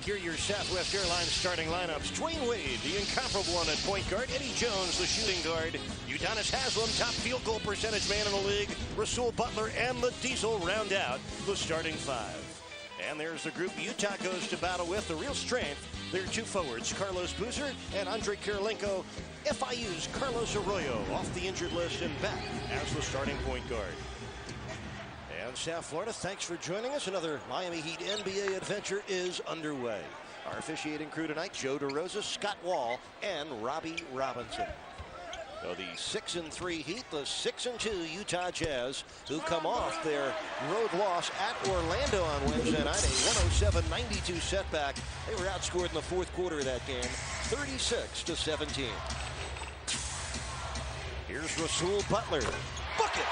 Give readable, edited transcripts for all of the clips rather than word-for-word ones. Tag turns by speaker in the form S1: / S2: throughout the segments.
S1: Here are your Southwest Airlines starting lineups. Dwayne Wade, the incomparable one at point guard. Eddie Jones, the shooting guard. Udonis Haslem, top field goal percentage man in the league. Rasul Butler and the Diesel round out the starting five. And there's the group Utah goes to battle with. The real strength, their two forwards, Carlos Boozer and Andre Kirilenko. FIU's Carlos Arroyo off the injured list and back as the starting point guard. And South Florida, thanks for joining us. Another Miami Heat NBA adventure is underway. Our officiating crew tonight, Joe DeRosa, Scott Wall, and Robbie Robinson. So the 6-3 Heat, the 6-2 Utah Jazz, who come off their road loss at Orlando on Wednesday night, a 107-92 setback. They were outscored in the fourth quarter of that game, 36-17. Here's Rasul Butler. Bucket!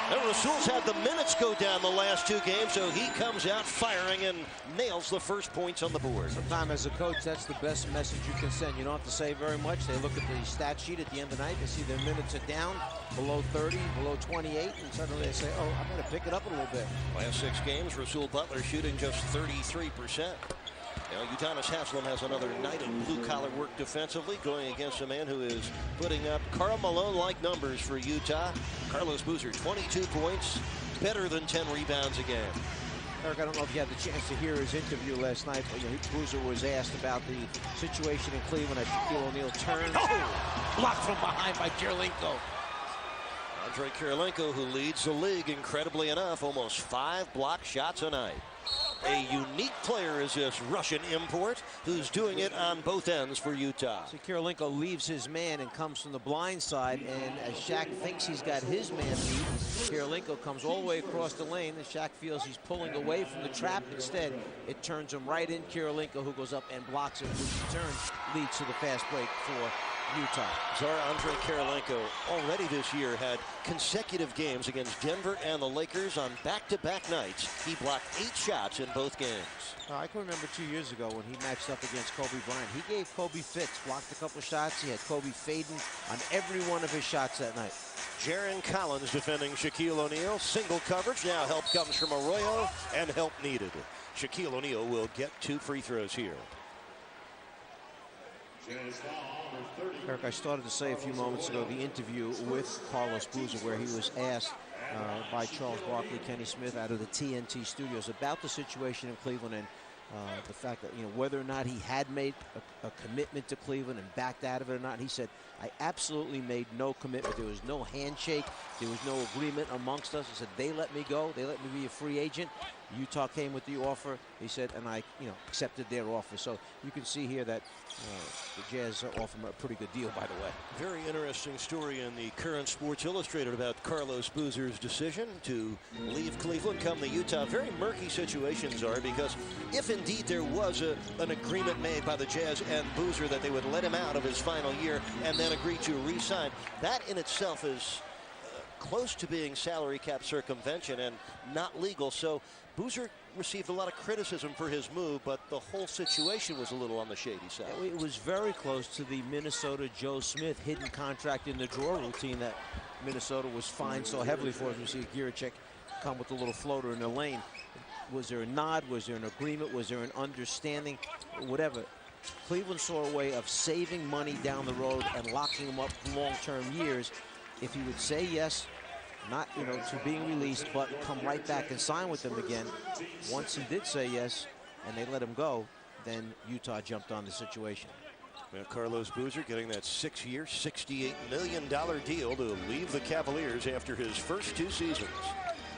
S1: And Rasul's had the minutes go down the last two games, so he comes out firing and nails the first points on the board.
S2: Sometimes as a coach, that's the best message you can send. You don't have to say very much. They look at the stat sheet at the end of the night. They see their minutes are down, below 30, below 28, and suddenly they say, oh, I'm going to pick it up a little bit.
S1: Last 6 games, Rasul Butler shooting just 33%. Now, Udonis Haslem has another night of blue-collar work defensively, going against a man who is putting up Karl Malone-like numbers for Utah. Carlos Boozer, 22 points, better than 10 rebounds a game.
S2: Eric, I don't know if you had the chance to hear his interview last night, but Boozer was asked about the situation in Cleveland as Shaquille O'Neal turned. Oh! Blocked from behind by Kirilenko.
S1: Andre Kirilenko, who leads the league, incredibly enough, almost 5 block shots a night. A unique player is this Russian import who's doing it on both ends for Utah.
S2: So Kirilenko leaves his man and comes from the blind side, and as Shaq thinks he's got his man beat, Kirilenko comes all the way across the lane, and Shaq feels he's pulling away from the trap. Instead, it turns him right in. Kirilenko, who goes up and blocks it, which in turn leads to the fast break for Utah.
S1: Andre Kirilenko already this year had consecutive games against Denver and the Lakers on back-to-back nights. He blocked 8 shots in both games.
S2: I can remember 2 years ago when he matched up against Kobe Bryant. He gave Kobe fits, blocked a couple shots. He had Kobe fading on every one of his shots that night.
S1: Jaren Collins defending Shaquille O'Neal. Single coverage. Now help comes from Arroyo, and help needed. Shaquille O'Neal will get 2 free throws here.
S2: Eric, I started to say a few moments ago the interview with Carlos Boozer, where he was asked by Charles Barkley, Kenny Smith out of the TNT studios about the situation in Cleveland and the fact that, whether or not he had made a commitment to Cleveland and backed out of it or not. He said, I absolutely made no commitment. There was no handshake. There was no agreement amongst us. He said, they let me go. They let me be a free agent. Utah came with the offer, he said, and I, accepted their offer. So you can see here that the Jazz offer him a pretty good deal, by the way.
S1: Very interesting story in the current Sports Illustrated about Carlos Boozer's decision to leave Cleveland, come to Utah. Very murky situations are, because if indeed there was an agreement made by the Jazz and Boozer that they would let him out of his final year and then agree to re-sign, that in itself is close to being salary cap circumvention and not legal. So Boozer received a lot of criticism for his move, but the whole situation was a little on the shady side.
S2: It was very close to the Minnesota Joe Smith hidden contract in the draw routine that Minnesota was fined so heavily for. As we see Giricek come with a little floater in the lane. Was there a nod? Was there an agreement? Was there an understanding? Whatever. Cleveland saw a way of saving money down the road and locking him up for long-term years. If he would say yes, not to being released, but come right back and sign with them again. Once he did say yes, and they let him go, then Utah jumped on the situation.
S1: Well, Carlos Boozer getting that 6-year, $68 million deal to leave the Cavaliers after his first 2 seasons.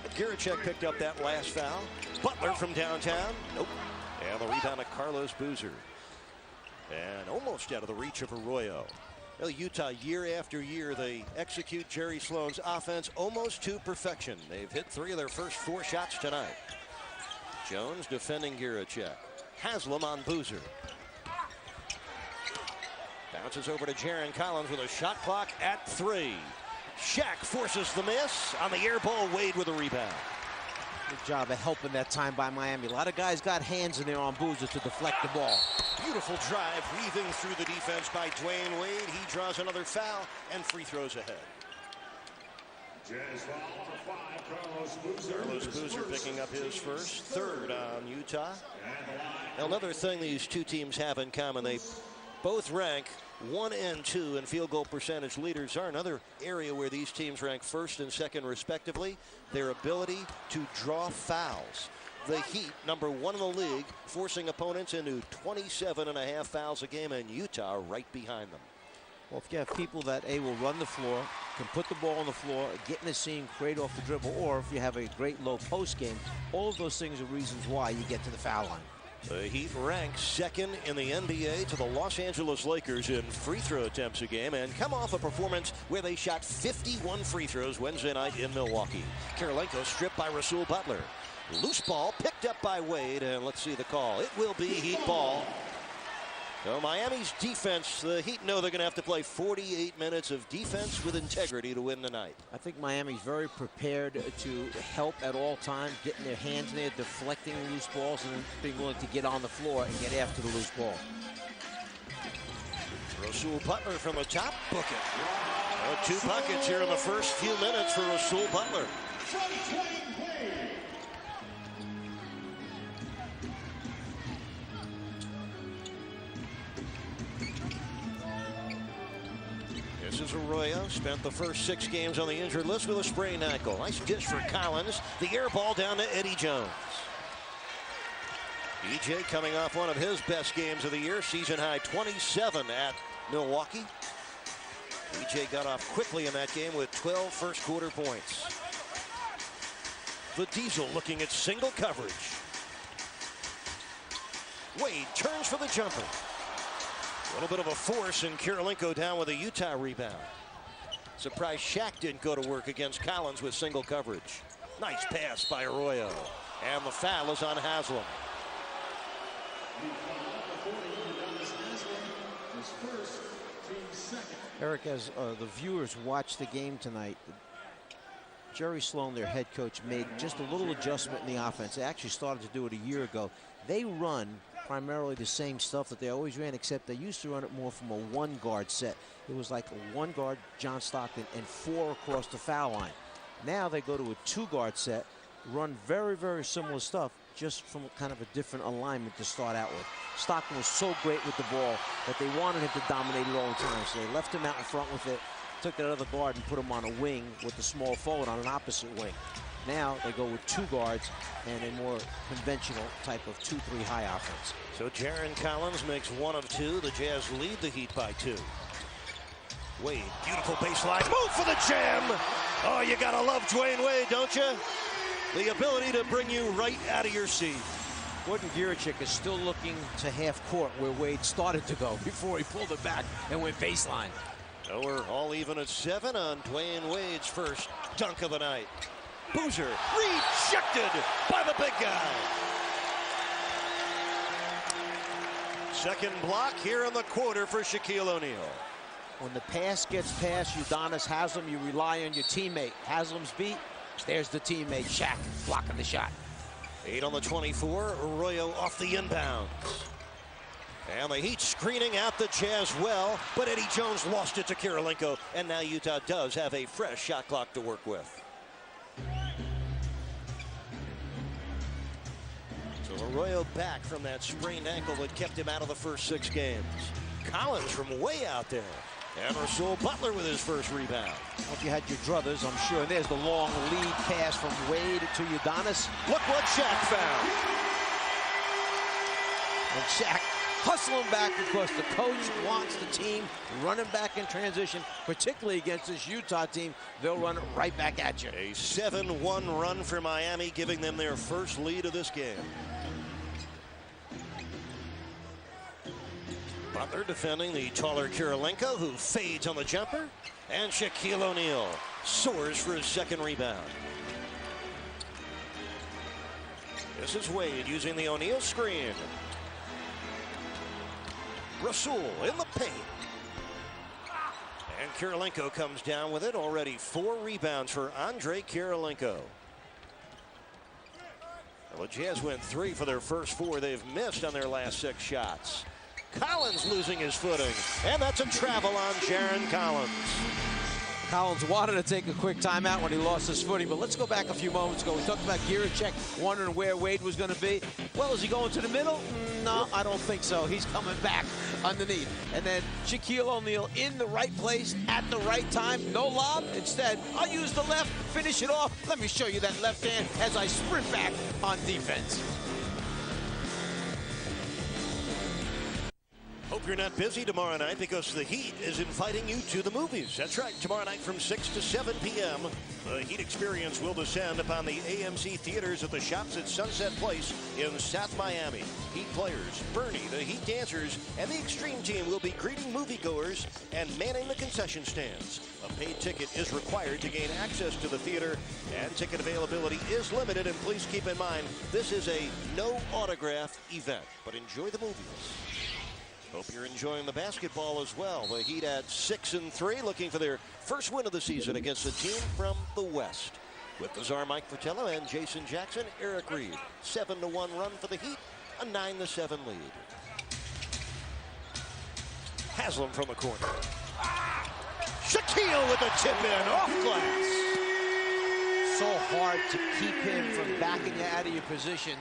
S1: But Giricek picked up that last foul. Butler from downtown. Nope. And the rebound of Carlos Boozer. And almost out of the reach of Arroyo. Well, Utah, year after year, they execute Jerry Sloan's offense almost to perfection. They've hit 3 of their first 4 shots tonight. Jones defending Giricek. Haslem on Boozer. Bounces over to Jaren Collins with a shot clock at 3. Shaq forces the miss. On the air ball, Wade with a rebound.
S2: Good job of helping that time by Miami. A lot of guys got hands in there on Boozer to deflect the ball.
S1: Beautiful drive, weaving through the defense by Dwayne Wade. He draws another foul, and free throws ahead. Carlos Boozer picking up his first, third on Utah. Now, another thing these two teams have in common, they both rank 1 and 2 in field goal percentage. Leaders are another area where these teams rank first and second respectively. Their ability to draw fouls. The Heat, number 1 in the league, forcing opponents into 27.5 fouls a game, and Utah right behind them.
S2: Well, if you have people that will run the floor, can put the ball on the floor, get in the seam, create off the dribble, or if you have a great low post game, all of those things are reasons why you get to the foul line.
S1: The Heat ranked second in the NBA to the Los Angeles Lakers in free throw attempts a game, and come off a performance where they shot 51 free throws Wednesday night in Milwaukee. Kirilenko stripped by Rasul Butler. Loose ball picked up by Wade, and let's see the call. It will be Heat ball. So Miami's defense, the Heat know they're going to have to play 48 minutes of defense with integrity to win tonight.
S2: I think Miami's very prepared to help at all times, getting their hands in there, deflecting loose balls, and being willing to get on the floor and get after the loose ball.
S1: Rasul Butler from the top, book it. 2 buckets here in the first few minutes for Rasul Butler. This is Arroyo, spent the first 6 games on the injured list with a sprained ankle. Nice dish for Collins. The air ball down to Eddie Jones. EJ coming off one of his best games of the year, season high 27 at Milwaukee. EJ got off quickly in that game with 12 first quarter points. The Diesel looking at single coverage. Wade turns for the jumper. A little bit of a force, and Kirilenko down with a Utah rebound. Surprised Shaq didn't go to work against Collins with single coverage. Nice pass by Arroyo. And the foul is on Haslam.
S2: Eric, as the viewers watch the game tonight, Jerry Sloan, their head coach, made just a little adjustment in the offense. They actually started to do it a year ago. They run primarily the same stuff that they always ran, except they used to run it more from a 1-guard set. It was like a 1-guard John Stockton and 4 across the foul line. Now they go to a 2-guard set, run very, very similar stuff, just from kind of a different alignment to start out with. Stockton was so great with the ball that they wanted him to dominate it all the time, so they left him out in front with it, took that other guard and put him on a wing with the small forward on an opposite wing. Now they go with 2 guards and a more conventional type of 2-3 high offense.
S1: So Jarron Collins makes 1 of 2. The Jazz lead the Heat by 2. Wade, beautiful baseline move for the jam. Oh, you gotta love Dwayne Wade, don't you? The ability to bring you right out of your seat.
S2: Gordon Gierachik is still looking to half court where Wade started to go before he pulled it back and went baseline.
S1: So we're all even at 7 on Dwayne Wade's first dunk of the night. Boozer rejected by the big guy. Second block here in the quarter for Shaquille O'Neal.
S2: When the pass gets past Udonis Haslem, you rely on your teammate. Haslem's beat. There's the teammate, Shaq, blocking the shot.
S1: 8 on the 24. Arroyo off the inbounds. And the Heat screening out the Jazz well, but Eddie Jones lost it to Kirilenko, and now Utah does have a fresh shot clock to work with. So Arroyo back from that sprained ankle that kept him out of the first 6 games. Collins from way out there. And Rasul Butler with his first rebound.
S2: Well, you had your druthers, I'm sure. And there's the long lead pass from Wade to Udonis.
S1: Look what Shaq found.
S2: And Shaq hustling back because the coach wants the team running back in transition, particularly against this Utah team. They'll run it right back at you.
S1: A 7-1 run for Miami, giving them their first lead of this game. Butler defending the taller Kirilenko, who fades on the jumper. And Shaquille O'Neal soars for his second rebound. This is Wade using the O'Neal screen. Rasul in the paint. And Kirilenko comes down with it. Already 4 rebounds for Andre Kirilenko. Well, the Jazz went 3 for their first 4 they've missed on their last 6 shots. Collins losing his footing, and that's a travel on Jarron Collins.
S2: Collins wanted to take a quick timeout when he lost his footing, but let's go back a few moments ago. We talked about Kirilenko wondering where Wade was going to be. Well, is he going to the middle? No, I don't think so. He's coming back underneath. And then Shaquille O'Neal in the right place at the right time. No lob. Instead, I'll use the left, finish it off. Let me show you that left hand as I sprint back on defense.
S1: Hope you're not busy tomorrow night because the Heat is inviting you to the movies. That's right, tomorrow night from 6 to 7 p.m. The Heat experience will descend upon the AMC theaters at the Shops at Sunset Place in South Miami. Heat players, Bernie, the Heat dancers, and the Extreme Team will be greeting moviegoers and manning the concession stands. A paid ticket is required to gain access to the theater, and ticket availability is limited. And please keep in mind, this is a no autograph event, but enjoy the movies. Hope you're enjoying the basketball as well. The Heat at 6-3, looking for their first win of the season against a team from the West. With the czar Mike Fratello and Jason Jackson, Eric Reed. 7-1 run for the Heat, a 9-7 lead. Haslam from the corner. Shaquille with the tip in, off glass.
S2: So hard to keep him from backing out of your position.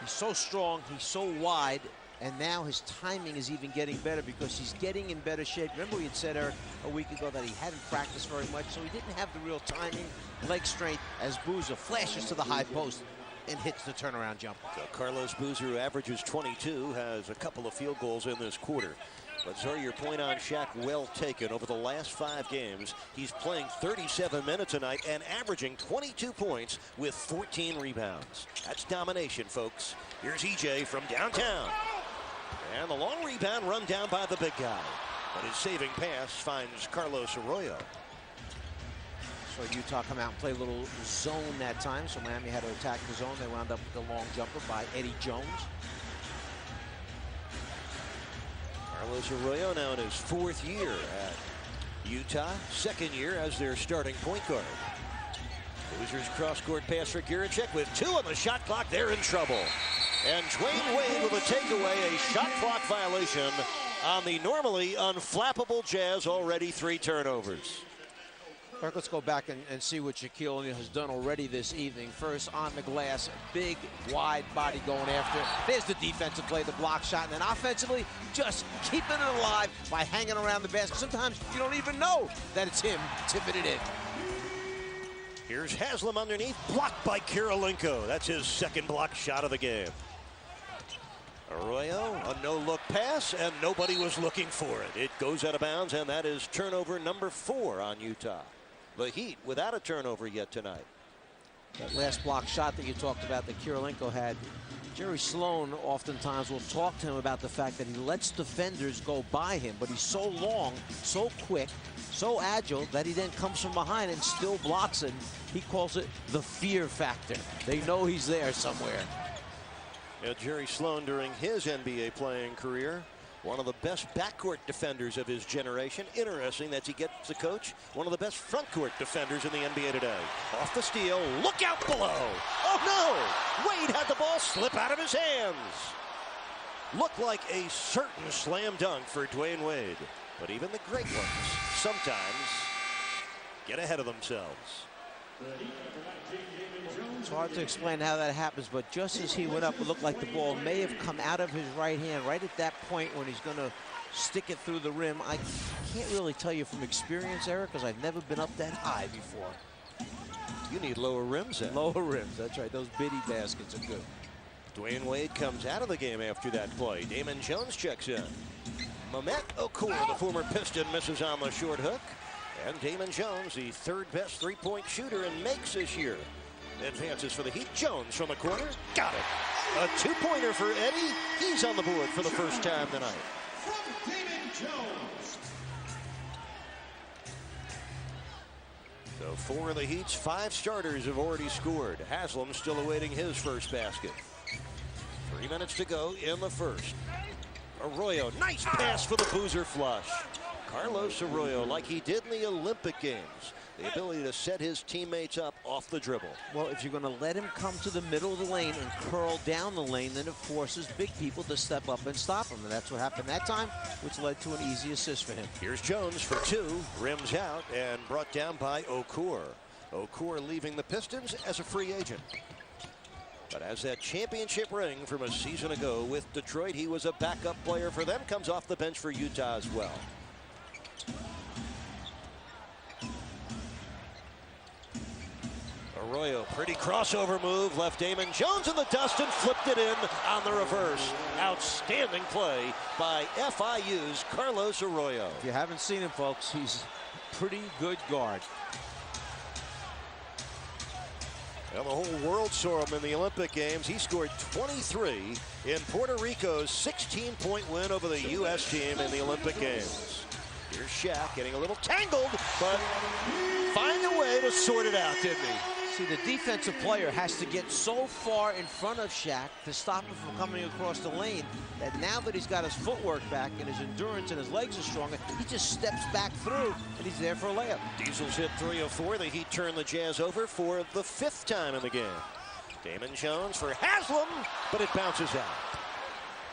S2: He's so strong, he's so wide. And now his timing is even getting better because he's getting in better shape. Remember we had said, Eric, a week ago that he hadn't practiced very much, so he didn't have the real timing, leg strength, as Boozer flashes to the high post and hits the turnaround jumper.
S1: So Carlos Boozer, who averages 22, has a couple of field goals in this quarter. But, Zor, your point on Shaq, well taken. Over the last 5 games, he's playing 37 minutes a night and averaging 22 points with 14 rebounds. That's domination, folks. Here's EJ from downtown. And the long rebound run down by the big guy. But his saving pass finds Carlos Arroyo.
S2: So Utah come out and play a little zone that time. So Miami had to attack the zone. They wound up with the long jumper by Eddie Jones.
S1: Carlos Arroyo now in his 4th year at Utah. 2nd year as their starting point guard. Boozer's cross-court pass for Kirilenko with 2 on the shot clock. They're in trouble. And Dwayne Wade with a takeaway, a shot clock violation on the normally unflappable Jazz. Already 3 turnovers.
S2: Mark, let's go back and see what Shaquille O'Neal has done already this evening. First on the glass, big, wide body going after. There's the defensive play, the block shot, and then offensively, just keeping it alive by hanging around the basket. Sometimes you don't even know that it's him tipping it in.
S1: Here's Haslam underneath, blocked by Kirilenko. That's his 2nd block shot of the game. Arroyo, a no-look pass, and nobody was looking for it. It goes out of bounds, and that is turnover number 4 on Utah. The Heat without a turnover yet tonight.
S2: That last block shot that you talked about that Kirilenko had, Jerry Sloan oftentimes will talk to him about the fact that he lets defenders go by him, but he's so long, so quick, so agile that he then comes from behind and still blocks it. He calls it the fear factor. They know he's there somewhere.
S1: Yeah, Jerry Sloan during his NBA playing career, one of the best backcourt defenders of his generation. Interesting that he gets the coach, one of the best frontcourt defenders in the NBA today. Off the steal, look out below. Oh no, Wade had the ball slip out of his hands. Looked like a certain slam dunk for Dwayne Wade. But even the great ones sometimes get ahead of themselves.
S2: It's hard to explain how that happens, but just as he went up, it looked like the ball may have come out of his right hand right at that point when he's going to stick it through the rim. I can't really tell you from experience, Eric, because I've never been up that high before.
S1: You need lower rims then.
S2: Lower rims, that's right. Those biddy baskets are good.
S1: Dwayne Wade comes out of the game after that play. Damon Jones checks in. Mehmet Okur, the former Piston, misses on the short hook. And Damon Jones, the 3rd best 3-point shooter and makes this year. Advances for the Heat. Jones from the corner. Got it. A 2-pointer for Eddie. He's on the board for the first time tonight.
S3: From Damon Jones.
S1: So 4 of the Heat's 5 starters have already scored. Haslam still awaiting his first basket. 3 minutes to go in the first. Arroyo, nice pass for the Boozer flush. Carlos Arroyo, like he did in the Olympic Games, The ability to set his teammates up off the dribble.
S2: Well, if you're going to let him come to the middle of the lane and curl down the lane, then it forces big people to step up and stop him. And that's what happened that time, which led to an easy assist for him.
S1: Here's Jones for two. Rims out and brought down by Okur. Okur leaving the Pistons as a free agent. But as that championship ring from a season ago with Detroit, he was a backup player for them. Comes off the bench for Utah as well. Arroyo, pretty crossover move, left Damon Jones in the dust and flipped it in on the reverse. Outstanding play by FIU's Carlos Arroyo.
S2: If you haven't seen him, folks, he's a pretty good guard.
S1: Well, the whole world saw him in the Olympic Games. He scored 23 in Puerto Rico's 16-point win over the U.S. team in the Olympic Games. Here's Shaq getting a little tangled, but find a way to sort it out, didn't he?
S2: See, the defensive player has to get so far in front of Shaq to stop him from coming across the lane that now that he's got his footwork back and his endurance and his legs are stronger, he just steps back through and he's there for a layup.
S1: Diesel's hit 3 of 4. The Heat turn the Jazz over for the 5th time in the game. Damon Jones for Haslam, but it bounces out.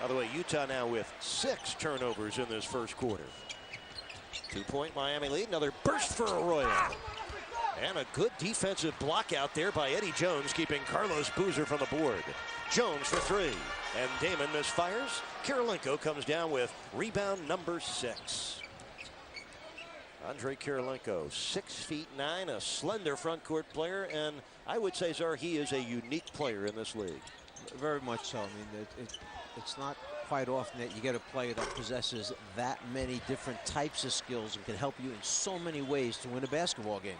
S1: By the way, Utah now with 6 turnovers in this first quarter. 2-point Miami lead. Another burst for Arroyo. And a good defensive block out there by Eddie Jones, keeping Carlos Boozer from the board. Jones for 3. And Damon misfires. Kirilenko comes down with rebound number 6. Andre Kirilenko, 6'9", a slender front court player. And I would say, Czar, he is a unique player in this league.
S2: Very much so. I mean, it's not quite often that you get a player that possesses that many different types of skills and can help you in so many ways to win a basketball game.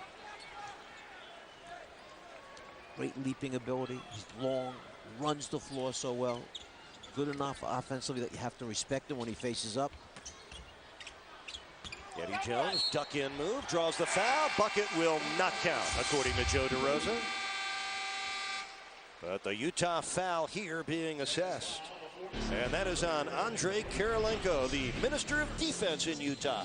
S2: Great leaping ability. He's long, runs the floor so well. Good enough offensively that you have to respect him when he faces up.
S1: Eddie Jones, duck-in move, draws the foul. Bucket will not count, according to Joe DeRosa. But the Utah foul here being assessed. And that is on Andre Kirilenko, the Minister of Defense in Utah.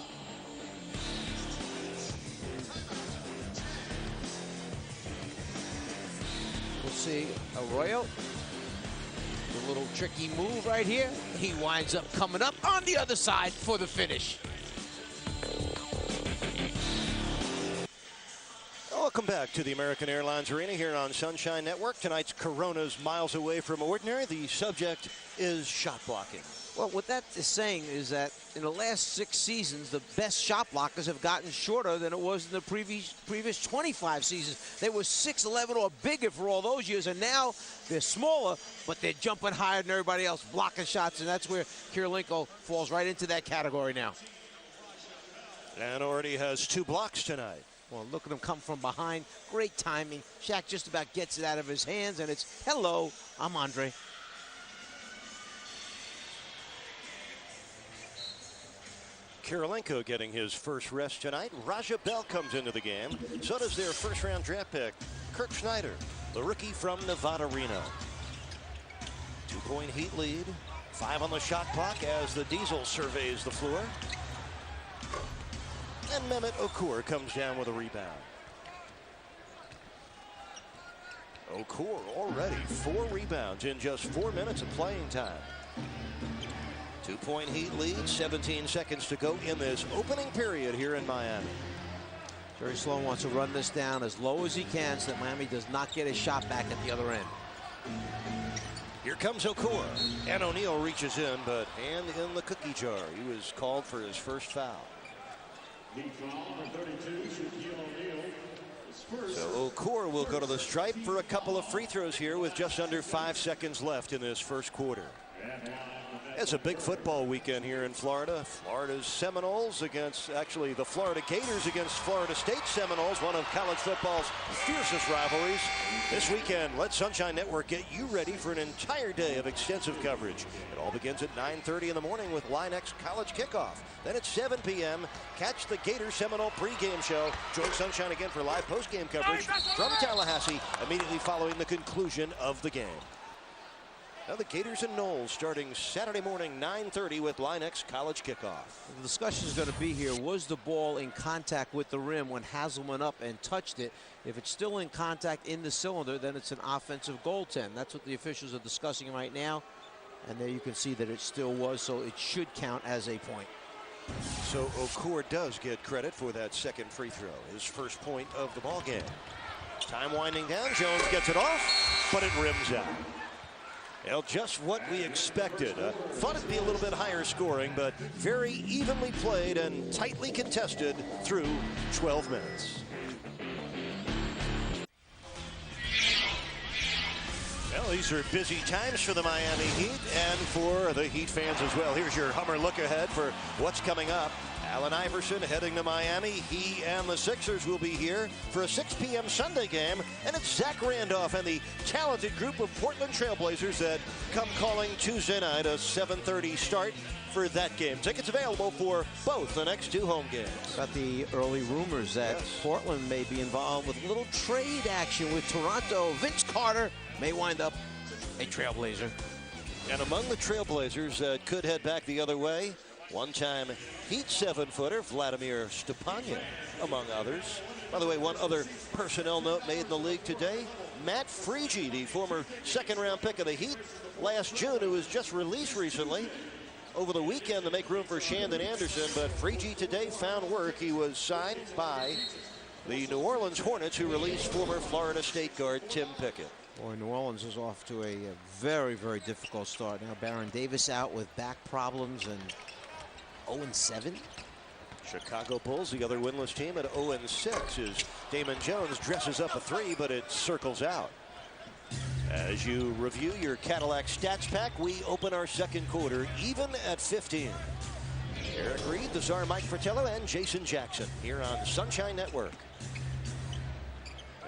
S2: We'll see Arroyo. A little tricky move right here. He winds up coming up on the other side for the finish.
S1: Welcome back to the American Airlines Arena here on Sunshine Network. Tonight's Corona's miles away from ordinary. The subject is shot blocking.
S2: Well, what that is saying is that in the last 6 seasons, the best shot blockers have gotten shorter than it was in the previous 25 seasons. They were 6'11" or bigger for all those years, and now they're smaller, but they're jumping higher than everybody else, blocking shots, and that's where Kirilenko falls right into that category now.
S1: And already has 2 blocks tonight.
S2: Well, look at him come from behind. Great timing. Shaq just about gets it out of his hands, and it's, hello, I'm Andre.
S1: Kirilenko getting his first rest tonight. Raja Bell comes into the game. So does their first-round draft pick, Kirk Snyder, the rookie from Nevada, Reno. 2-point Heat lead. 5 on the shot clock as the Diesel surveys the floor. And Mehmet Okur comes down with a rebound. Okur already 4 rebounds in just 4 minutes of playing time. 2-point Heat lead, 17 seconds to go in this opening period here in Miami.
S2: Jerry Sloan wants to run this down as low as he can so that Miami does not get a shot back at the other end.
S1: Here comes Okur, and O'Neal reaches in, but hand in the cookie jar. He was called for his first foul. So Okur will go to the stripe for a couple of free throws here with just under 5 seconds left in this first quarter. It's a big football weekend here in Florida. Florida's Seminoles against, actually, the Florida Gators against Florida State Seminoles, one of college football's fiercest rivalries. This weekend, let Sunshine Network get you ready for an entire day of extensive coverage. It all begins at 9:30 in the morning with LineX College Kickoff. Then at 7 p.m., catch the Gators Seminole pregame show. Join Sunshine again for live postgame coverage from Tallahassee immediately following the conclusion of the game. Now the Gators and Knowles starting Saturday morning 9:30 with Linex college kickoff.
S2: The discussion is going to be here. Was the ball in contact with the rim when Haslam went up and touched it? If it's still in contact in the cylinder, then it's an offensive goaltend. That's what the officials are discussing right now. And there you can see that it still was, so it should count as a point.
S1: So Okur does get credit for that second free throw, his first point of the ball game. Time winding down. Jones gets it off, but it rims out. Well, just what we expected. Thought it'd be a little bit higher scoring, but very evenly played and tightly contested through 12 minutes. Well, these are busy times for the Miami Heat and for the Heat fans as well. Here's your Hummer look ahead for what's coming up. Allen Iverson heading to Miami. He and the Sixers will be here for a 6 p.m. Sunday game. And it's Zach Randolph and the talented group of Portland Trailblazers that come calling Tuesday night, a 7:30 start for that game. Tickets available for both the next two home games.
S2: Got the early rumors that Portland may be involved with a little trade action with Toronto. Vince Carter may wind up a Trailblazer.
S1: And among the Trailblazers that could head back the other way, one-time Heat 7-footer Vladimir Stepanyan, among others. By the way, one other personnel note made in the league today. Matt Frege, the former second-round pick of the Heat last June, who was just released recently over the weekend to make room for Shandon Anderson. But Frege today found work. He was signed by the New Orleans Hornets, who released former Florida State guard Tim Pickett.
S2: Boy, New Orleans is off to a very, very difficult start. Now Baron Davis out with back problems and 0-7.
S1: Chicago Bulls, the other winless team, at 0-6 as Damon Jones dresses up a three, but it circles out. As you review your Cadillac stats pack, we open our second quarter even at 15. Eric Reed, the Czar Mike Fratello, and Jason Jackson here on Sunshine Network.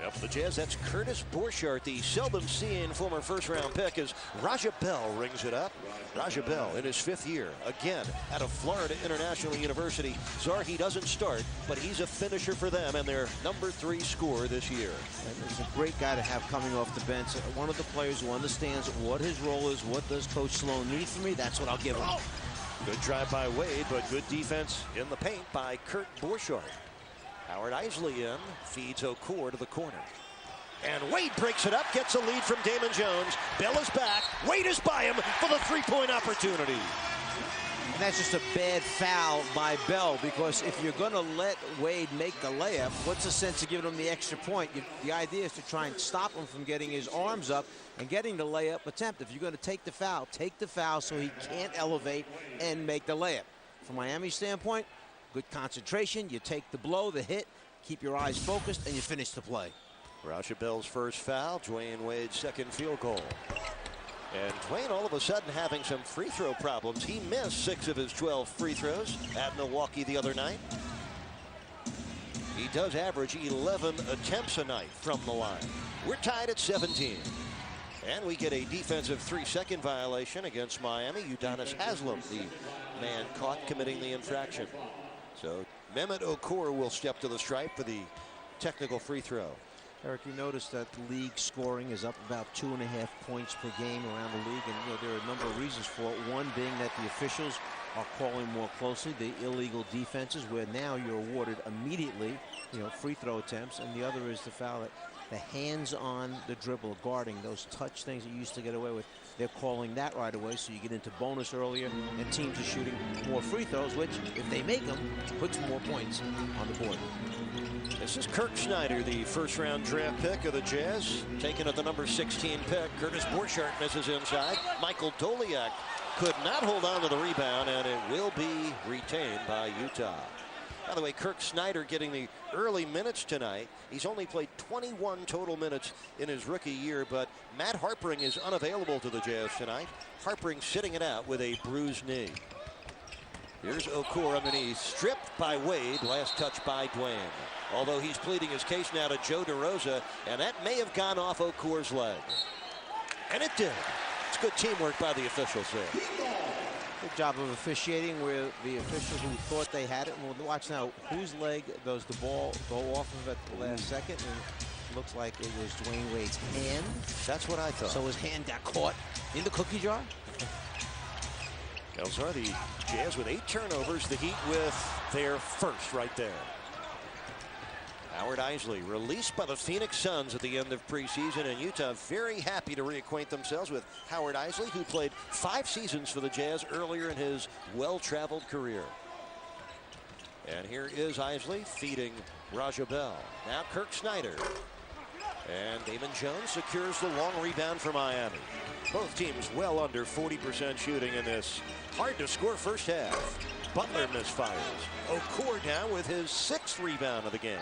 S1: Up the Jazz, that's Curtis Borchardt, the seldom seen former first-round pick, as Raja Bell rings it up. Raja Bell in his 5th year, again, out of Florida International University. Czar, he doesn't start, but he's a finisher for them and their number 3 scorer this year.
S2: And he's a great guy to have coming off the bench. One of the players who understands what his role is, what does Coach Sloan need from me, that's what I'll give him.
S1: Good drive by Wade, but good defense in the paint by Kurt Borchardt. Howard Isley in, feeds Okur to the corner. And Wade breaks it up, gets a lead from Damon Jones. Bell is back. Wade is by him for the three-point opportunity.
S2: And that's just a bad foul by Bell, because if you're going to let Wade make the layup, what's the sense of giving him the extra point? The idea is to try and stop him from getting his arms up and getting the layup attempt. If you're going to take the foul so he can't elevate and make the layup. From Miami's standpoint, good concentration. You take the blow, the hit, keep your eyes focused, and you finish the play.
S1: Raja Bell's first foul, Dwayne Wade's second field goal. And Dwayne all of a sudden having some free throw problems. He missed 6 of his 12 free throws at Milwaukee the other night. He does average 11 attempts a night from the line. We're tied at 17. And we get a defensive 3-second violation against Miami. Udonis Haslem, the man caught committing the infraction. So Mehmet Okur will step to the stripe for the technical free throw.
S2: Eric, you notice that the league scoring is up about 2.5 points per game around the league, and there are a number of reasons for it. One being that the officials are calling more closely the illegal defenses, where now you're awarded immediately, free throw attempts, and the other is the foul that the hands on the dribble, guarding, those touch things that you used to get away with. They're calling that right away, so you get into bonus earlier, and teams are shooting more free throws, which, if they make them, puts more points on the board.
S1: This is Kirk Snyder, the first-round draft pick of the Jazz, taken at the number 16 pick. Curtis Borchardt misses inside. Michael Doliak could not hold on to the rebound, and it will be retained by Utah. By the way, Kirk Snyder getting the early minutes tonight. He's only played 21 total minutes in his rookie year, but Matt Harpring is unavailable to the Jazz tonight. Harpring sitting it out with a bruised knee. Here's Okur underneath, stripped by Wade, last touch by Dwayne. Although he's pleading his case now to Joe DeRosa, and that may have gone off Okur's leg. And it did. It's good teamwork by the officials there.
S2: Good job of officiating where the officials who thought they had it. And we'll watch now whose leg does the ball go off of at the last second. And looks like it was Dwayne Wade's hand.
S1: That's what I thought.
S2: So his hand got caught in the cookie jar.
S1: Those are the Jazz with 8 turnovers. The Heat with their first right there. Howard Eisley released by the Phoenix Suns at the end of preseason, and Utah very happy to reacquaint themselves with Howard Eisley, who played 5 seasons for the Jazz earlier in his well-traveled career. And here is Eisley feeding Raja Bell. Now Kirk Snyder. And Damon Jones secures the long rebound for Miami. Both teams well under 40% shooting in this hard-to-score first half. Butler misfires. Okur now with his 6th rebound of the game.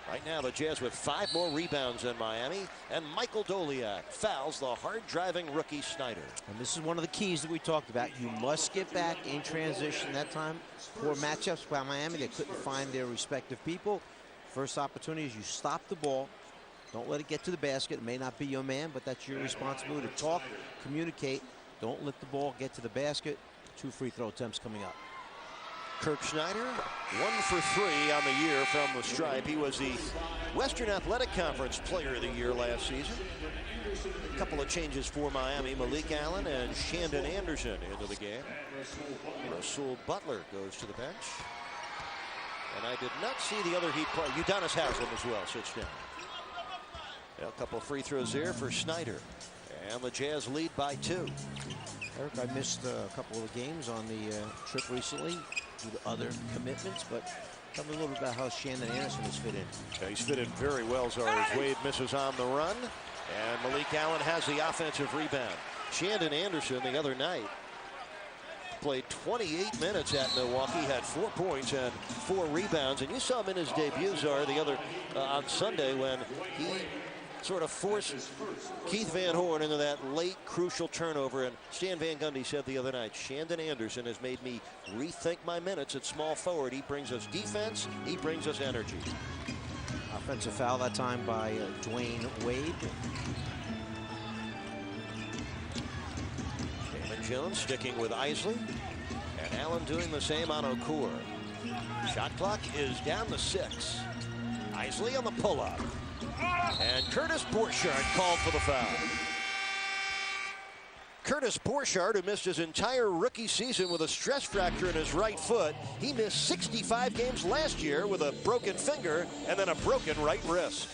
S1: Right now, the Jazz with 5 more rebounds than Miami, and Michael Doliak fouls the hard-driving rookie Snyder.
S2: And this is one of the keys that we talked about. You must get back in transition. That time, poor matchups by Miami. They couldn't find their respective people. First opportunity is you stop the ball. Don't let it get to the basket. It may not be your man, but that's your responsibility to talk, communicate. Don't let the ball get to the basket. 2 free throw attempts coming up.
S1: Kirk Snyder, 1 for 3 on the year from the stripe. He was the Western Athletic Conference Player of the Year last season. A couple of changes for Miami. Malik Allen and Shandon Anderson into the game. Rasul Butler goes to the bench. And I did not see the other Heat player. Udonis Haslem as well sits down. A couple of free throws there for Snyder. And the Jazz lead by 2.
S2: Eric, I missed a couple of games on the trip recently due to other commitments, but tell me a little bit about how Shandon Anderson has fit in.
S1: Yeah, he's fit in very well, Czar, as Wade misses on the run. And Malik Allen has the offensive rebound. Shandon Anderson the other night played 28 minutes at Milwaukee, had 4 points and 4 rebounds. And you saw him in his debut, Czar, the other on Sunday when he sort of forced Keith Van Horn into that late crucial turnover. And Stan Van Gundy said the other night, Shandon Anderson has made me rethink my minutes at small forward. He brings us defense. He brings us energy.
S2: Offensive foul that time by Dwayne Wade.
S1: Damon Jones sticking with Eisley. And Allen doing the same on Okur. Shot clock is down to 6. Eisley on the pull-up. And Curtis Borchardt called for the foul. Curtis Borchardt, who missed his entire rookie season with a stress fracture in his right foot. He missed 65 games last year with a broken finger and then a broken right wrist.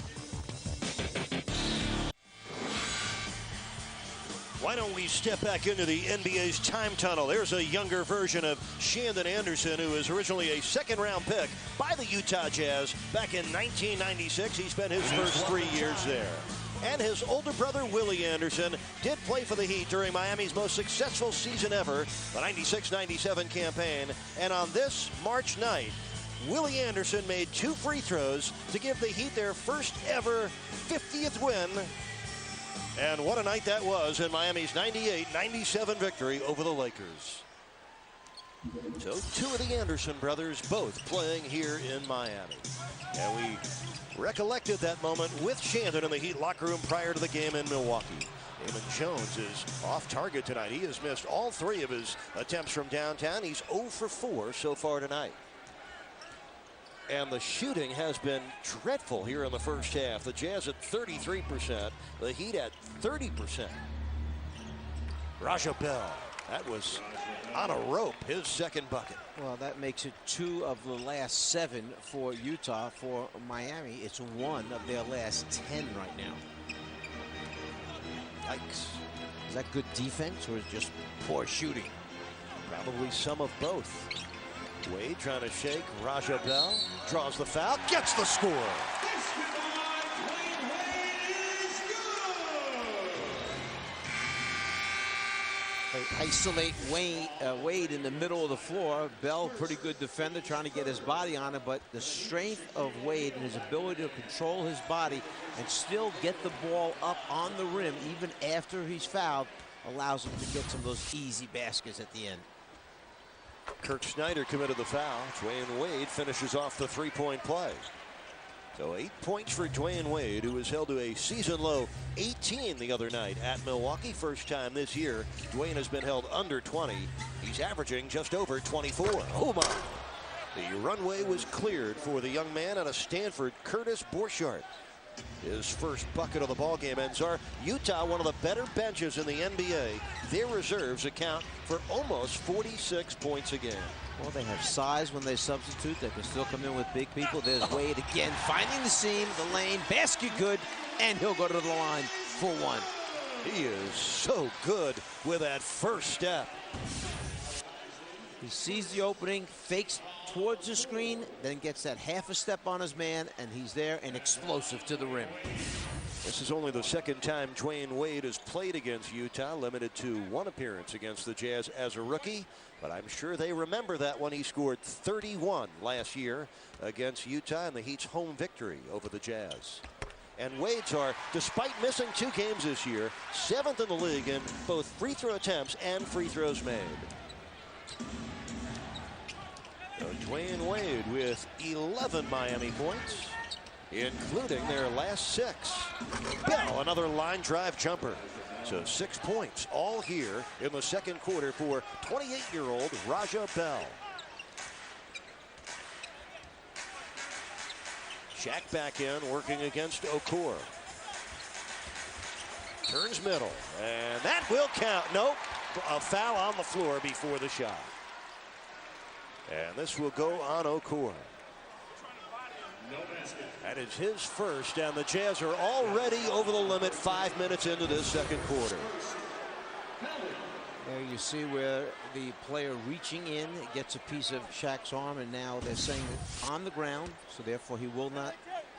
S1: Why don't we step back into the NBA's time tunnel? There's a younger version of Shandon Anderson, who was originally a 2nd-round pick by the Utah Jazz back in 1996. He spent his first 3 years there. And his older brother, Willie Anderson, did play for the Heat during Miami's most successful season ever, the 96-97 campaign. And on this March night, Willie Anderson made 2 free throws to give the Heat their first ever 50th win. And what a night that was in Miami's 98-97 victory over the Lakers. So 2 of the Anderson brothers both playing here in Miami. And we recollected that moment with Shandon in the Heat locker room prior to the game in Milwaukee. Damon Jones is off target tonight. He has missed all 3 of his attempts from downtown. He's 0 for 4 so far tonight. And the shooting has been dreadful here in the first half. The Jazz at 33%, the Heat at 30%. Raja Bell, that was on a rope, his 2nd bucket.
S2: Well, that makes it 2 of the last 7 for Utah. For Miami, it's 1 of their last 10 right now.
S1: Yikes.
S2: Is that good defense or just poor shooting?
S1: Probably some of both. Wade trying to shake Raja Bell, draws the foul, gets the score.
S2: They isolate Wade in the middle of the floor. Bell, pretty good defender, trying to get his body on it, but the strength of Wade and his ability to control his body and still get the ball up on the rim even after he's fouled allows him to get some of those easy baskets at the end.
S1: Kirk Snyder committed the foul. Dwayne Wade finishes off the 3-point play. So 8 points for Dwayne Wade, who was held to a season-low 18 the other night at Milwaukee. First time this year Dwayne has been held under 20. He's averaging just over 24. Oh my! The runway was cleared for the young man out of Stanford, Curtis Borchardt. His first bucket of the ball game. And Czar, Utah, one of the better benches in the NBA. Their reserves account for almost 46 points a game.
S2: Well, they have size when they substitute. They can still come in with big people. There's Wade again, finding the seam, the lane, basket good, and he'll go to the line for one.
S1: He is so good with that first step.
S2: He sees the opening, fakes towards the screen, then gets that half a step on his man, and he's there and explosive to the rim.
S1: This is only the second time Dwayne Wade has played against Utah, limited to one appearance against the Jazz as a rookie. But I'm sure they remember that one. He scored 31 last year against Utah in the Heat's home victory over the Jazz. And Wade's are, despite missing 2 games this year, 7th in the league in both free throw attempts and free throws made. So Dwayne Wade with 11 Miami points, including their last 6. Bell, another line drive jumper. So 6 points all here in the second quarter for 28-year-old Raja Bell. Shaq back in, working against Okor. Turns middle, and that will count. Nope, a foul on the floor before the shot. And this will go on Okor. That is his first, and the Jazz are already over the limit 5 minutes into this second quarter.
S2: There you see where the player reaching in gets a piece of Shaq's arm, and now they're saying on the ground, so therefore he will not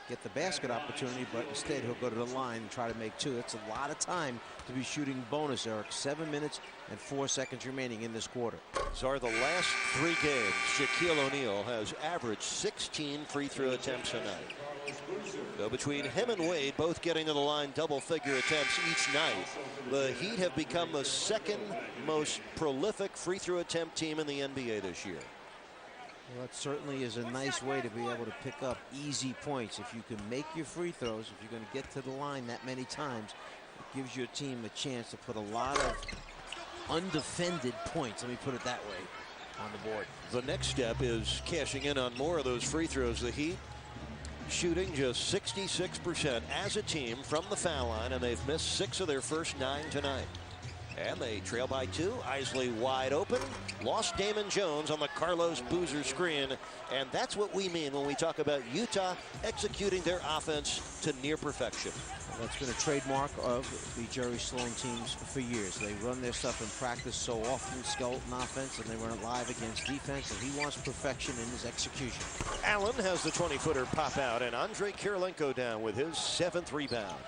S2: get the basket opportunity, but instead he'll go to the line and try to make 2. It's a lot of time to be shooting bonus, Eric. 7 minutes and 4 seconds remaining in this quarter.
S1: So the last 3 games, Shaquille O'Neal has averaged 16 free throw attempts a night. So between him and Wade both getting to the line double-figure attempts each night, the Heat have become the 2nd most prolific free throw attempt team in the NBA this year.
S2: Well, that certainly is a nice way to be able to pick up easy points. If you can make your free throws, if you're going to get to the line that many times, it gives your team a chance to put a lot of undefended points, let me put it that way, on the board.
S1: The next step is cashing in on more of those free throws. The Heat shooting just 66% as a team from the foul line, and they've missed 6 of their first 9 tonight. And they trail by 2. Isley wide open. Lost Damon Jones on the Carlos Boozer screen. And that's what we mean when we talk about Utah executing their offense to near perfection.
S2: That's been a trademark of the Jerry Sloan teams for years. They run their stuff in practice so often, skeleton offense, and they run it live against defense, and he wants perfection in his execution.
S1: Allen has the 20-footer pop out, and Andre Kirilenko down with his 7th rebound.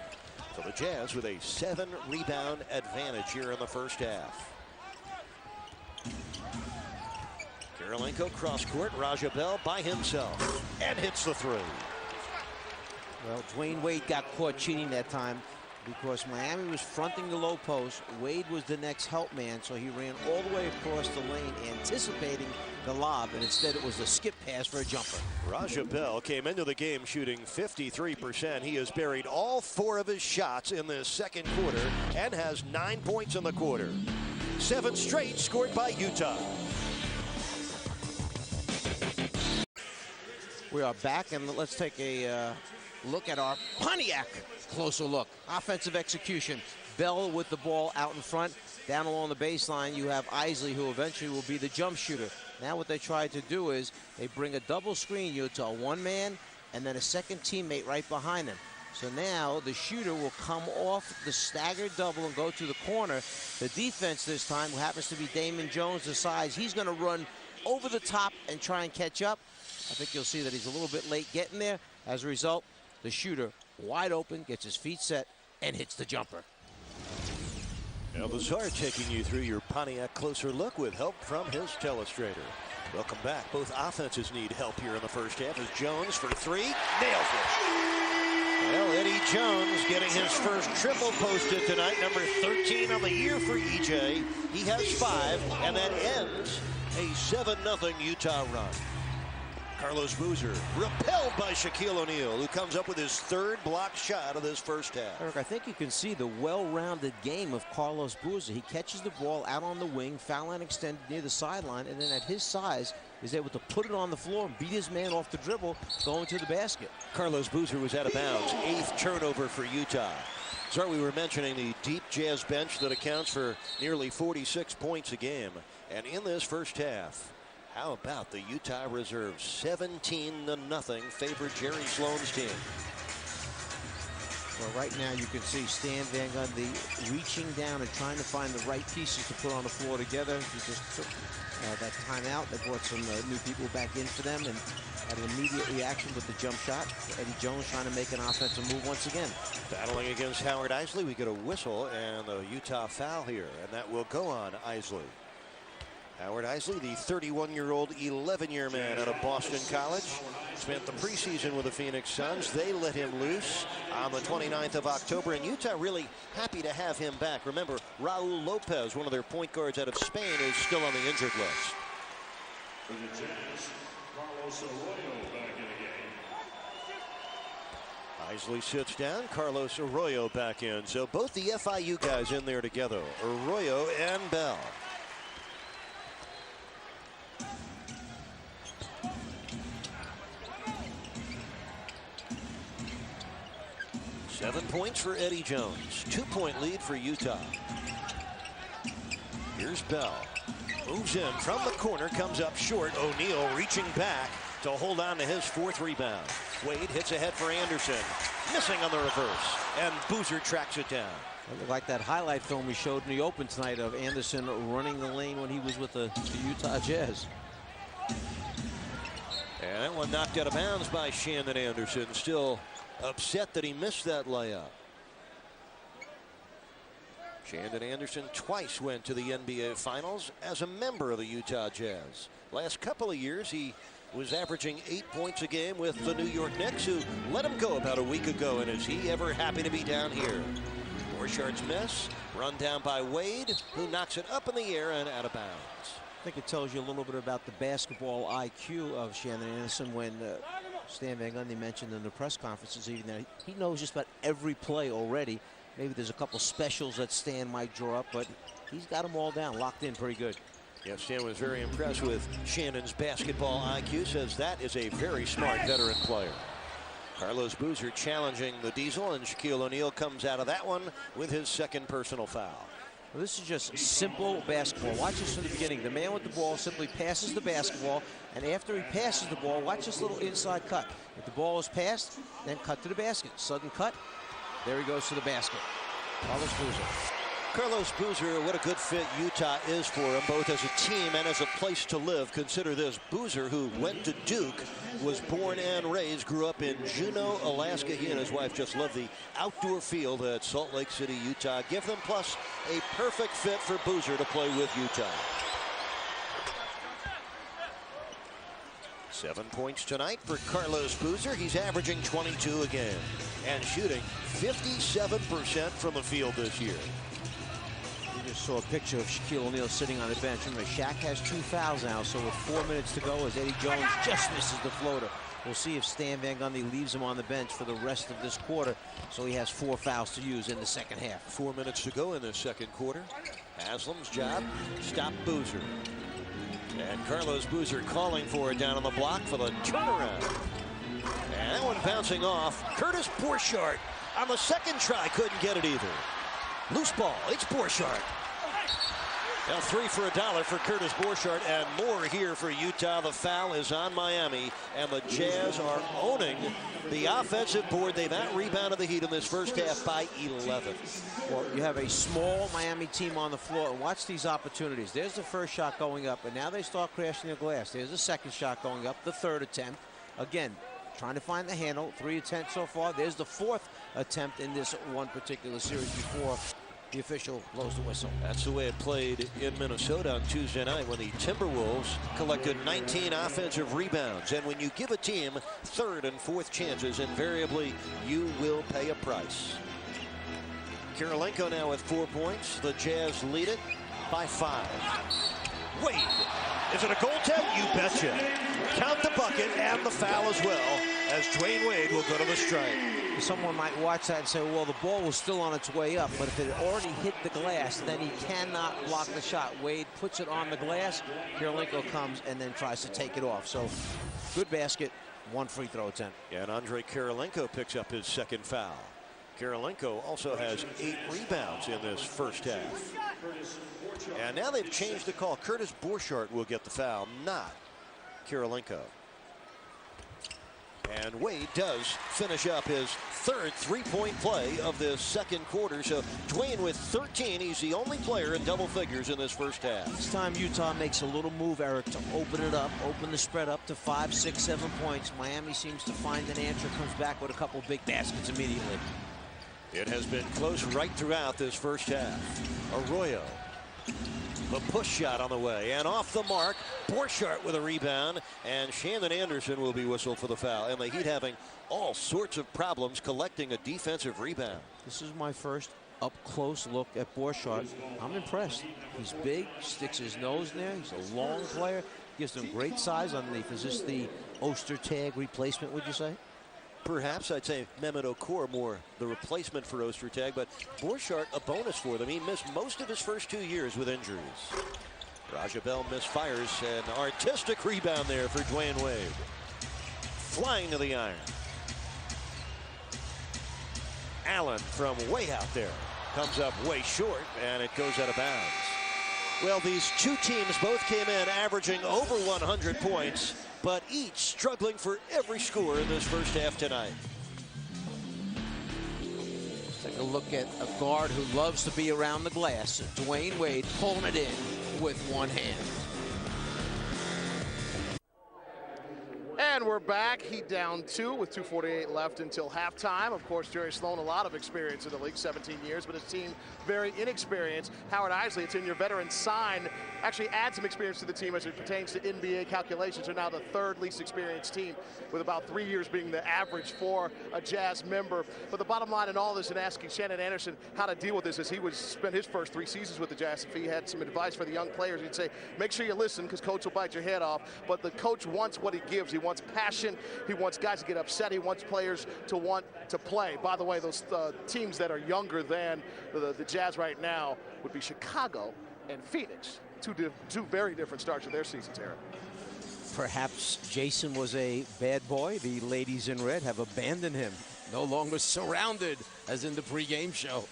S1: So the Jazz with a 7-rebound advantage here in the first half. Kirilenko cross court, Raja Bell by himself, and hits the 3.
S2: Well, Dwayne Wade got caught cheating that time because Miami was fronting the low post. Wade was the next help man, so he ran all the way across the lane anticipating the lob, and instead it was a skip pass for a jumper.
S1: Raja Bell came into the game shooting 53%. He has buried all 4 of his shots in this second quarter and has 9 points in the quarter. 7 straight scored by Utah.
S2: We are back, and let's take a look at our Pontiac closer look. Offensive execution. Bell with the ball out in front. Down along the baseline, you have Isley, who eventually will be the jump shooter. Now what they tried to do is they bring a double screen, Utah, 1 man, and then a second teammate right behind him. So now the shooter will come off the staggered double and go to the corner. The defense this time, who happens to be Damon Jones, the size, he's going to run over the top and try and catch up. I think you'll see that he's a little bit late getting there. As a result, the shooter wide open, gets his feet set, and hits the jumper.
S1: Now the Czar taking you through your Pontiac closer look with help from his telestrator. Welcome back. Both offenses need help here in the first half as Jones for 3, nails it. Well, Eddie Jones getting his first triple posted tonight, number 13 on the year for EJ. He has 5, and that ends a 7-0 Utah run. Carlos Boozer repelled by Shaquille O'Neal, who comes up with his third block shot of this first half.
S2: Eric, I think you can see the well-rounded game of Carlos Boozer. He catches the ball out on the wing, foul line extended near the sideline, and then at his size is able to put it on the floor and beat his man off the dribble going to the basket.
S1: Carlos Boozer was out of bounds. 8th turnover for Utah. Sorry, we were mentioning the deep Jazz bench that accounts for nearly 46 points a game. And in this first half, how about the Utah reserves? 17-0 favor Jerry Sloan's team.
S2: Well, right now you can see Stan Van Gundy reaching down and trying to find the right pieces to put on the floor together. He just took that timeout. They brought some new people back in for them and had an immediate reaction with the jump shot. Eddie Jones trying to make an offensive move once again.
S1: Battling against Howard Eisley. We get a whistle and a Utah foul here, and that will go on Eisley. Howard Eisley, the 31-year-old 11-year man out of Boston College, spent the preseason with the Phoenix Suns. They let him loose on the 29th of October, and Utah really happy to have him back. Remember, Raul Lopez, one of their point guards out of Spain, is still on the injured list.
S3: For the Jazz, Carlos Arroyo back in the game.
S1: Eisley sits down. Carlos Arroyo back in. So both the FIU guys in there together, Arroyo and Bell. 7 points for Eddie Jones. 2-point lead for Utah. Here's Bell. Moves in from the corner, comes up short. O'Neal reaching back to hold on to his 4th rebound. Wade hits ahead for Anderson. Missing on the reverse. And Boozer tracks it down.
S2: Like that highlight film we showed in the open tonight of Anderson running the lane when he was with the Utah Jazz.
S1: And that one knocked out of bounds by Shandon Anderson. Still upset that he missed that layup. Shandon Anderson twice went to the NBA Finals as a member of the Utah Jazz. Last couple of years, he was averaging 8 points a game with the New York Knicks, who let him go about a week ago. And is he ever happy to be down here? Borchardt's miss, run down by Wade, who knocks it up in the air and out of bounds.
S2: I think it tells you a little bit about the basketball IQ of Shandon Anderson when Stan Van Gundy mentioned in the press conferences even that he knows just about every play already. Maybe there's a couple specials that Stan might draw up, but he's got them all down, locked in pretty good.
S1: Yeah, Stan was very impressed with Shannon's basketball IQ, says that is a very smart veteran player. Carlos Boozer challenging the Diesel, and Shaquille O'Neal comes out of that one with his 2nd personal foul.
S2: Well, this is just simple basketball. Watch this from the beginning. The man with the ball simply passes the basketball, and after he passes the ball, watch this little inside cut. If the ball is passed, then cut to the basket. Sudden cut. There he goes to the basket. Carlos Boozer.
S1: Carlos Boozer, what a good fit Utah is for him, both as a team and as a place to live. Consider this, Boozer, who went to Duke, was born and raised, grew up in Juneau, Alaska. He and his wife just love the outdoor field at Salt Lake City, Utah. Give them plus a perfect fit for Boozer to play with Utah. 7 points tonight for Carlos Boozer. He's averaging 22 a game and shooting 57% from the field this year.
S2: We just saw a picture of Shaquille O'Neal sitting on the bench. Remember, Shaq has 2 fouls now, so with 4 minutes to go as Eddie Jones just misses the floater. We'll see if Stan Van Gundy leaves him on the bench for the rest of this quarter, so he has 4 fouls to use in the second half.
S1: 4 minutes to go in the second quarter. Haslam's job, stop Boozer. And Carlos Boozer calling for it down on the block for the turnaround. And that one bouncing off. Curtis Borchardt on the second try couldn't get it either. Loose ball, it's Borchardt. Now 3 for $1 for Curtis Borchardt, and more here for Utah. The foul is on Miami, and the Jazz are owning the offensive board. They've out-rebounded the Heat in this first half by 11.
S2: Well, you have a small Miami team on the floor, and watch these opportunities. There's the first shot going up, and now they start crashing the glass. There's the second shot going up, the 3rd attempt. Again, trying to find the handle. 3 attempts so far. There's the 4th attempt in this one particular series before the official blows the whistle.
S1: That's the way it played in Minnesota on Tuesday night when the Timberwolves collected 19 offensive rebounds. And when you give a team 3rd and 4th chances, invariably you will pay a price. Kirilenko now with 4 points. The Jazz lead it by 5. Wade Is it a goaltend? You betcha. Count the bucket and the foul as well, as Dwayne Wade will go to the strike.
S2: Someone might watch that and say, well, the ball was still on its way up, but if it had already hit the glass, then he cannot block the shot. Wade puts it on the glass. Kirilenko comes and then tries to take it off. So good basket, 1 free throw attempt.
S1: And Andre Kirilenko picks up his second foul. Kirilenko also has 8 rebounds in this first half. And now they've changed the call. Curtis Borchardt will get the foul, not Kirilenko. And Wade does finish up his third three-point play of this second quarter. So Dwayne with 13. He's the only player in double figures in this first half.
S2: This time Utah makes a little move, Eric, to open it up, open the spread up to 5, 6, 7 points. Miami seems to find an answer, comes back with a couple big baskets immediately.
S1: It has been close right throughout this first half. Arroyo. The push shot on the way and off the mark. Borchardt with a rebound, and Shandon Anderson will be whistled for the foul. And the Heat having all sorts of problems collecting a defensive rebound.
S2: This is my first up-close look at Borchardt. I'm impressed. He's big, sticks his nose in there. He's a long player, gives them great size underneath. Is this the Ostertag replacement, would you say?
S1: Perhaps I'd say Mehmet Okur more the replacement for Ostertag, but Borchardt a bonus for them. He missed most of his first 2 years with injuries. Raja Bell misfires, an artistic rebound there for Dwayne Wade. Flying to the iron. Allen from way out there comes up way short, and it goes out of bounds. Well, these two teams both came in averaging over 100 points, but each struggling for every score in this first half tonight.
S2: Let's take a look at a guard who loves to be around the glass. Dwayne Wade pulling it in with one hand.
S4: And we're back. Heat down 2 with 2:48 left until halftime. Of course, Jerry Sloan, a lot of experience in the league, 17 years, but his team very inexperienced. Howard Isley, it's in your veteran sign, actually add some experience to the team as it pertains to NBA calculations. They're now the 3rd least experienced team, with about 3 years being the average for a Jazz member. But the bottom line in all this, and asking Shannon Anderson how to deal with this, is he would spend his first 3 seasons with the Jazz. If he had some advice for the young players, he'd say, make sure you listen, because coach will bite your head off. But the coach wants what he gives. He wants passion. He wants guys to get upset. He wants players to want to play. By the way, those teams that are younger than the Jazz right now would be Chicago and Phoenix. Two very different starts of their seasons, Eric.
S2: Perhaps Jason was a bad boy. The ladies in red have abandoned him. No longer surrounded as in the pregame show.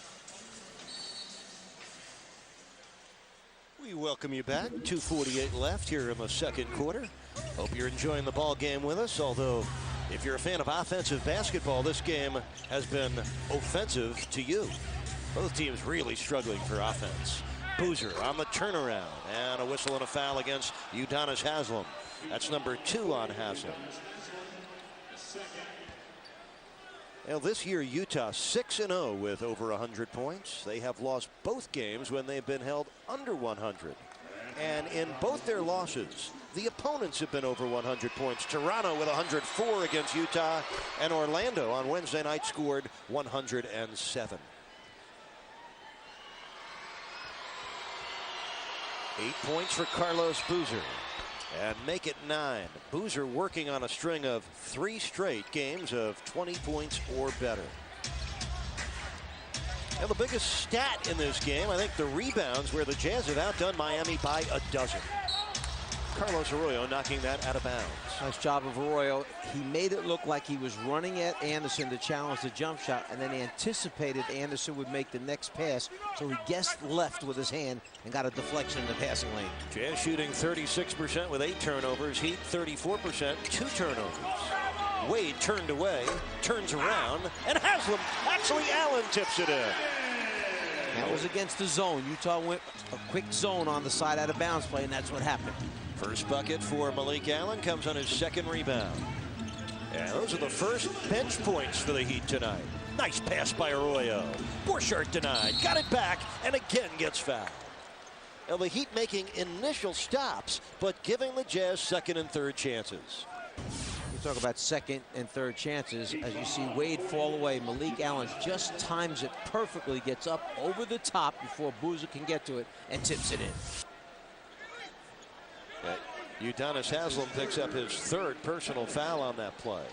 S1: We welcome you back. 2:48 left here in the second quarter. Hope you're enjoying the ball game with us, although if you're a fan of offensive basketball, this game has been offensive to you. Both teams really struggling for offense. Boozer on the turnaround, and a whistle and a foul against Udonis Haslem. That's number 2 on Haslem. Now this year, Utah 6-0 with over 100 points. They have lost both games when they've been held under 100. And in both their losses, the opponents have been over 100 points. Toronto with 104 against Utah, and Orlando on Wednesday night scored 107. 8 points for Carlos Boozer, and make it 9. Boozer working on a string of 3 straight games of 20 points or better. And the biggest stat in this game, I think the rebounds, where the Jazz have outdone Miami by a dozen. Carlos Arroyo knocking that out of bounds.
S2: Nice job of Arroyo. He made it look like he was running at Anderson to challenge the jump shot, and then anticipated Anderson would make the next pass, so he guessed left with his hand and got a deflection in the passing lane.
S1: Jazz shooting 36% with 8 turnovers. Heat 34%, 2 turnovers. Wade turned away, turns around, and Haslem, actually Allen tips it in.
S2: That was against the zone. Utah went a quick zone on the side out of bounds play, and that's what happened.
S1: First bucket for Malik Allen comes on his second rebound. And those are the first bench points for the Heat tonight. Nice pass by Arroyo. Borchardt denied, got it back, and again gets fouled. Now the Heat making initial stops, but giving the Jazz second and third chances.
S2: You talk about second and third chances. As you see Wade fall away, Malik Allen just times it perfectly, gets up over the top before Boozer can get to it, and tips it in.
S1: Udonis Haslem picks up his 3rd personal foul on that play.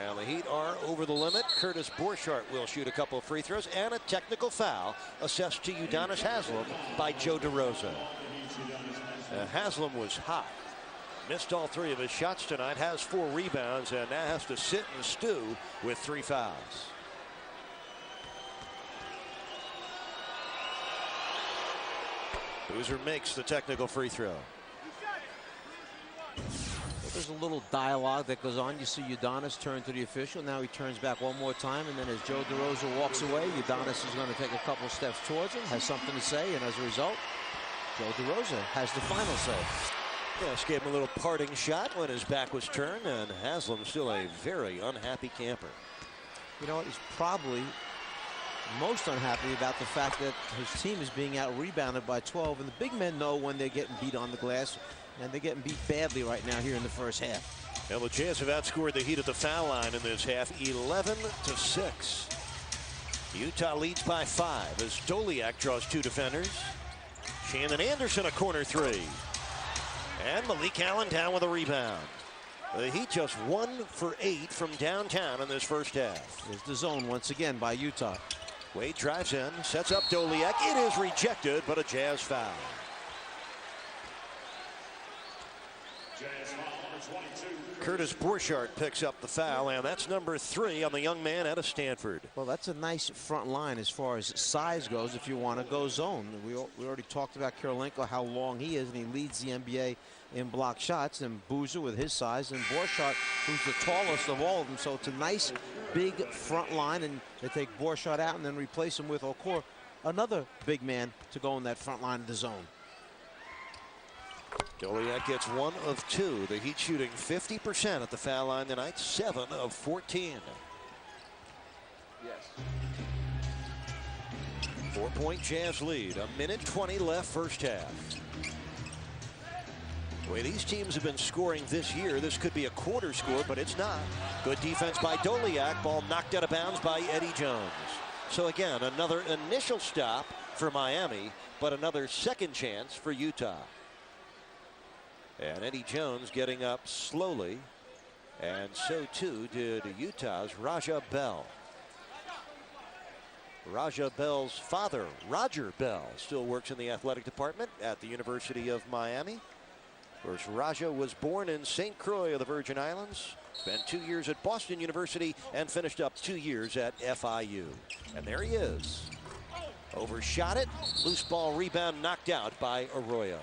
S1: And the Heat are over the limit. Curtis Borchardt will shoot a couple of free throws and a technical foul assessed to Udonis Haslem by Joe DeRosa. Haslem was hot. Missed all 3 of his shots tonight, has 4 rebounds, and now has to sit and stew with 3 fouls. Boozer makes the technical free throw.
S2: There's a little dialogue that goes on. You see Udonis turn to the official. Now he turns back one more time, and then as Joe DeRosa walks away, Udonis is going to take a couple steps towards him, has something to say, and as a result, Joe DeRosa has the final say.
S1: Yes, gave him a little parting shot when his back was turned, and Haslem's still a very unhappy camper.
S2: You know what? He's probably most unhappy about the fact that his team is being out-rebounded by 12, and the big men know when they're getting beat on the glass. And they're getting beat badly right now here in the first half.
S1: And the Jazz have outscored the Heat at the foul line in this half, 11-6. Utah leads by 5 as Doliak draws 2 defenders. Shannon Anderson a corner 3. And Malik Allen down with a rebound. The Heat just 1 for 8 from downtown in this first half.
S2: There's the zone once again by Utah.
S1: Wade drives in, sets up Doliak. It is rejected, but a Jazz foul. Curtis Borchardt picks up the foul, and that's number 3 on the young man out of Stanford.
S2: Well, that's a nice front line as far as size goes if you want to go zone. We already talked about Kirilenko, how long he is, and he leads the NBA in block shots, and Boozer with his size, and Borchardt, who's the tallest of all of them. So it's a nice big front line, and they take Borchardt out and then replace him with Okor, another big man to go in that front line of the zone.
S1: Doliak gets 1 of 2. The Heat shooting 50% at the foul line tonight, 7 of 14.
S4: Yes.
S1: 4-point Jazz lead. 1:20 left first half. The way these teams have been scoring this year, this could be a quarter score, but it's not. Good defense by Doliak. Ball knocked out of bounds by Eddie Jones. So again, another initial stop for Miami, but another second chance for Utah. And Eddie Jones getting up slowly, and so too did Utah's Raja Bell. Raja Bell's father, Roger Bell, still works in the athletic department at the University of Miami. Of course, Raja was born in St. Croix of the Virgin Islands, spent 2 years at Boston University, and finished up 2 years at FIU. And there he is. Overshot it, loose ball rebound knocked out by Arroyo.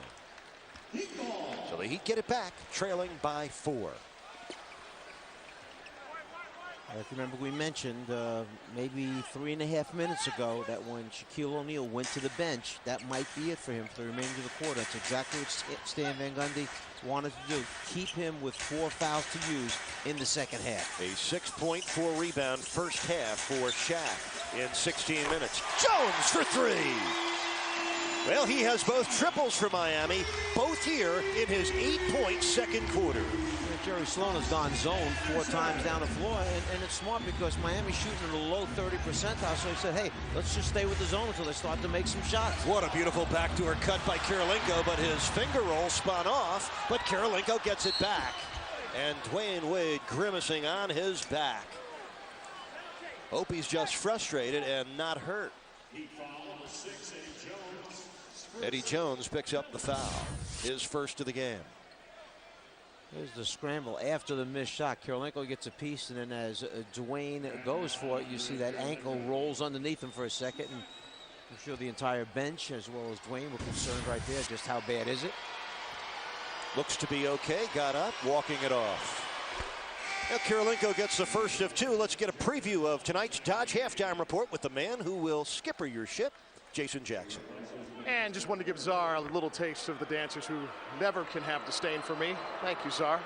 S1: So the Heat get it back, trailing by 4.
S2: If you remember, we mentioned maybe 3.5 minutes ago that when Shaquille O'Neal went to the bench, that might be it for him for the remainder of the quarter. That's exactly what Stan Van Gundy wanted to do. Keep him with 4 fouls to use in the second half.
S1: A 6.4 rebound first half for Shaq in 16 minutes. Jones for 3. Well, he has both triples for Miami, both here in his 8-point second quarter.
S2: Jerry Sloan has gone zone 4 times down the floor, and it's smart because Miami's shooting in the low 30 percentile, so he said, hey, let's just stay with the zone until they start to make some shots.
S1: What a beautiful backdoor cut by Kirilenko, but his finger roll spun off, but Kirilenko gets it back. And Dwayne Wade grimacing on his back. Hope he's just frustrated and not hurt. Eddie Jones picks up the foul, his first of the game.
S2: There's the scramble after the missed shot. Kirilenko gets a piece, and then as Dwayne goes for it, you see that ankle rolls underneath him for a second. And I'm sure the entire bench, as well as Dwayne, were concerned right there. Just how bad is it?
S1: Looks to be okay. Got up, walking it off. Now Kirilenko gets the first of 2. Let's get a preview of tonight's Dodge halftime report with the man who will skipper your ship, Jason Jackson.
S4: And just wanted to give Czar a little taste of the dancers who never can have disdain for me. Thank you, Czar.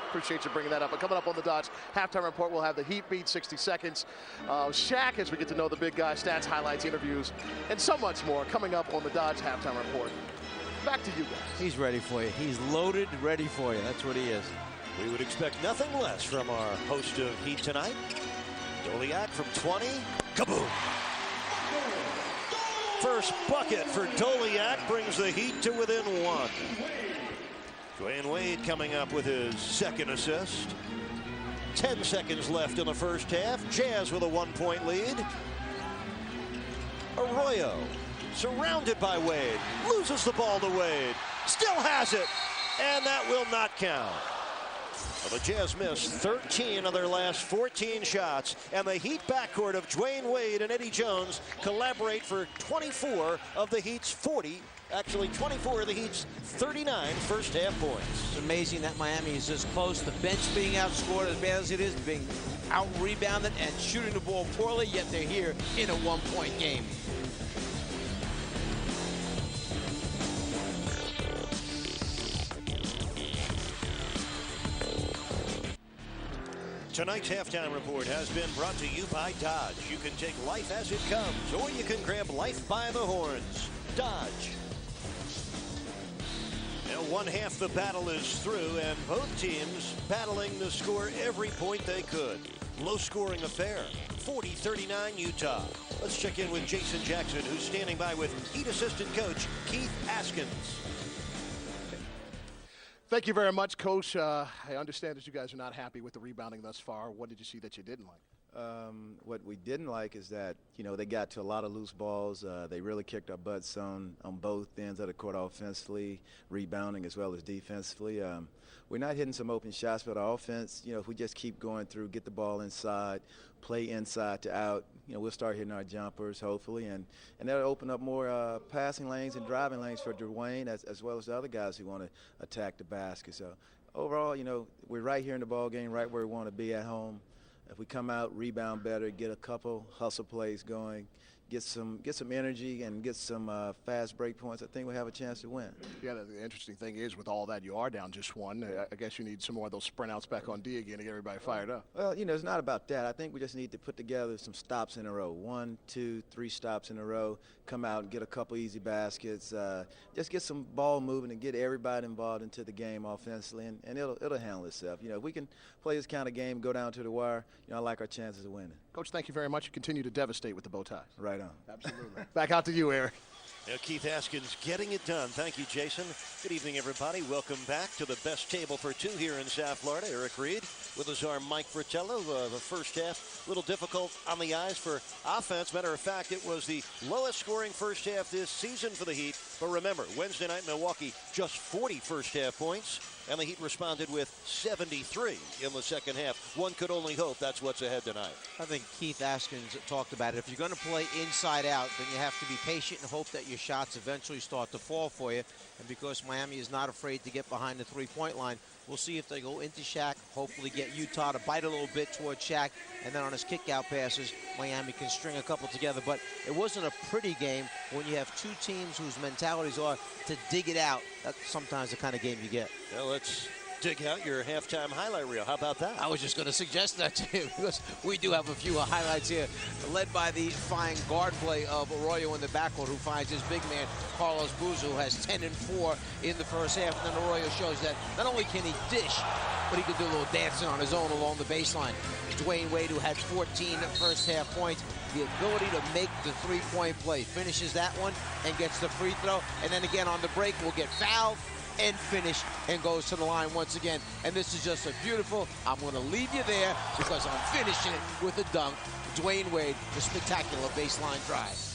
S4: Appreciate you bringing that up. But coming up on the Dodge halftime report, we'll have the Heat beat 60 seconds. Shaq, as we get to know the big guy, stats, highlights, interviews, and so much more coming up on the Dodge halftime report. Back to you guys.
S2: He's ready for you. He's loaded, ready for you. That's what he is.
S1: We would expect nothing less from our host of Heat tonight. Doliak from 20. Kaboom! First bucket for Doliak brings the Heat to within 1. Dwayne Wade coming up with his second assist. 10 seconds left in the first half. Jazz with a 1-point lead. Arroyo surrounded by Wade. Loses the ball to Wade. Still has it. And that will not count. Well, the Jazz missed 13 of their last 14 shots, and the Heat backcourt of Dwayne Wade and Eddie Jones collaborate for 24 of the Heat's 40, actually 24 of the Heat's 39 first half points.
S2: It's amazing that Miami is this close. The bench being outscored as bad as it is, being out-rebounded and shooting the ball poorly, yet they're here in a 1-point game.
S1: Tonight's halftime report has been brought to you by Dodge. You can take life as it comes, or you can grab life by the horns. Dodge. Now, one half the battle is through, and both teams battling to score every point they could. Low-scoring affair, 40-39 Utah. Let's check in with Jason Jackson, who's standing by with Heat assistant coach Keith Askins.
S4: Thank you very much, Coach. I understand that you guys are not happy with the rebounding thus far. What did you see that you didn't like?
S5: What we didn't like is that, they got to a lot of loose balls. They really kicked our butts on both ends of the court offensively, rebounding as well as defensively. We're not hitting some open shots, but our offense, if we just keep going through, get the ball inside, play inside to out, we'll start hitting our jumpers, hopefully, and that'll open up more passing lanes and driving lanes for Dwayne as well as the other guys who want to attack the basket. So overall, we're right here in the ball game, right where we want to be at home. If we come out, rebound better, get a couple hustle plays going, get some energy and get some fast break points, I think we have a chance to win.
S4: Yeah, the interesting thing is with all that, you are down just one. I guess you need some more of those sprint outs back on D again to get everybody fired up.
S5: Well, it's not about that. I think we just need to put together some stops in a row. 1, 2, 3 stops in a row, come out and get a couple easy baskets, just get some ball moving and get everybody involved into the game offensively, and it'll handle itself. If we can play this kind of game, go down to the wire, I like our chances of winning.
S4: Coach, thank you very much. You continue to devastate with the bow ties.
S5: Right on.
S4: Absolutely. Back out to you, Eric.
S1: Now, Keith Askins getting it done. Thank you, Jason. Good evening, everybody. Welcome back to the best table for two here in South Florida. Eric Reed with us, our Mike Fratello. The first half, a little difficult on the eyes for offense. Matter of fact, it was the lowest scoring first half this season for the Heat. But remember, Wednesday night, Milwaukee, just 40 first half points. And the Heat responded with 73 in the second half. One could only hope that's what's ahead tonight.
S2: I think Keith Askins talked about it. If you're going to play inside out, then you have to be patient and hope that your shots eventually start to fall for you. And because Miami is not afraid to get behind the three-point line, we'll see if they go into Shaq, hopefully get Utah to bite a little bit towards Shaq, and then on his kick-out passes, Miami can string a couple together. But it wasn't a pretty game when you have two teams whose mentalities are to dig it out. That's sometimes the kind of game you get.
S1: Well, let's dig out your halftime highlight reel. How about that?
S2: I was just going to suggest that to you because we do have a few highlights here, led by the fine guard play of Arroyo in the backcourt, who finds his big man, Carlos Boozer, who has 10 and 4 in the first half. And then Arroyo shows that not only can he dish, but he can do a little dancing on his own along the baseline. Dwayne Wade, who had 14 first half points, the ability to make the three-point play, finishes that one and gets the free throw. And then again on the break, will get fouled and finish and goes to the line once again. And this is just a beautiful, I'm going to leave you there because I'm finishing it with a dunk. Dwayne Wade, the spectacular baseline drive.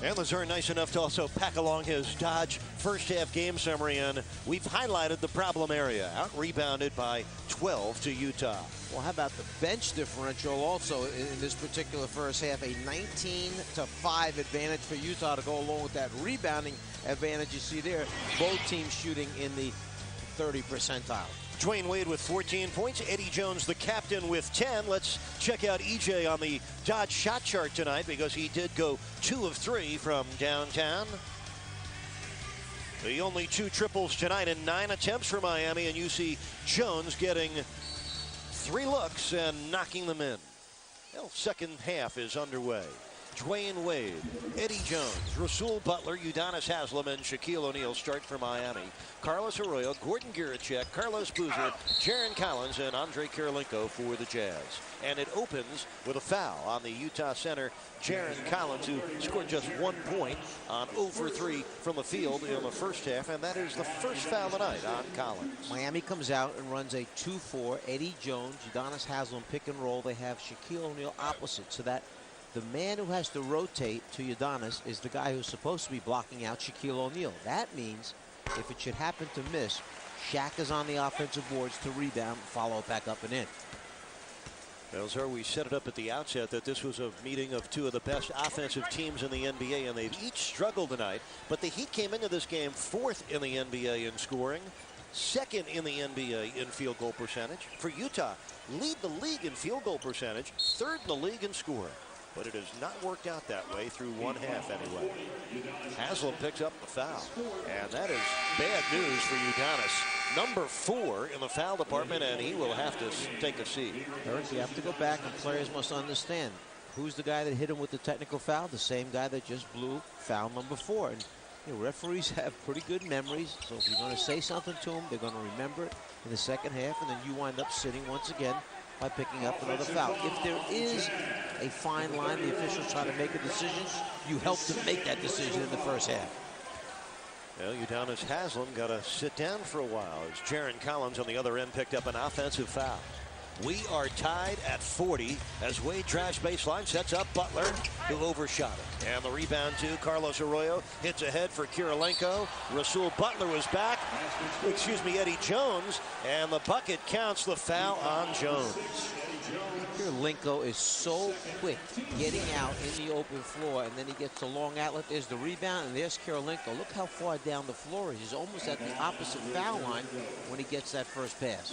S1: And Lazar nice enough to also pack along his Dodge first half game summary, and we've highlighted the problem area. Out rebounded by 12 to Utah.
S2: Well, how about the bench differential also in this particular first half? A 19-5 advantage for Utah to go along with that rebounding advantage you see there. Both teams shooting in the 30 percentile.
S1: Dwayne Wade with 14 points. Eddie Jones, the captain, with 10. Let's check out EJ on the Dodge shot chart tonight because he did go 2 of 3 from downtown. The only 2 triples tonight in 9 attempts for Miami, and you see Jones getting 3 looks and knocking them in. Well, second half is underway. Dwayne Wade, Eddie Jones, Rasul Butler, Udonis Haslem, and Shaquille O'Neal start for Miami. Carlos Arroyo, Gordon Gierachek, Carlos Boozer, Jarron Collins, and Andre Kirilenko for the Jazz. And it opens with a foul on the Utah center, Jarron Collins, who scored just 1 point on 0 for 3 from the field in the first half, and that is the first foul of the night on Collins.
S2: Miami comes out and runs a 2-4. Eddie Jones, Udonis Haslem pick and roll. They have Shaquille O'Neal opposite, so that the man who has to rotate to Udonis is the guy who's supposed to be blocking out Shaquille O'Neal. That means if it should happen to miss, Shaq is on the offensive boards to rebound, follow it back up and in.
S1: Well, we set it up at the outset that this was a meeting of two of the best offensive teams in the NBA, and they've each struggled tonight. But the Heat came into this game 4th in the NBA in scoring, 2nd in the NBA in field goal percentage. For Utah, lead the league in field goal percentage, 3rd in the league in scoring. But it has not worked out that way through 1 half anyway. Haslem picks up the foul, and that is bad news for Udonis. Number 4 in the foul department, and he will have to take a seat.
S2: Eric, you have to go back, and players must understand who's the guy that hit him with the technical foul. The same guy that just blew foul number 4. And you know, referees have pretty good memories, so if you're going to say something to them, they're going to remember it in the second half, and then you wind up sitting once again by picking up another foul. If there is a fine line, the officials try to make a decision, you help them make that decision in the first half.
S1: Well, Udonis Haslem got to sit down for a while as Jarron Collins on the other end picked up an offensive foul. We are tied at 40 as Wade drives baseline, sets up Butler, who overshot it. And the rebound to Carlos Arroyo, hits ahead for Kirilenko. Rasul Butler was back, Eddie Jones, and the bucket counts the foul on Jones.
S2: Kirilenko is so quick getting out in the open floor, and then he gets the long outlet. There's the rebound, and there's Kirilenko. Look how far down the floor he is. He's almost at the opposite foul line when he gets that first pass.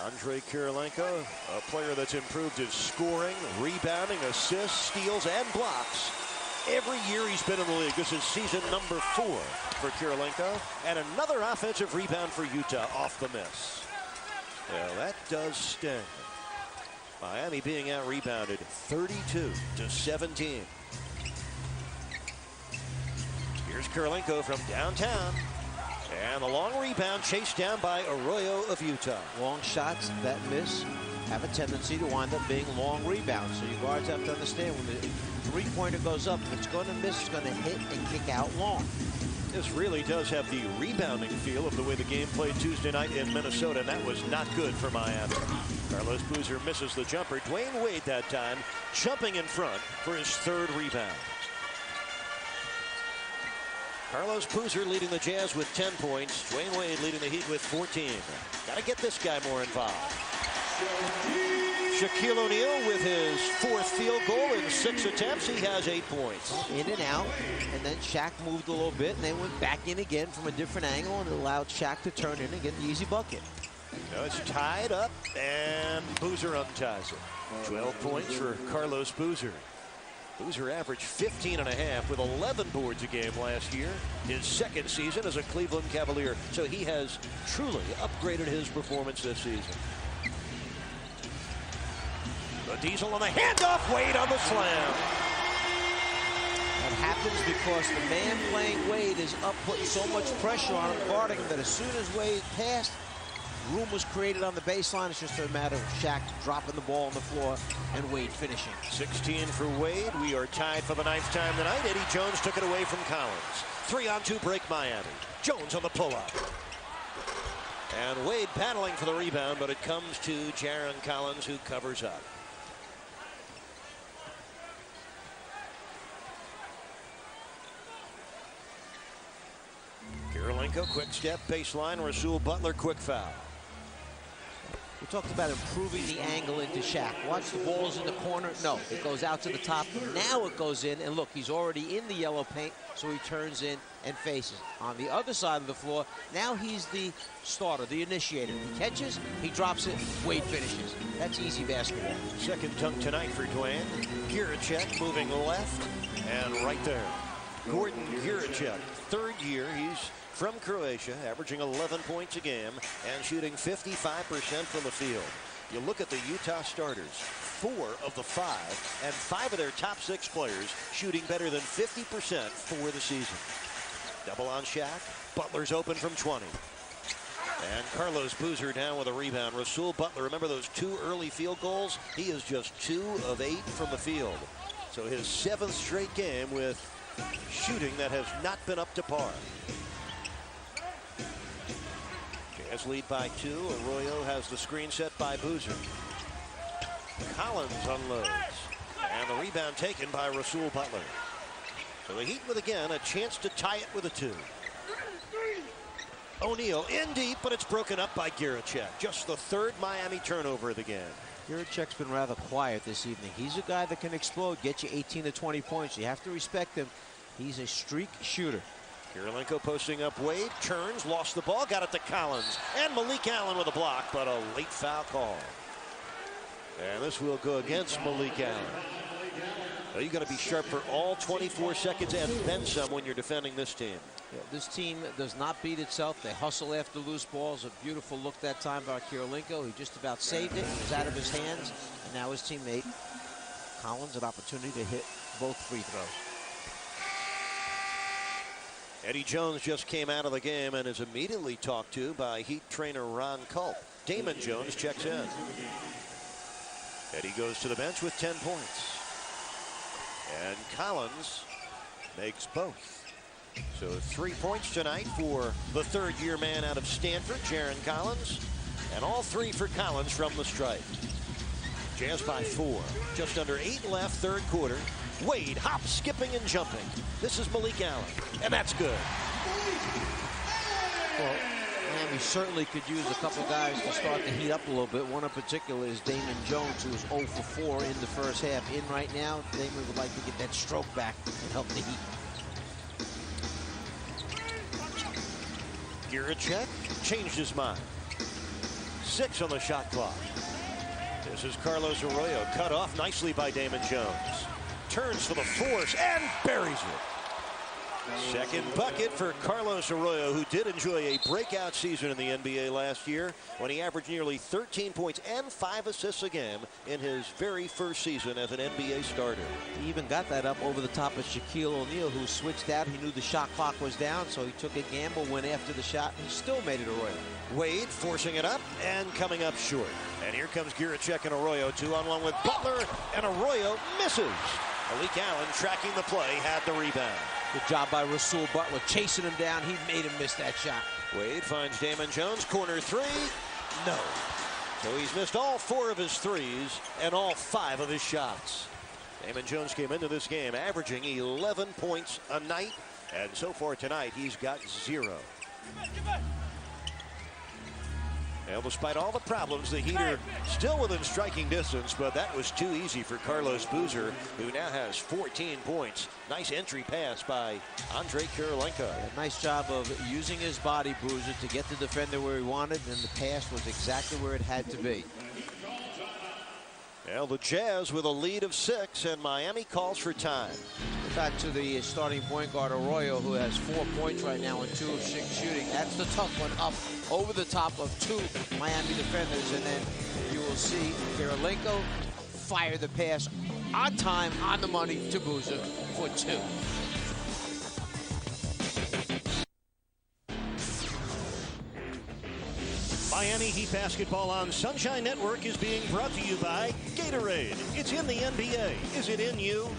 S1: Andre Kirilenko, a player that's improved his scoring, rebounding, assists, steals, and blocks every year he's been in the league. This is season number 4 for Kirilenko, and another offensive rebound for Utah off the miss. Well, that does sting. Miami being out-rebounded 32-17. Here's Kirilenko from downtown. And the long rebound chased down by Arroyo of Utah.
S2: Long shots that miss have a tendency to wind up being long rebounds. So you guards have to understand when the three-pointer goes up, if it's going to miss, it's going to hit and kick out long.
S1: This really does have the rebounding feel of the way the game played Tuesday night in Minnesota, and that was not good for Miami. Carlos Boozer misses the jumper. Dwayne Wade that time jumping in front for his 3rd rebound. Carlos Boozer leading the Jazz with 10 points. Dwayne Wade leading the Heat with 14. Got to get this guy more involved. Shaquille O'Neal with his 4th field goal in 6 attempts. He has 8 points.
S2: In and out, and then Shaq moved a little bit, and they went back in again from a different angle, and it allowed Shaq to turn in and get the easy bucket.
S1: Now it's tied up, and Boozer unties it. 12 points for Carlos Boozer. Boozer averaged 15.5 with 11 boards a game last year. His 2nd season as a Cleveland Cavalier. So he has truly upgraded his performance this season. The Diesel on the handoff, Wade on the slam.
S2: That happens because the man playing Wade is up putting so much pressure on him, guarding him, that as soon as Wade passed, room was created on the baseline. It's just a matter of Shaq dropping the ball on the floor and Wade finishing.
S1: 16 for Wade. We are tied for the 9th time tonight. Eddie Jones took it away from Collins. 3-on-2 break Miami. Jones on the pull-up. And Wade battling for the rebound, but it comes to Jarron Collins, who covers up. Kirilenko, quick step, baseline. Rasul Butler, quick foul.
S2: We talked about improving the angle into Shaq. Watch, the ball's in the corner. No, it goes out to the top. Now it goes in, and look, he's already in the yellow paint, so he turns in and faces. On the other side of the floor, now he's the starter, the initiator. He catches, he drops it, Wade finishes. That's easy basketball.
S1: 2nd dunk tonight for Dwayne. Gierachek moving left and right there. Gordon Gierachek, 3rd year. He's from Croatia, averaging 11 points a game and shooting 55% from the field. You look at the Utah starters, 4 of the 5, and 5 of their top 6 players shooting better than 50% for the season. Double on Shaq. Butler's open from 20. And Carlos Boozer down with a rebound. Rasul Butler, remember those 2 early field goals? He is just 2 of 8 from the field. So his 7th straight game with shooting that has not been up to par. Jazz lead by 2. Arroyo has the screen set by Boozer. Collins unloads. And the rebound taken by Rasul Butler. So the Heat with, again, a chance to tie it with a 2. O'Neal in deep, but it's broken up by Girilenko. Just the 3rd Miami turnover of the game.
S2: Girilenko's been rather quiet this evening. He's a guy that can explode, get you 18 to 20 points. You have to respect him. He's a streak shooter.
S1: Kirilenko posting up Wade, turns, lost the ball, got it to Collins. And Malik Allen with a block, but a late foul call. And this will go against Malik Allen. Well, you got to be sharp for all 24 seconds and then some when you're defending this team.
S2: Yeah, this team does not beat itself. They hustle after loose balls. A beautiful look that time by Kirilenko. He just about saved it. It was out of his hands. And now his teammate Collins an opportunity to hit both free throws.
S1: Eddie Jones just came out of the game and is immediately talked to by Heat trainer Ron Culp. Damon Jones checks in. Eddie goes to the bench with 10 points. And Collins makes both. So 3 points tonight for the 3rd-year man out of Stanford, Jarron Collins. And all 3 for Collins from the stripe. Jazz by 4. Just under 8 left, 3rd quarter. Wade hops, skipping, and jumping. This is Malik Allen, and that's good.
S2: Well, Miami certainly could use a couple guys to start the Heat up a little bit. One in particular is Damon Jones, who's 0 for 4 in the first half. In right now, Damon would like to get that stroke back and help the Heat.
S1: Girilenko changed his mind. 6 on the shot clock. This is Carlos Arroyo, cut off nicely by Damon Jones. Turns for the force and buries it. 2nd bucket for Carlos Arroyo, who did enjoy a breakout season in the NBA last year when he averaged nearly 13 points and 5 assists a game in his very first season as an NBA starter.
S2: He even got that up over the top of Shaquille O'Neal, who switched out. He knew the shot clock was down, so he took a gamble, went after the shot, and still made it Arroyo.
S1: Wade forcing it up and coming up short. And here comes Girilenko and Arroyo, 2-on-1 with Butler, and Arroyo misses. Malik Allen tracking the play, had the rebound.
S2: Good job by Rasul Butler, chasing him down. He made him miss that shot.
S1: Wade finds Damon Jones, corner 3. No. So he's missed all 4 of his threes and all 5 of his shots. Damon Jones came into this game averaging 11 points a night, and so far tonight he's got 0. Well, despite all the problems, the Heat are still within striking distance, but that was too easy for Carlos Boozer, who now has 14 points. Nice entry pass by Andre Kirilenko.
S2: Yeah, nice job of using his body, Boozer, to get the defender where he wanted, and the pass was exactly where it had to be.
S1: Well, the Jazz with a lead of 6, and Miami calls for time.
S2: Back to the starting point guard, Arroyo, who has 4 points right now and 2 of 6 shooting. That's the tough one, up over the top of 2 Miami defenders. And then you will see Kirilenko fire the pass on time, on the money to Boozer for 2.
S1: Miami Heat basketball on Sunshine Network is being brought to you by Gatorade. It's in the NBA. Is it in you?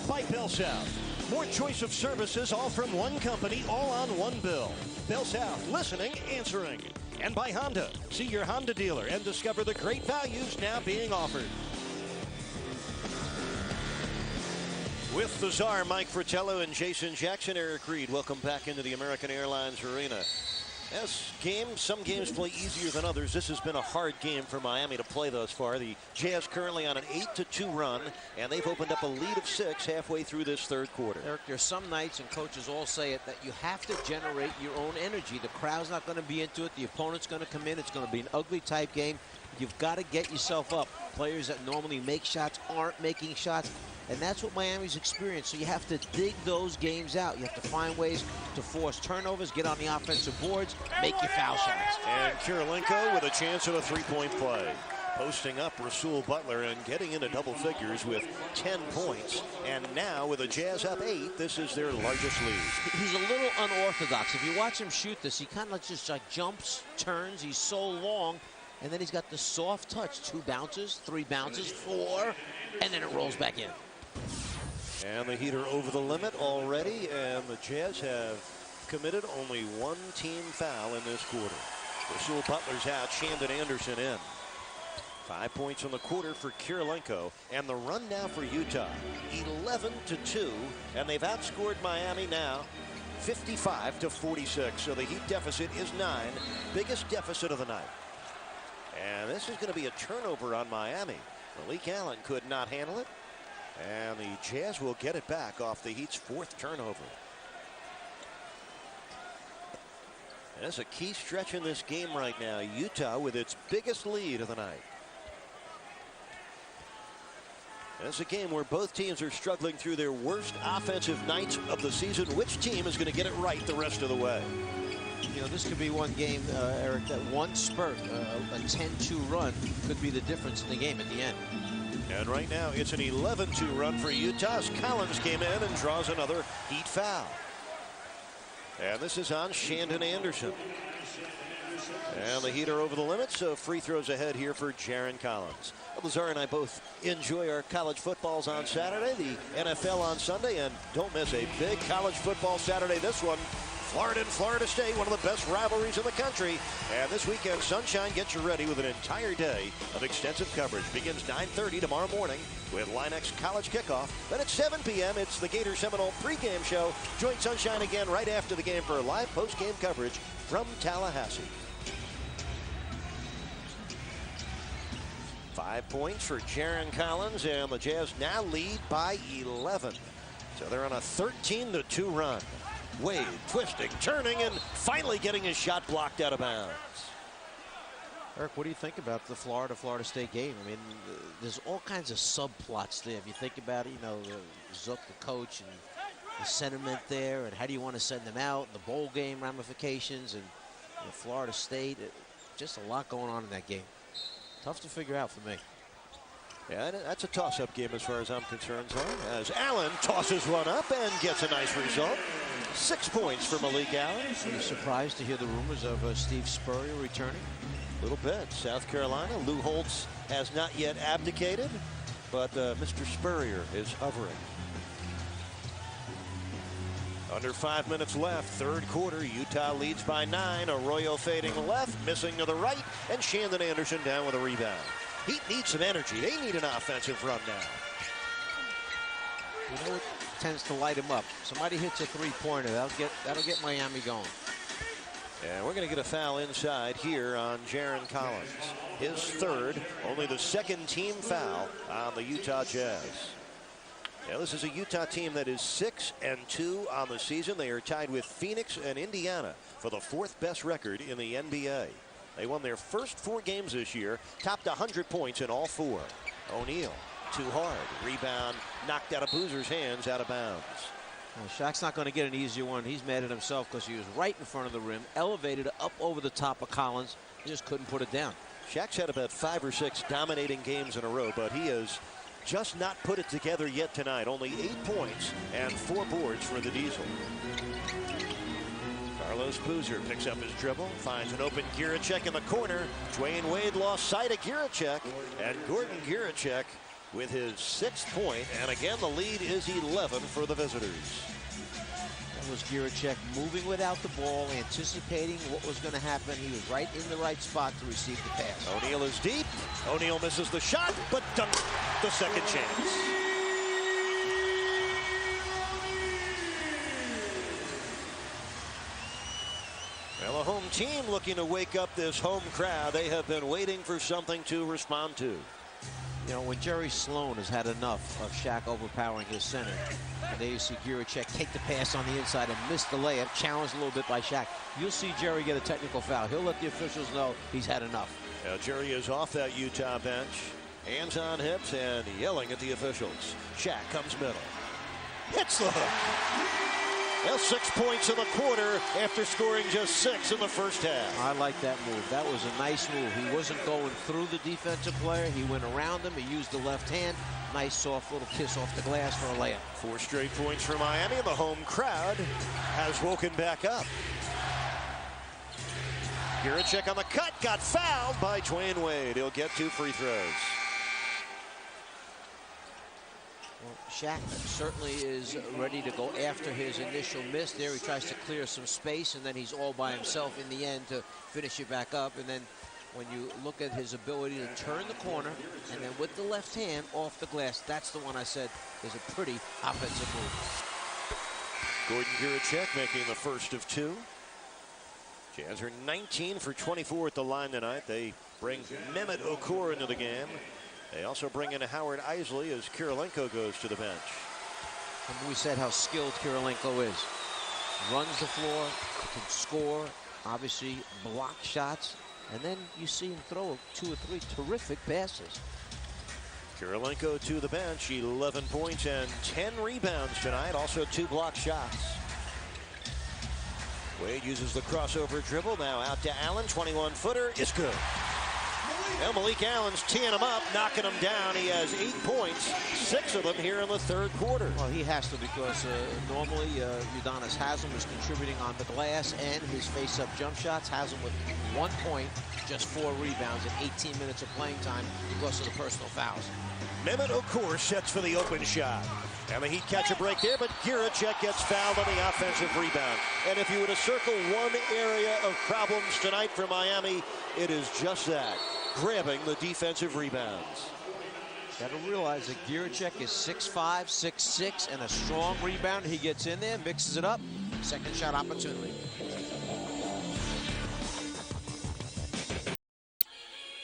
S1: By Bell South. More choice of services, all from one company, all on one bill. Bell South, listening, answering. And by Honda. See your Honda dealer and discover the great values now being offered. With the czar, Mike Fratello and Jason Jackson, Eric Reed. Welcome back into the American Airlines Arena. Yes, some games play easier than others. This has been a hard game for Miami to play thus far. The Jazz currently on an 8-2 run, and they've opened up a lead of 6 halfway through this 3rd quarter.
S2: Eric, there's some nights, and coaches all say it, that you have to generate your own energy. The crowd's not going to be into it. The opponent's going to come in. It's going to be an ugly type game. You've got to get yourself up. Players that normally make shots aren't making shots. And that's what Miami's experienced. So you have to dig those games out. You have to find ways to force turnovers, get on the offensive boards, make your foul shots.
S1: And Kirilenko with a chance at a 3-point play. posting up Rasul Butler and getting into double figures with 10 points. And now with the Jazz up 8, this is their largest lead.
S2: He's a little unorthodox. If you watch him shoot this, he kind of just like jumps, turns. He's so long. And then he's got the soft touch. 2 bounces, 3 bounces, 4, and then it rolls back in.
S1: And the Heat are over the limit already, and the Jazz have committed only 1 team foul in this quarter. Rasul Butler's out, Shandon Anderson in. 5 points on the quarter for Kirilenko, and the run now for Utah, 11-2, and they've outscored Miami now 55-46. So the Heat deficit is 9, biggest deficit of the night. And this is going to be a turnover on Miami. Malik Allen could not handle it, and the Jazz will get it back off the Heat's 4th turnover. And that's a key stretch in this game right now. Utah with its biggest lead of the night. It's a game where both teams are struggling through their worst offensive nights of the season. Which team is going to get it right the rest of the way?
S2: You know, this could be one game, Eric, that one spurt, a 10-2 run could be the difference in the game at the end.
S1: And right now it's an 11-2 run for Utah as Collins came in and draws another Heat foul. And this is on Shandon Anderson. And the Heat are over the limit, so free throws ahead here for Jaren Collins. Lazar and I both enjoy our college footballs on Saturday, the NFL on Sunday, and don't miss a big college football Saturday. This one, Florida and Florida State, one of the best rivalries in the country. And this weekend, Sunshine gets you ready with an entire day of extensive coverage. Begins 9:30 tomorrow morning with Linex College Kickoff. Then at 7 p.m., it's the Gator Seminole pregame show. Join Sunshine again right after the game for live postgame coverage from Tallahassee. 5 points for Jaren Collins, and the Jazz now lead by 11. So they're on a 13-2 run. Wade twisting, turning, and finally getting his shot blocked out of bounds.
S2: Eric, what do you think about the Florida State game? I mean, there's all kinds of subplots there. If you think about it, you know, Zook, the coach, and the sentiment there, and how do you want to send them out, and the bowl game ramifications, and you know, Florida State, just a lot going on in that game. Tough to figure out for me.
S1: Yeah, that's a toss-up game as far as I'm concerned, as Allen tosses one up and gets a nice result. 6 points for Malik Allen.
S2: Are you surprised to hear the rumors of Steve Spurrier returning?
S1: A little bit. South Carolina, Lou Holtz has not yet abdicated, but Mr. Spurrier is hovering. Under 5 minutes left, third quarter. Utah leads by 9. Arroyo fading left, missing to the right, and Shandon Anderson down with a rebound. Heat needs some energy. They need an offensive run now.
S2: You know what tends to light him up? Somebody hits a three-pointer. That'll get Miami going.
S1: And we're going to get a foul inside here on Jaren Collins. His third, only the second team foul on the Utah Jazz. Now, this is a Utah team that is 6-2 on the season. They are tied with Phoenix and Indiana for the 4th best record in the NBA. They won their first 4 games this year, topped 100 points in all 4. O'Neal, too hard. Rebound knocked out of Boozer's hands, out of bounds.
S2: Well, Shaq's not going to get an easier one. He's mad at himself because he was right in front of the rim, elevated up over the top of Collins. He just couldn't put it down.
S1: Shaq's had about 5 or 6 dominating games in a row, but he has just not put it together yet tonight. Only 8 points and 4 boards for the Diesel. Carlos Boozer picks up his dribble, finds an open Giricek in the corner. Dwayne Wade lost sight of Giricek, and Gordon Giricek with his 6th point, and again the lead is 11 for the visitors.
S2: That was Giricek moving without the ball, anticipating what was going to happen. He was right in the right spot to receive the pass.
S1: O'Neal is deep. O'Neal misses the shot, but dunked the second chance. Well, the home team looking to wake up this home crowd. They have been waiting for something to respond to.
S2: You know, when Jerry Sloan has had enough of Shaq overpowering his center, and there you see Giricek take the pass on the inside and miss the layup, challenged a little bit by Shaq. You'll see Jerry get a technical foul. He'll let the officials know he's had enough.
S1: Now, Jerry is off that Utah bench. Hands on hips and yelling at the officials. Shaq comes middle. Hits the hook. Well, 6 points in the quarter after scoring just 6 in the first half.
S2: I like that move. That was a nice move. He wasn't going through the defensive player. He went around him. He used the left hand. Nice soft little kiss off the glass for a layup.
S1: 4 straight points for Miami, and the home crowd has woken back up. Kirilenko on the cut, got fouled by Dwayne Wade. He'll get 2 free throws.
S2: Well, Shaq certainly is ready to go after his initial miss there. He tries to clear some space, and then he's all by himself in the end to finish it back up. And then when you look at his ability to turn the corner, and then with the left hand off the glass, that's the one I said is a pretty offensive move.
S1: Gordon Kirilenko making the first of 2. Jazz are 19 for 24 at the line tonight. They bring Mehmet Okur into the game. They also bring in Howard Eisley as Kirilenko goes to the bench.
S2: And we said how skilled Kirilenko is. Runs the floor, can score, obviously block shots, and then you see him throw 2 or 3 terrific passes.
S1: Kirilenko to the bench, 11 points and 10 rebounds tonight, also 2 block shots. Wade uses the crossover dribble, now out to Allen, 21-footer, is good. Well, Malik Allen's teeing him up, knocking him down. He has 8 points, 6 of them here in the third quarter.
S2: Well, he has to, because normally Udonis Haslem is contributing on the glass and his face-up jump shots. Haslem with 1 point, just 4 rebounds in 18 minutes of playing time because of the personal fouls.
S1: Mehmet Okur sets for the open shot. And the Heat catch a break there, but Kirilenko gets fouled on the offensive rebound. And if you were to circle one area of problems tonight for Miami, it is just that, grabbing the defensive rebounds.
S2: Got to realize that Kirilenko is 6'5", 6'6", and a strong rebounder. He gets in there, mixes it up, second shot opportunity.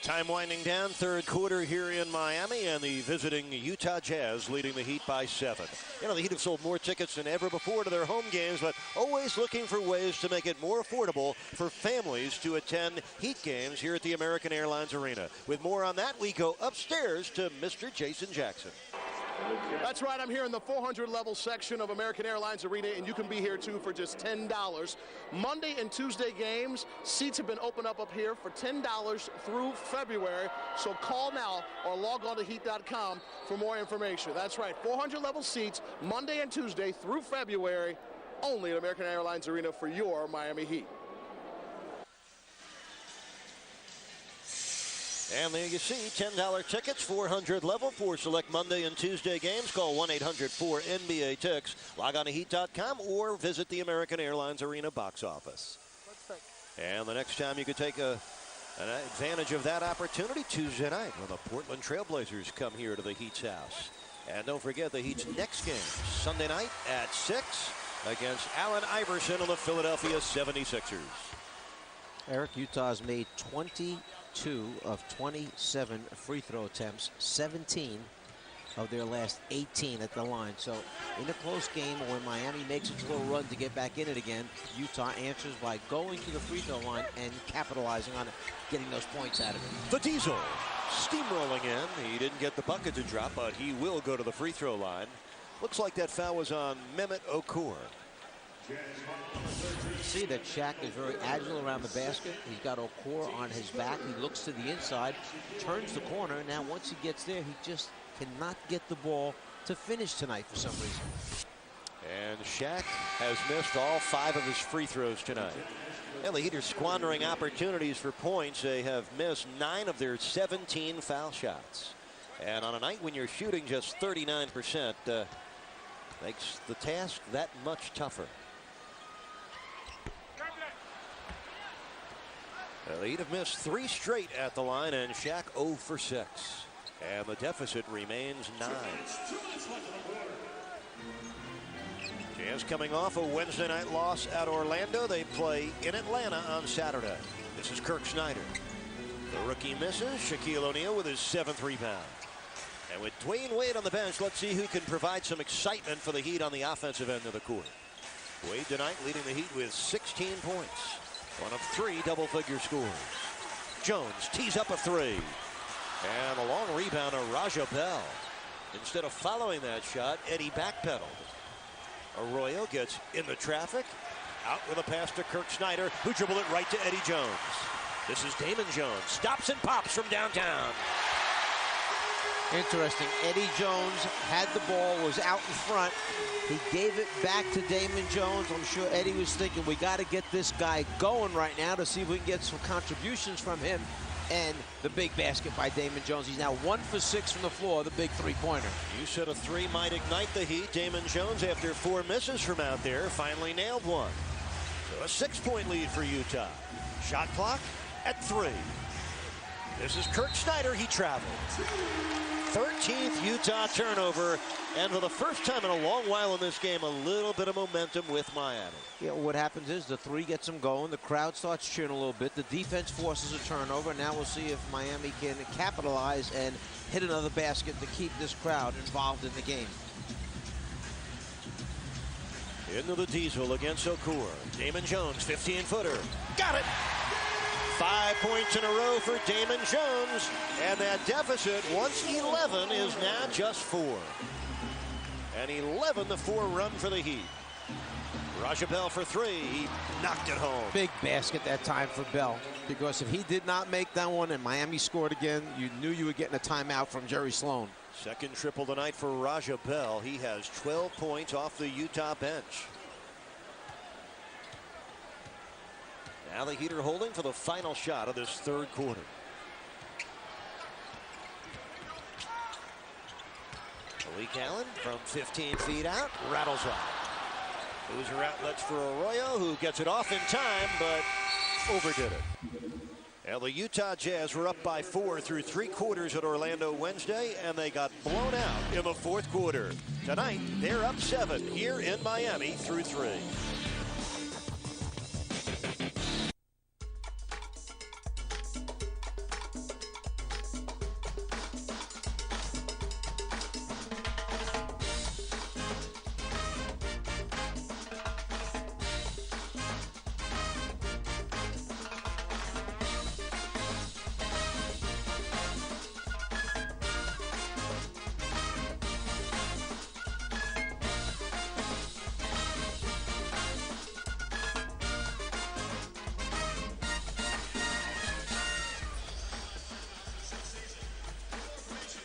S1: Time winding down, third quarter here in Miami, and the visiting Utah Jazz leading the Heat by 7. You know, the Heat have sold more tickets than ever before to their home games, but always looking for ways to make it more affordable for families to attend Heat games here at the American Airlines Arena. With more on that, we go upstairs to Mr. Jason Jackson.
S4: That's right. I'm here in the 400 level section of American Airlines Arena, and you can be here too for just $10. Monday and Tuesday games, seats have been opened up here for $10 through February. So call now or log on to heat.com for more information. That's right. 400 level seats Monday and Tuesday through February, only at American Airlines Arena for your Miami Heat.
S1: And there you see, $10 tickets, 400 level for select Monday and Tuesday games. Call 1-800-4NBA-TICKS. Log on to Heat.com or visit the American Airlines Arena box office. And the next time you could take an advantage of that opportunity, Tuesday night, when the Portland Trailblazers come here to the Heat's house. And don't forget the Heat's next game, Sunday night at 6 against Allen Iverson of the Philadelphia 76ers.
S2: Eric, Utah's made 22 of 27 free throw attempts, 17 of their last 18 at the line. So in a close game when Miami makes its little run to get back in it again, Utah answers by going to the free throw line and capitalizing on it, getting those points out of it.
S1: The Diesel steamrolling in. He didn't get the bucket to drop, but he will go to the free throw line. Looks like that foul was on Mehmet Okur.
S2: You see that Shaq is very agile around the basket. He's got Okur on his back. He looks to the inside, turns the corner. Now once he gets there, he just cannot get the ball to finish tonight for some reason.
S1: And Shaq has missed all 5 of his free throws tonight. And the Heat are squandering opportunities for points. They have missed 9 of their 17 foul shots. And on a night when you're shooting just 39%, makes the task that much tougher. The Heat have missed 3 straight at the line, and Shaq 0 for 6. And the deficit remains 9. Jazz coming off a Wednesday night loss at Orlando. They play in Atlanta on Saturday. This is Kirk Snyder. The rookie misses. Shaquille O'Neal with his 7th rebound. And with Dwayne Wade on the bench, let's see who can provide some excitement for the Heat on the offensive end of the court. Wade tonight leading the Heat with 16 points. 1 of 3 double-figure scores. Jones tees up a 3. And a long rebound of Raja Bell. Instead of following that shot, Eddie backpedaled. Arroyo gets into traffic. Out with a pass to Kirk Snyder, who dribbled it right to Eddie Jones. This is Damon Jones. Stops and pops from downtown.
S2: Interesting. Eddie Jones had the ball, was out in front. He gave it back to Damon Jones. I'm sure Eddie was thinking, we got to get this guy going right now to see if we can get some contributions from him. And the big basket by Damon Jones. He's now 1 for 6 from the floor, the big three-pointer.
S1: You said a three might ignite the Heat. Damon Jones, after 4 misses from out there, finally nailed one. So a 6-point lead for Utah. Shot clock at 3. This is Kirk Snyder. He traveled. 13th Utah turnover, and for the first time in a long while in this game, a little bit of momentum with Miami.
S2: Yeah, what happens is the three gets them going. The crowd starts cheering a little bit. The defense forces a turnover. Now we'll see if Miami can capitalize and hit another basket to keep this crowd involved in the game.
S1: Into the diesel against Okur. Damon Jones, 15-footer. Got it! 5 points in a row for Damon Jones, and that deficit, once 11, is now just 4. An 11-4 run for the Heat. Raja Bell for 3. He knocked it home.
S2: Big basket that time for Bell, because if he did not make that one and Miami scored again, you knew you were getting a timeout from Jerry Sloan.
S1: Second triple tonight for Raja Bell. He has 12 points off the Utah bench. Now the Heat are holding for the final shot of this third quarter. Malik Allen from 15 feet out, rattles off. Loser outlets for Arroyo, who gets it off in time, but overdid it. Now the Utah Jazz were up by 4 through 3 quarters at Orlando Wednesday, and they got blown out in the fourth quarter. Tonight, they're up 7 here in Miami through 3.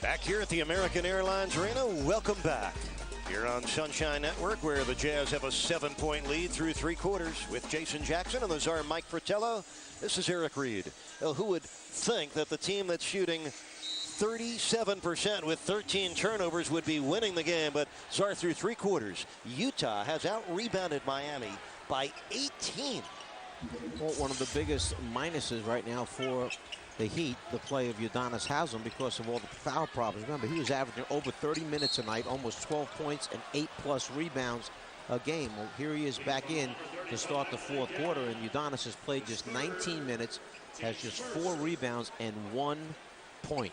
S1: Back here at the American Airlines Arena, welcome back. Here on Sunshine Network, where the Jazz have a 7-point lead through 3 quarters with Jason Jackson and the czar Mike Fratello. This is Eric Reed. Well, who would think that the team that's shooting 37% with 13 turnovers would be winning the game? But czar, through 3 quarters, Utah has out-rebounded Miami by 18.
S2: Well, one of the biggest minuses right now for the Heat, the play of Udonis Haslem, because of all the foul problems. Remember, he was averaging over 30 minutes a night, almost 12 points and 8+ rebounds a game. Well, here he is back in to start the fourth quarter, and Udonis has played just 19 minutes, has just 4 rebounds and 1 point.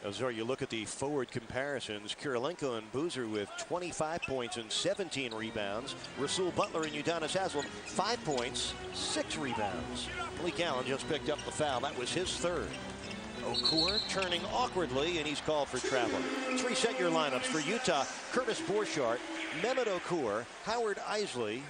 S1: Azar, you look at the forward comparisons. Kirilenko and Boozer with 25 points and 17 rebounds. Rasul Butler and Udonis Haslem, 5 points, 6 rebounds. Malik Allen just picked up the foul. That was his 3rd. Okur turning awkwardly, and he's called for travel. Let's reset your lineups for Utah. Curtis Borchardt, Mehmet Okur, Howard Eisley,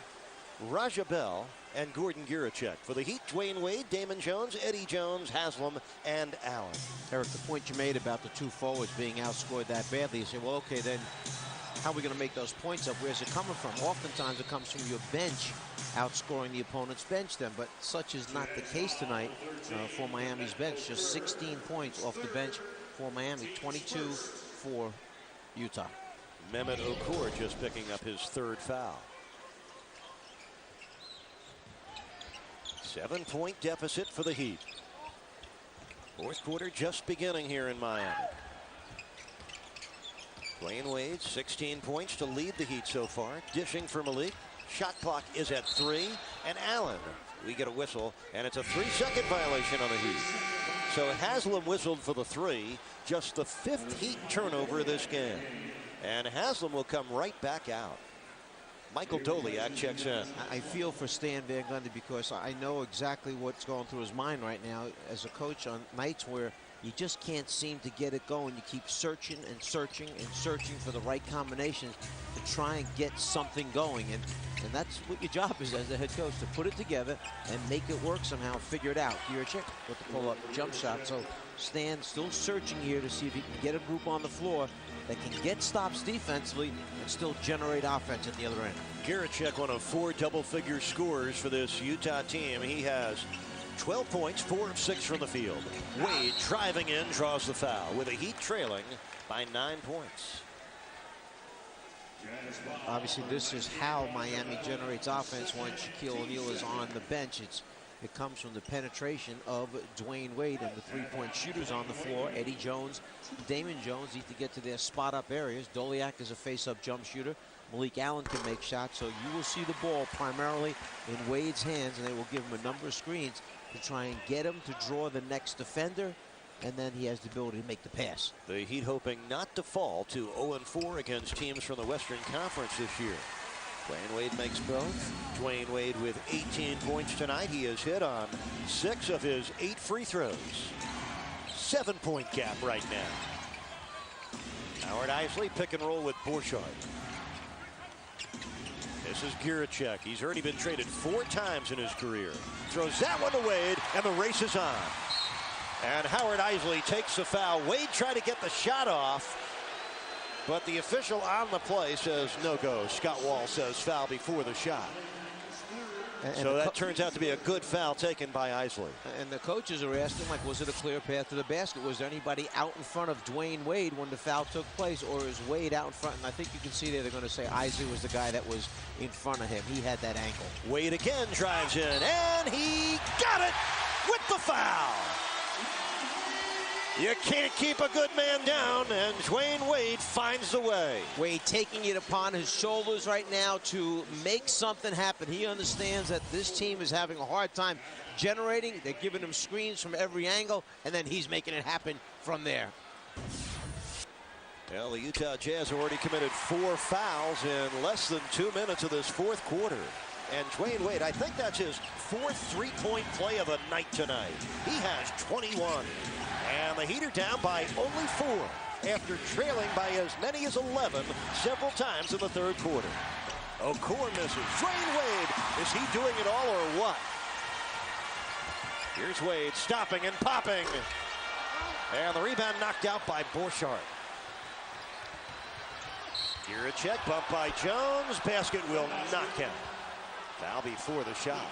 S1: Raja Bell, and Gordon Giricek. For the Heat, Dwayne Wade, Damon Jones, Eddie Jones, Haslem, and Allen.
S2: Eric, the point you made about the 2 forwards being outscored that badly, you say, well, okay, then how are we going to make those points up? Where's it coming from? Oftentimes it comes from your bench outscoring the opponent's bench then, but such is not the case tonight for Miami's bench. Just 16 points off the bench for Miami, 22 for Utah.
S1: Mehmet Okur just picking up his 3rd foul. 7-point deficit for the Heat. Fourth quarter just beginning here in Miami. Dwayne Wade, 16 points to lead the Heat so far. Dishing for Malik. Shot clock is at 3. And Allen, we get a whistle, and it's a 3-second violation on the Heat. So Haslem whistled for the 3, just the 5th Heat turnover of this game. And Haslem will come right back out. Michael Doliak checks in.
S2: I feel for Stan Van Gundy, because I know exactly what's going through his mind right now as a coach on nights where you just can't seem to get it going. You keep searching and searching and searching for the right combinations to try and get something going. And that's what your job is as a head coach, to put it together and make it work somehow, figure it out. Kirilenko with the pull-up jump shot. So Stan still searching here to see if he can get a group on the floor that can get stops defensively and still generate offense at the other end.
S1: Kirilenko, one of 4 double-figure scorers for this Utah team. He has 12 points, 4 of 6 from the field. Wade driving in, draws the foul with the Heat trailing by 9 points.
S2: Obviously, this is how Miami generates offense when Shaquille O'Neal is on the bench. It comes from the penetration of Dwayne Wade and the three-point shooters on the floor. Eddie Jones, Damon Jones need to get to their spot-up areas. Doliak is a face-up jump shooter. Malik Allen can make shots, so you will see the ball primarily in Wade's hands, and they will give him a number of screens to try and get him to draw the next defender, and then he has the ability to make the pass.
S1: The Heat hoping not to fall to 0-4 against teams from the Western Conference this year. Dwayne Wade makes both. Dwayne Wade with 18 points tonight. He has hit on 6 of his 8 free throws. 7-point gap right now. Howard Eisley pick and roll with Borchardt. This is Kirilenko. He's already been traded 4 times in his career. Throws that one to Wade, and the race is on. And Howard Eisley takes the foul. Wade tried to get the shot off, but the official on the play says no go. Scott Wall says foul before the shot. So that turns out to be a good foul taken by Eisley.
S2: And the coaches are asking, like, was it a clear path to the basket? Was there anybody out in front of Dwayne Wade when the foul took place, or is Wade out in front? And I think you can see there they're going to say Eisley was the guy that was in front of him. He had that angle.
S1: Wade again drives in, and he got it with the foul. You can't keep a good man down, and Dwayne Wade finds the way.
S2: Wade taking it upon his shoulders right now to make something happen. He understands that this team is having a hard time generating. They're giving him screens from every angle, and then he's making it happen from there.
S1: Well, the Utah Jazz have already committed 4 fouls in less than 2 minutes of this 4th quarter. And Dwayne Wade, I think that's his 4th three-point play of the night tonight. He has 21. And the Heat are down by only 4 after trailing by as many as 11 several times in the 3rd quarter. Okor misses. Dwayne Wade, is he doing it all or what? Here's Wade stopping and popping. And the rebound knocked out by Borchardt. Kirilenko bumped by Jones. Basket will not count. Foul before the shot.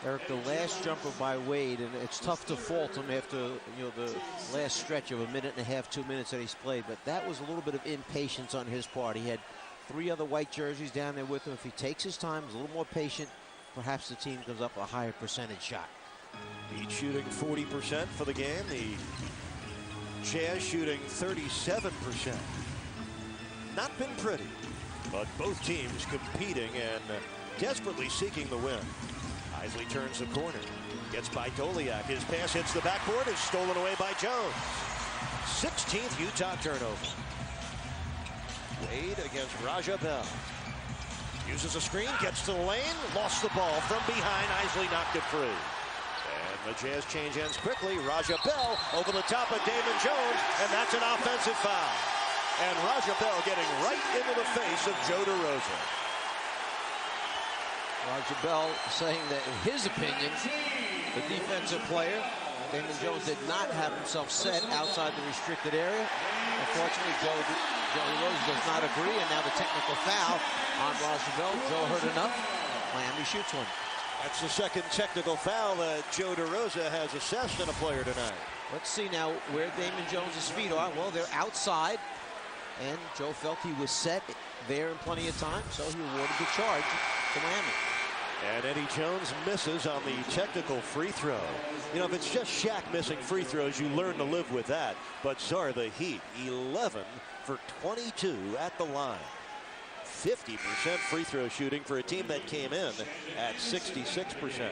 S2: Eric, the last jumper by Wade, and it's tough to fault him after the last stretch of 1.5 minutes, 2 minutes that he's played, but that was a little bit of impatience on his part. He had 3 other white jerseys down there with him. If he takes his time, is a little more patient, perhaps the team comes up a higher percentage shot.
S1: Heat shooting 40% for the game. The Jazz shooting 37%. Not been pretty, but both teams competing and desperately seeking the win. Eisley turns the corner, gets by Doliak. His pass hits the backboard, is stolen away by Jones. 16th Utah turnover. Wade against Raja Bell. Uses a screen, gets to the lane, lost the ball from behind. Eisley knocked it free. And the Jazz change ends quickly. Raja Bell over the top of Damon Jones, and that's an offensive foul. And Raja Bell getting right into the face of Joe DeRosa.
S2: Raja Bell saying that in his opinion, the defensive player, Damon Jones, did not have himself set outside the restricted area. Unfortunately, Joe DeRosa does not agree, and now the technical foul on Raja Bell. Joe heard enough. Miami shoots one.
S1: That's the 2nd technical foul that Joe DeRosa has assessed on a player tonight.
S2: Let's see now where Damon Jones's feet are. Well, they're outside, and Joe felt he was set there in plenty of time, so he awarded the charge to Miami.
S1: And Eddie Jones misses on the technical free throw. You know, if it's just Shaq missing free throws, you learn to live with that. But so are the Heat, 11 for 22 at the line. 50% free throw shooting for a team that came in at 66%.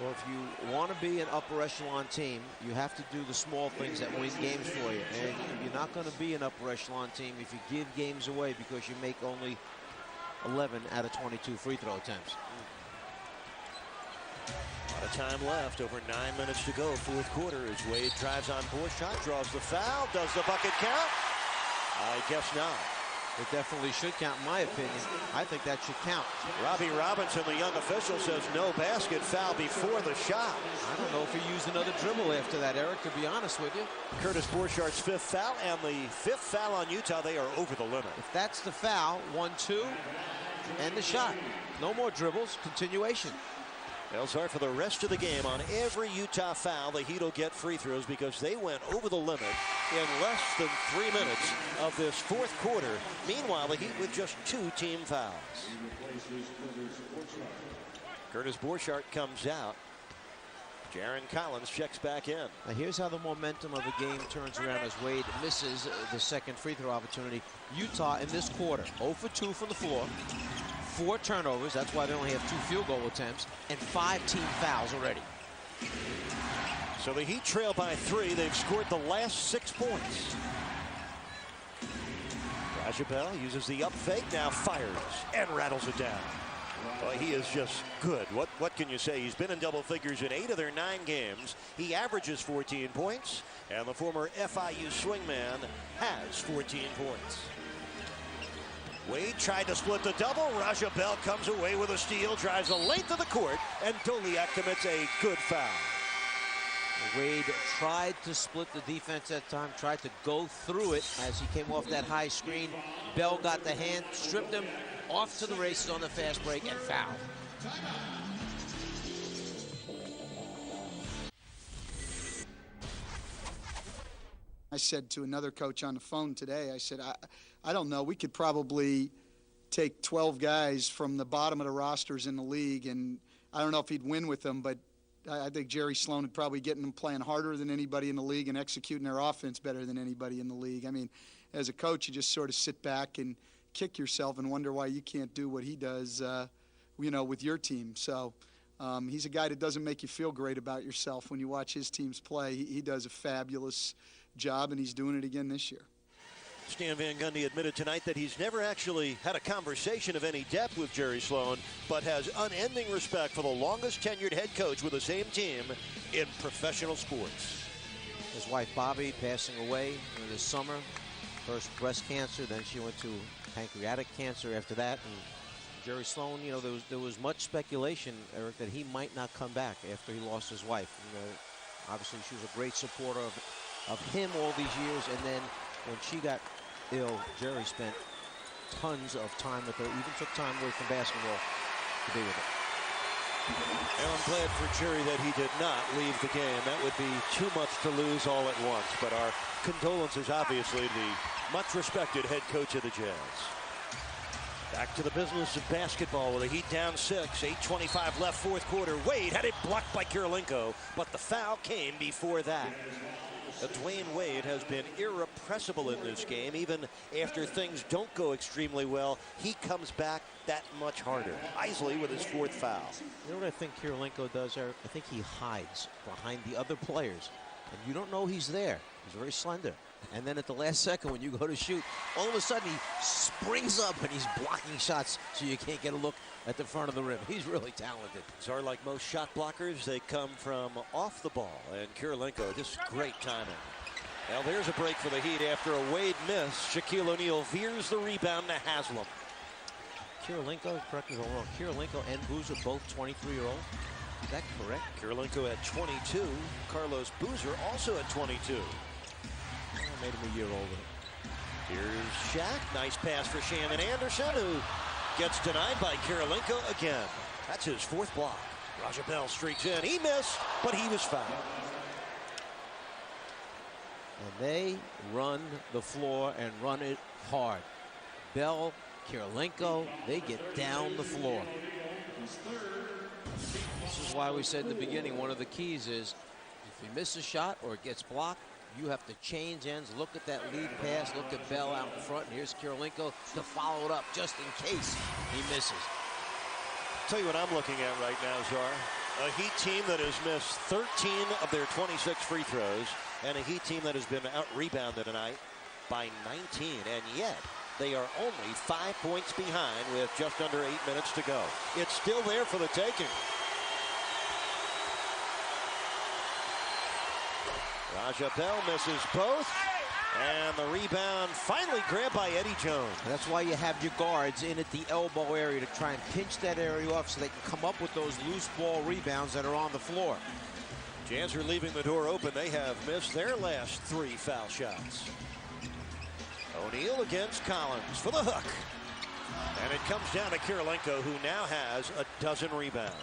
S2: Well, if you want to be an upper echelon team, you have to do the small things that win games for you. And you're not going to be an upper echelon team if you give games away because you make only 11 out of 22 free throw attempts.
S1: A lot of time left, over 9 minutes to go, fourth quarter, as Wade drives on Borchardt, draws the foul. Does the bucket count? I guess not.
S2: It definitely should count, in my opinion. I think that should count.
S1: Robbie Robinson, the young official, says no basket, foul before the shot.
S2: I don't know if he used another dribble after that, Eric, to be honest with you.
S1: Curtis Borchardt's fifth foul, and the fifth foul on Utah. They are over the limit.
S2: If that's the foul, 1-2, and the shot. No more dribbles, continuation.
S1: They'll start for the rest of the game. On every Utah foul, the Heat will get free throws because they went over the limit in less than 3 minutes of this fourth quarter. Meanwhile, the Heat with just 2 team fouls. Curtis Borchardt comes out. Jaron Collins checks back in.
S2: Now here's how the momentum of the game turns around as Wade misses the second free throw opportunity. Utah in this quarter, 0 for 2 from the floor. 4 turnovers, that's why they only have 2 field goal attempts, and 5 team fouls already.
S1: So the Heat trail by 3. They've scored the last 6 points. Bell uses the up fake, now fires and rattles it down. Well, he is just good. What can you say? He's been in double figures in 8 of their 9 games. He averages 14 points, and the former FIU swingman has 14 points. Wade tried to split the double. Bell comes away with a steal, drives the length of the court, and Doliak commits a good foul.
S2: Wade tried to split the defense that time, tried to go through it as he came off that high screen. Bell got the hand, stripped him, off to the races on the fast break, and fouled.
S6: I said to another coach on the phone today, I said, I don't know, we could probably take 12 guys from the bottom of the rosters in the league, and I don't know if he'd win with them, but I think Jerry Sloan would probably get them playing harder than anybody in the league and executing their offense better than anybody in the league. I mean, as a coach, you just sort of sit back and kick yourself and wonder why you can't do what he does, you know, with your team. So he's a guy that doesn't make you feel great about yourself when you watch his teams play. He does a fabulous job, and he's doing it again this year.
S1: Stan Van Gundy admitted tonight that he's never actually had a conversation of any depth with Jerry Sloan, but has unending respect for the longest tenured head coach with the same team in professional sports.
S2: His wife Bobby passing away this summer. First breast cancer, then she went to pancreatic cancer after that. And Jerry Sloan, you know, there was much speculation, Eric, that he might not come back after he lost his wife. Obviously, she was a great supporter of him all these years, and then when she got ill, Jerry spent tons of time with her, even took time away from basketball to be with her.
S1: And I'm glad for Jerry that he did not leave the game. That would be too much to lose all at once. But our condolences, obviously, to the much-respected head coach of the Jazz. Back to the business of basketball with a Heat down 6. 8:25 left, fourth quarter. Wade had it blocked by Kirilenko, but the foul came before that. Dwayne Wade has been irrepressible in this game. Even after things don't go extremely well, he comes back that much harder. Isley with his 4th foul.
S2: You know what I think Kirilenko does, Eric? I think he hides behind the other players, and you don't know he's there. He's very slender. And then at the last second, when you go to shoot, all of a sudden he springs up and he's blocking shots so you can't get a look at the front of the rim. He's really talented.
S1: These are like most shot blockers. They come from off the ball. And Kirilenko, just great timing. Now there's a break for the Heat after a Wade miss. Shaquille O'Neal veers the rebound to Haslam.
S2: Kirilenko, correct me if I'm wrong, Kirilenko and Boozer both 23-year-olds. Is that correct?
S1: Kirilenko at 22. Carlos Boozer also at 22.
S2: Made him a year older.
S1: Here's Shaq. Nice pass for Shannon Anderson, who gets denied by Kirilenko again. That's his 4th block. Bell streaks in. He missed, but he was fouled.
S2: And they run the floor and run it hard. Bell, Kirilenko, they get down the floor. This is why we said in the beginning, one of the keys is if you miss a shot or it gets blocked, you have to change ends, look at that lead pass, look at Bell out in front, and here's Kirilenko to follow it up just in case he misses.
S1: Tell you what I'm looking at right now, Czar. A Heat team that has missed 13 of their 26 free throws, and a Heat team that has been out-rebounded tonight by 19, and yet they are only 5 points behind with just under 8 minutes to go. It's still there for the taking. Raja Bell misses both. And the rebound finally grabbed by Eddie Jones.
S2: That's why you have your guards in at the elbow area to try and pinch that area off so they can come up with those loose ball rebounds that are on the floor.
S1: Jazz are leaving the door open. They have missed their last 3 foul shots. O'Neal against Collins for the hook. And it comes down to Kirilenko, who now has a dozen rebounds.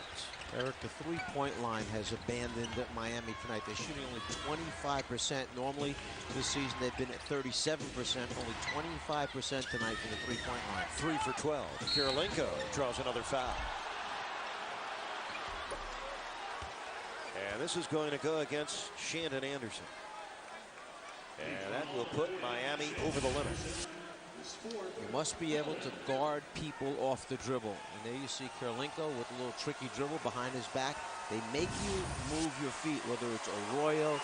S2: Eric, the three-point line has abandoned Miami tonight. They're shooting only 25%. Normally this season they've been at 37%. Only 25% tonight from the three-point line.
S1: 3 for 12. Kirilenko draws another foul. And this is going to go against Shandon Anderson. And that will put Miami over the limit.
S2: You must be able to guard people off the dribble. And there you see Kirilenko with a little tricky dribble behind his back. They make you move your feet, whether it's Arroyo,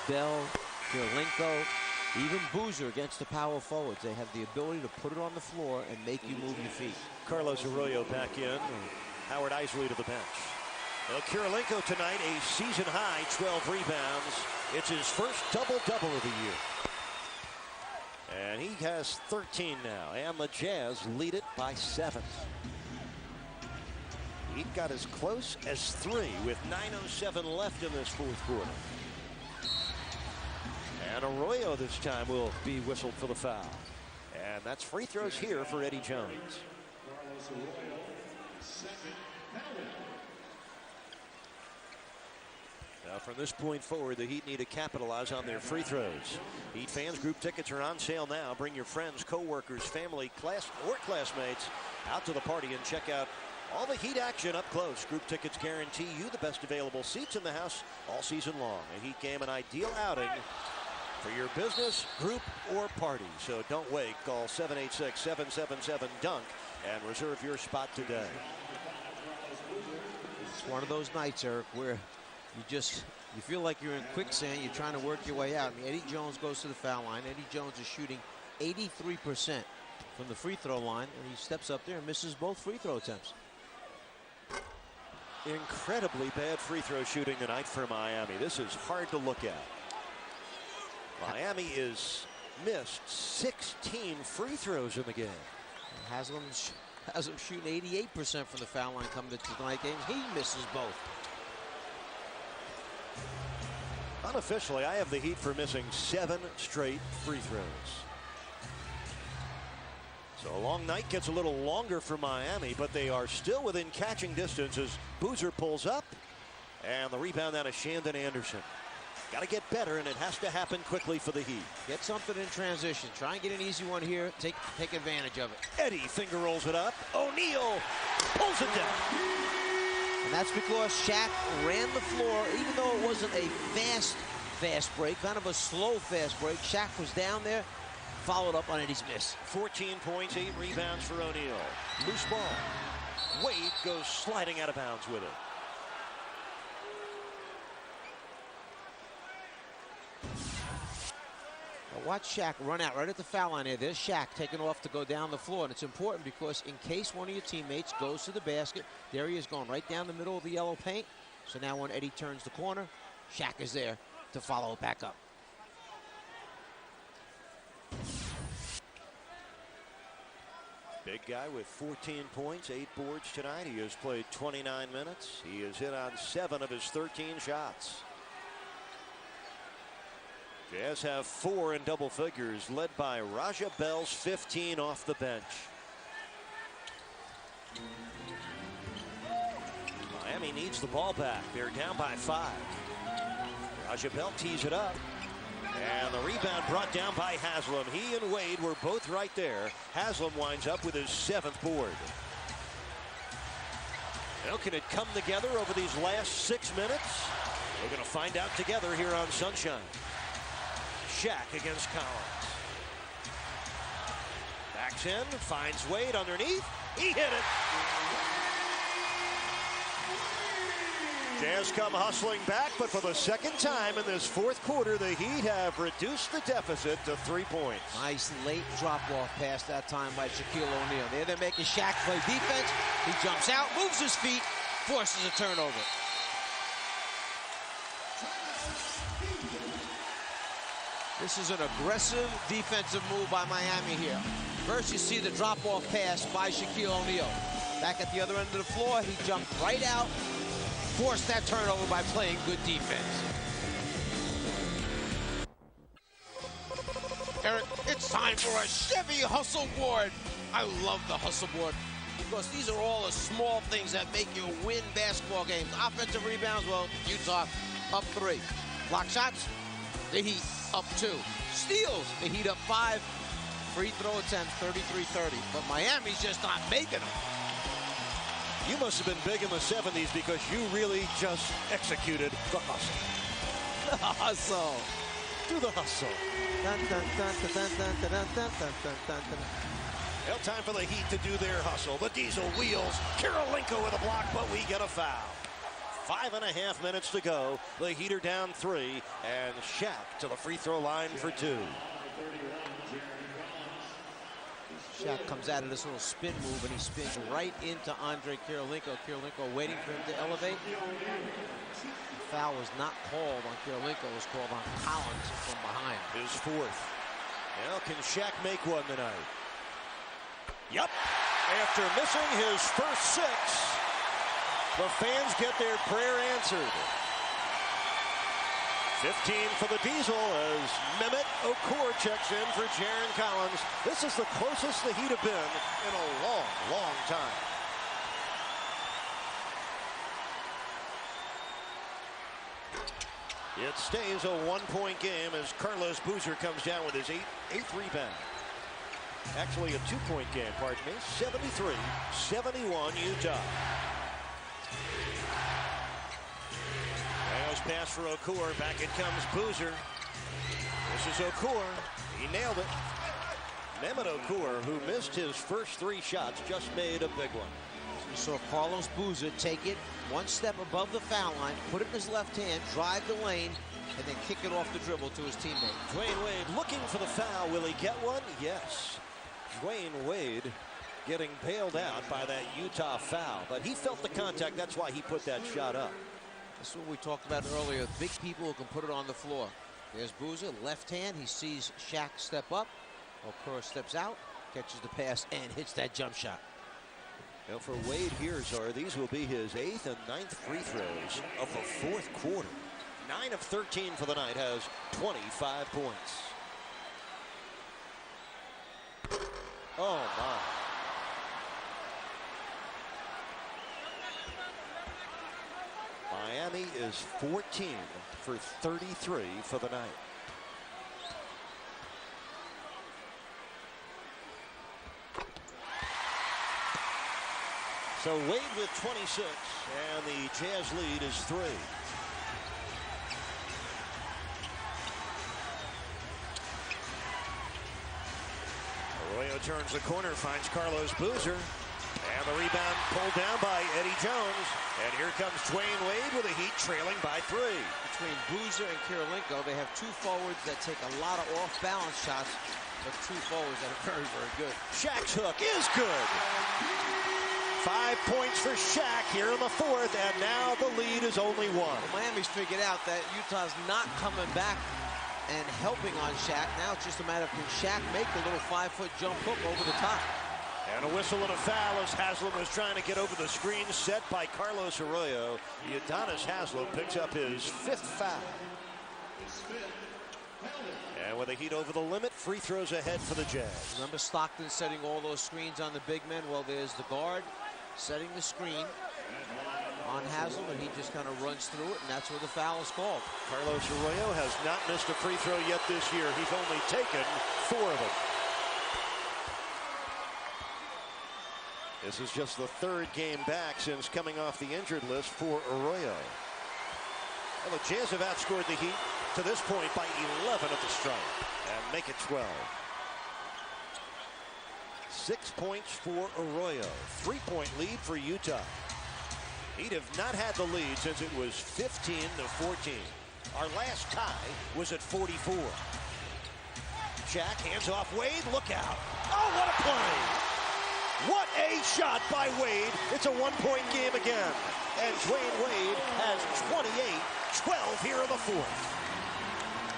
S2: Bell, Kirilenko, even Boozer against the power forwards. They have the ability to put it on the floor and make you move your feet.
S1: Carlos Arroyo back in. Howard Isley to the bench. Now Kirilenko tonight, a season-high 12 rebounds. It's his first double-double of the year. And he has 13 now, and the Jazz lead it by 7. He got as close as 3 with 9:07 left in this fourth quarter. And Arroyo this time will be whistled for the foul. And that's free throws here for Eddie Jones. Now from this point forward, the Heat need to capitalize on their free throws. Heat fans, group tickets are on sale now. Bring your friends, co-workers, family, class, or classmates out to the party and check out all the Heat action up close. Group tickets guarantee you the best available seats in the house all season long. A Heat game, an ideal outing for your business, group, or party. So don't wait. Call 786-777-DUNK and reserve your spot today.
S2: It's one of those nights, Eric, where you feel like you're in quicksand. You're trying to work your way out. I mean, Eddie Jones goes to the foul line. Eddie Jones is shooting 83% from the free throw line, and he steps up there and misses both free throw attempts.
S1: Incredibly bad free throw shooting tonight for Miami. This is hard to look at. Miami is missed 16 free throws in the game.
S2: Has them shooting 88% from the foul line coming to tonight games. He misses both.
S1: Unofficially, I have the Heat for missing 7 straight free throws. So a long night gets a little longer for Miami, but they are still within catching distance as Boozer pulls up. And the rebound out of Shandon Anderson. Got to get better, and it has to happen quickly for the Heat.
S2: Get something in transition. Try and get an easy one here. Take advantage of it.
S1: Eddie finger rolls it up. O'Neal pulls it down.
S2: And that's because Shaq ran the floor, even though it wasn't a fast break, kind of a slow fast break. Shaq was down there, followed up on Eddie's miss.
S1: 14 points, 8 rebounds for O'Neal. Loose ball. Wade goes sliding out of bounds with it.
S2: Now watch Shaq run out right at the foul line here. There's Shaq taking off to go down the floor. And it's important because in case one of your teammates goes to the basket, there he is going right down the middle of the yellow paint. So now when Eddie turns the corner, Shaq is there to follow it back up.
S1: Big guy with 14 points, 8 boards tonight. He has played 29 minutes. He has hit on 7 of his 13 shots. Jazz have 4 in double figures, led by Raja Bell's 15 off the bench. Miami needs the ball back. They're down by 5. Raja Bell tees it up. And the rebound brought down by Haslam. He and Wade were both right there. Haslam winds up with his 7th board. Now, can it come together over these last 6 minutes? We're going to find out together here on Sunshine. Shaq against Collins. Backs in, finds Wade underneath. He hit it. Jazz come hustling back, but for the second time in this fourth quarter, the Heat have reduced the deficit to 3 points.
S2: Nice late drop-off pass that time by Shaquille O'Neal. They're making Shaq play defense. He jumps out, moves his feet, forces a turnover. This is an aggressive defensive move by Miami here. First, you see the drop-off pass by Shaquille O'Neal. Back at the other end of the floor, he jumped right out, forced that turnover by playing good defense. Eric, it's time for a Chevy Hustle Board. I love the Hustle Board because these are all the small things that make you win basketball games. Offensive rebounds, well, Utah up 3. Block shots, the Heat up 2. Steals, the Heat up 5. Free throw attempts, 33-30. But Miami's just not making them.
S1: You must have been big in the 70s because you really just executed the hustle.
S2: The hustle.
S1: Do the hustle.
S2: Dun, dun, dun, dun, dun, dun, dun, dun, dun, dun, dun, dun.
S1: Well, time for the Heat to do their hustle. The Diesel wheels. Kirilenko with a block, but we get a foul. 5.5 minutes to go. The Heat are down 3, and Shaq to the free throw line for 2.
S2: Shaq comes out of this little spin move, and he spins right into Kirilenko. Kirilenko waiting for him to elevate. The foul was not called on Kirilenko. It was called on Collins from behind.
S1: His 4th. Now, can Shaq make one tonight? Yep. After missing his first 6, the fans get their prayer answered. 15 for the Diesel as Mehmet Okur checks in for Jaron Collins. This is the closest the Heat have been in a long, long time. It stays a 1-point game as Carlos Boozer comes down with his 8th rebound. Actually a 2-point game, pardon me. 73-71 Utah. Pass for Okur. Back it comes Boozer. This is Okur. He nailed it. Mehmet Okur, who missed his first 3 shots, just made a big one.
S2: You saw Carlos Boozer take it 1 step above the foul line, put it in his left hand, drive the lane, and then kick it off the dribble to his teammate.
S1: Dwayne Wade looking for the foul. Will he get one? Yes. Dwayne Wade getting bailed out by that Utah foul, but he felt the contact. That's why he put that shot up.
S2: That's what we talked about earlier. Big people who can put it on the floor. There's Boozer, left hand. He sees Shaq step up. Okur steps out, catches the pass, and hits that jump shot.
S1: Now for Wade here, Czar, these will be his 8th and 9th free throws of the 4th quarter. 9 of 13 for the night, has 25 points. Oh, my. Miami is 14 for 33 for the night. So Wade with 26, and the Jazz lead is 3. Arroyo turns the corner, finds Carlos Boozer. And the rebound pulled down by Eddie Jones. And here comes Dwayne Wade with the Heat trailing by 3.
S2: Between Boozer and Kirilenko, they have 2 forwards that take a lot of off-balance shots, but 2 forwards that are very, very good.
S1: Shaq's hook is good. 5 points for Shaq here in the 4th, and now the lead is only 1.
S2: Well, Miami's figured out that Utah's not coming back and helping on Shaq. Now it's just a matter of can Shaq make the little 5-foot jump hook over the top.
S1: And a whistle and a foul as Haslam was trying to get over the screen set by Carlos Arroyo. Udonis Haslem picks up his 5th foul. And with the Heat over the limit, free throws ahead for the Jazz.
S2: Remember Stockton setting all those screens on the big men? Well, there's the guard setting the screen on Haslem, and he just kind of runs through it, and that's where the foul is called.
S1: Carlos Arroyo has not missed a free throw yet this year. He's only taken 4 of them. This is just the 3rd game back since coming off the injured list for Arroyo. Well, the Jazz have outscored the Heat to this point by 11 at the stripe and make it 12. 6 points for Arroyo. 3-point lead for Utah. Heat have not had the lead since it was 15-14. Our last tie was at 44. Shaq hands off Wade. Look out. Oh, what a play. What a shot by Wade. It's a 1-point game again. And Dwayne Wade has 28, 12 here in the 4th.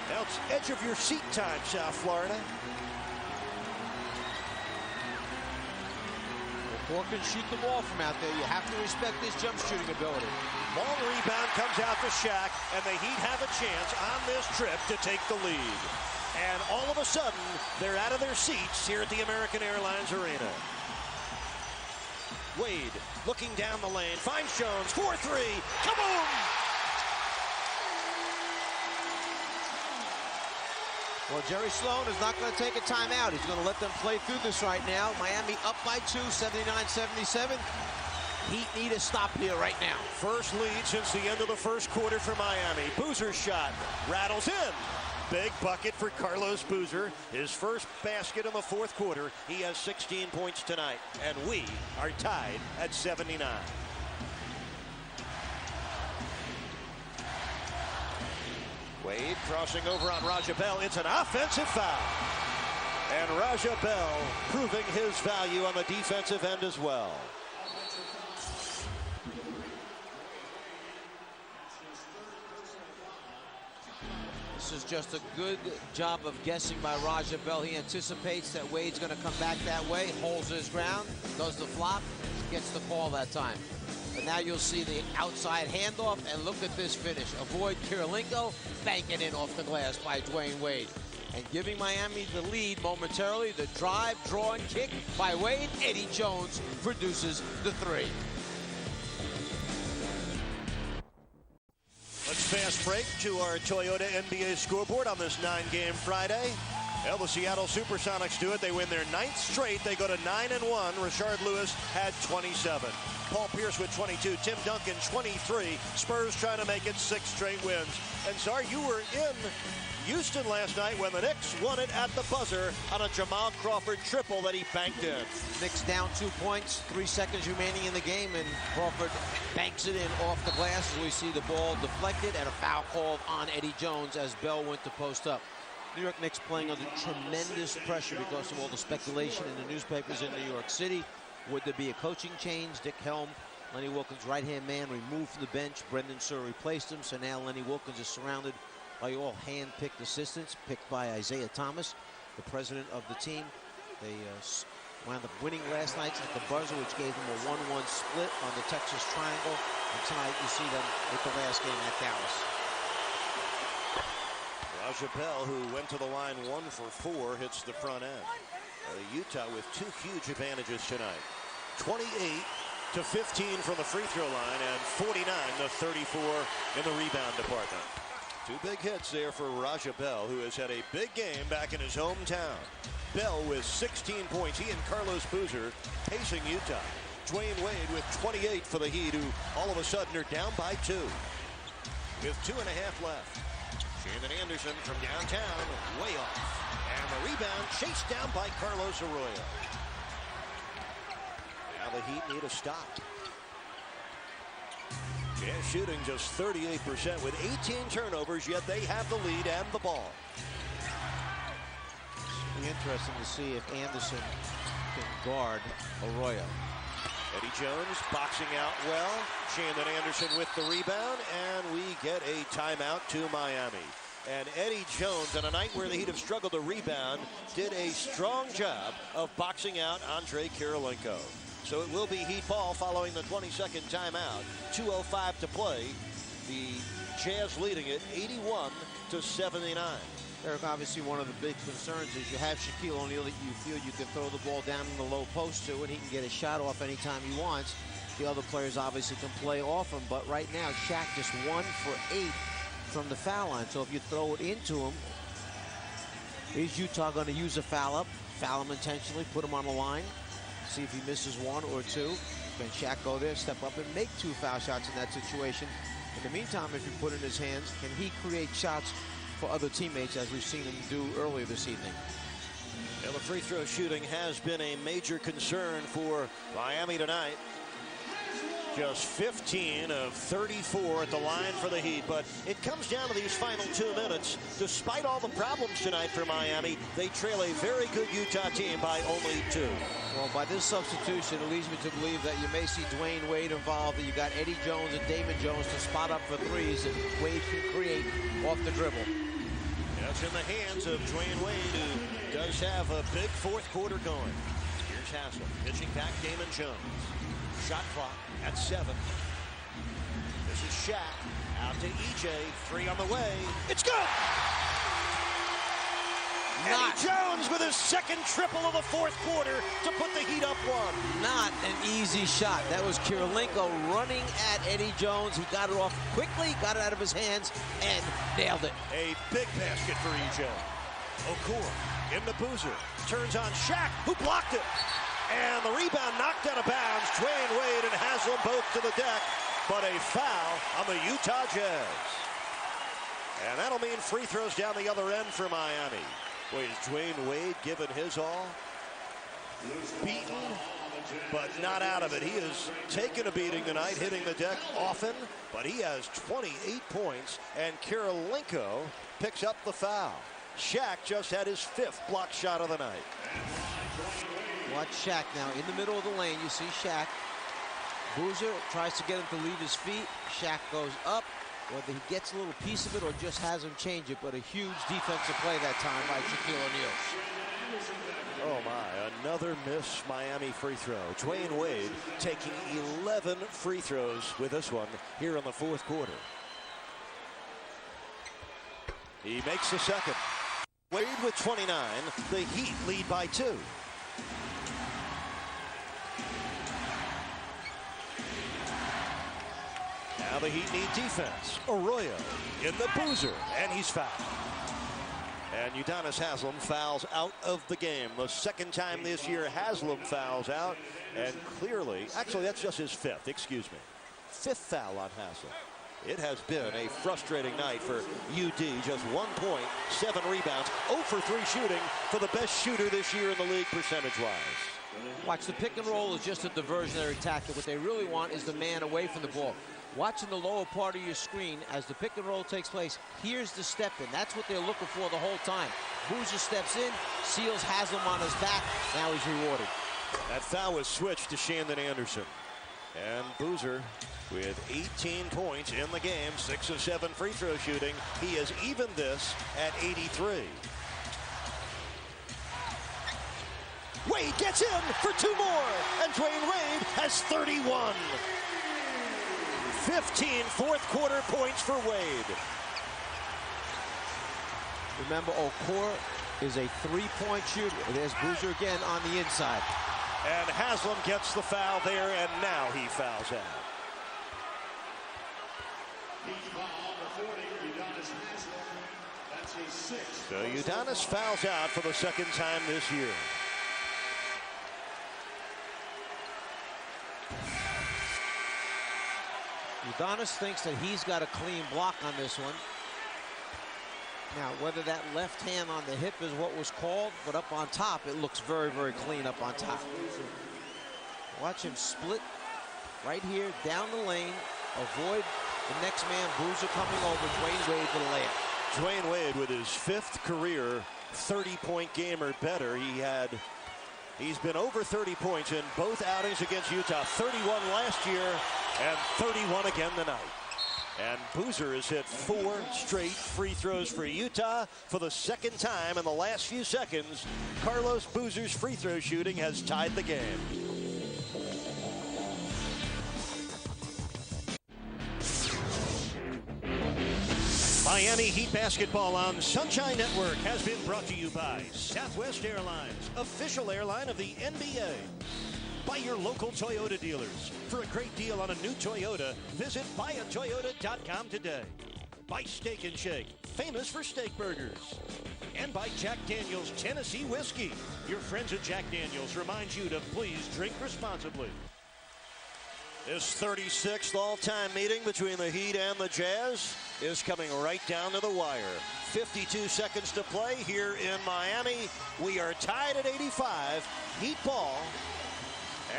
S1: Now it's edge of your seat time, South Florida.
S2: Well, can shoot the ball from out there. You have to respect his jump shooting ability.
S1: Long rebound comes out to Shaq, and the Heat have a chance on this trip to take the lead. And all of a sudden, they're out of their seats here at the American Airlines Arena. Wade looking down the lane, finds Jones, 4-3, kaboom!
S2: Well, Jerry Sloan is not going to take a timeout. He's going to let them play through this right now. Miami up by 2, 79-77. Heat need a stop here right now.
S1: First lead since the end of the first quarter for Miami. Boozer's shot rattles in. Big bucket for Carlos Boozer. His first basket in the fourth quarter. He has 16 points tonight. And we are tied at 79. Wade crossing over on Raja Bell. It's an offensive foul. And Raja Bell proving his value on the defensive end as well.
S2: This is just a good job of guessing by Raja Bell. He anticipates that Wade's going to come back that way, holds his ground, does the flop, gets the call that time. But now you'll see the outside handoff, and look at this finish. Avoid Kirilenko, banking in off the glass by Dwayne Wade. And giving Miami the lead momentarily, the drive, draw, and kick by Wade. Eddie Jones produces the three.
S1: Let's fast break to our Toyota NBA scoreboard on this 9-game Friday. Well, the Seattle Supersonics do it. They win their 9th straight. They go to 9-1. Rashard Lewis had 27. Paul Pierce with 22. Tim Duncan 23. Spurs trying to make it 6 straight wins. And Czar, you were in Houston last night when the Knicks won it at the buzzer on a Jamal Crawford triple that he banked in.
S2: Knicks down 2 points, 3 seconds remaining in the game, and Crawford banks it in off the glass as we see the ball deflected and a foul called on Eddie Jones as Bell went to post up. New York Knicks playing under tremendous pressure because of all the speculation in the newspapers in New York City. Would there be a coaching change? Dick Helm, Lenny Wilkins' right-hand man, removed from the bench. Brendan Suhr replaced him, so now Lenny Wilkins is surrounded by all hand-picked assistants, picked by Isiah Thomas, the president of the team. They wound up winning last night at the buzzer, which gave them a 1-1 split on the Texas Triangle. And tonight you see them with the last game at Dallas.
S1: Raja Bell, who went to the line 1 for 4, hits the front end. Utah with 2 huge advantages tonight. 28-15 from the free throw line and 49-34 in the rebound department. 2 big hits there for Raja Bell, who has had a big game back in his hometown. Bell with 16 points. He and Carlos Boozer pacing Utah. Dwayne Wade with 28 for the Heat, who all of a sudden are down by 2. With 2.5 left. Shannon Anderson from downtown, way off. And the rebound chased down by Carlos Arroyo. Now the Heat need a stop. Jazz shooting just 38% with 18 turnovers, yet they have the lead and the ball.
S2: It'll be interesting to see if Anderson can guard Arroyo.
S1: Eddie Jones boxing out well. Shannon Anderson with the rebound, and we get a timeout to Miami. And Eddie Jones, on a night where the Heat have struggled to rebound, did a strong job of boxing out Andre Kirilenko. So it will be Heat ball following the 22nd timeout. 2:05 to play. The Jazz leading it 81-79.
S2: Eric, obviously one of the big concerns is you have Shaquille O'Neal that you feel you can throw the ball down in the low post to, and he can get a shot off anytime he wants. The other players obviously can play off him, but right now Shaq just 1 for 8 from the foul line. So if you throw it into him, is Utah going to use a foul up, foul him intentionally, put him on the line, see if he misses 1 or 2. Can Shaq go there, step up, and make 2 foul shots in that situation? In the meantime, if you put it in his hands, can he create shots for other teammates, as we've seen him do earlier this evening?
S1: Well, the free throw shooting has been a major concern for Miami tonight. Just 15 of 34 at the line for the Heat, but it comes down to these final 2 minutes. Despite all the problems tonight for Miami, they trail a very good Utah team by only 2.
S2: Well, by this substitution, it leads me to believe that you may see Dwayne Wade involved, that you got Eddie Jones and David Jones to spot up for threes, and Wade can create off the dribble.
S1: Yeah, That's in the hands of Dwayne Wade, who does have a big fourth quarter going. Here's Haslem pitching back Damon Jones. Shot clock at 7. This is Shaq out to EJ. 3 on the way. It's good! Eddie Jones with his second triple of the fourth quarter to put the Heat up 1.
S2: Not an easy shot. That was Kirilenko running at Eddie Jones. He got it off quickly, got it out of his hands, and nailed it.
S1: A big basket for EJ. Okor in the Boozer. Turns on Shaq, who blocked it. And the rebound knocked out of bounds. Dwayne Wade and Haslem both to the deck, but a foul on the Utah Jazz. And that'll mean free throws down the other end for Miami. Boy, is Dwayne Wade giving his all. Beaten, but not out of it. He has taken a beating tonight, hitting the deck often, but he has 28 points, and Kirilenko picks up the foul. Shaq just had his 5th block shot of the night.
S2: Watch Shaq now in the middle of the lane. You see Shaq. Boozer tries to get him to leave his feet. Shaq goes up. Whether he gets a little piece of it or just has him change it, but a huge defensive play that time by Shaquille O'Neal.
S1: Oh my, another miss Miami free throw. Dwayne Wade taking 11 free throws with this one here in the fourth quarter. He makes the second. Wade with 29. The Heat lead by 2. Now the Heat need defense. Arroyo in the Boozer, and he's fouled. And Udonis Haslem fouls out of the game. The second time this year Haslem fouls out, and clearly, actually that's just his 5th, excuse me. 5th foul on Haslem. It has been a frustrating night for UD. Just 1 point, 7 rebounds, 0 for 3 shooting for the best shooter this year in the league percentage-wise.
S2: Watch, the pick and roll is just a diversionary tactic. What they really want is the man away from the ball. Watching the lower part of your screen as the pick and roll takes place, here's the step in. That's what they're looking for the whole time. Boozer steps in, seals Haslem on his back. Now he's rewarded.
S1: That foul was switched to Shandon Anderson. And Boozer with 18 points in the game, 6 of 7 free throw shooting. He has evened this at 83. Wade gets in for 2 more, and Dwayne Wade has 31. 15 fourth quarter points for Wade.
S2: Remember, Okor is a 3-point shooter. There's Boozer again on the inside.
S1: And Haslem gets the foul there, and now he fouls out. So Udonis fouls out for the 2nd time this year.
S2: Udonis thinks that he's got a clean block on this one. Now, whether that left hand on the hip is what was called, but up on top, it looks very, very clean up on top. Watch him split right here down the lane, avoid the next man, Boozer coming over, Dwayne Wade for the layup.
S1: Dwayne Wade with his 5th career 30-point game or better. He's been over 30 points in both outings against Utah. 31 last year and 31 again tonight. And Boozer has hit 4 straight free throws for Utah for the 2nd time in the last few seconds. Carlos Boozer's free throw shooting has tied the game. Miami Heat basketball on Sunshine Network has been brought to you by Southwest Airlines, official airline of the NBA. By your local Toyota dealers. For a great deal on a new Toyota, visit buyatoyota.com today. By Steak and Shake, famous for steak burgers. And by Jack Daniel's Tennessee Whiskey. Your friends at Jack Daniel's remind you to please drink responsibly. This 36th all-time meeting between the Heat and the Jazz is coming right down to the wire. 52 seconds to play here in Miami. We are tied at 85. Heat ball.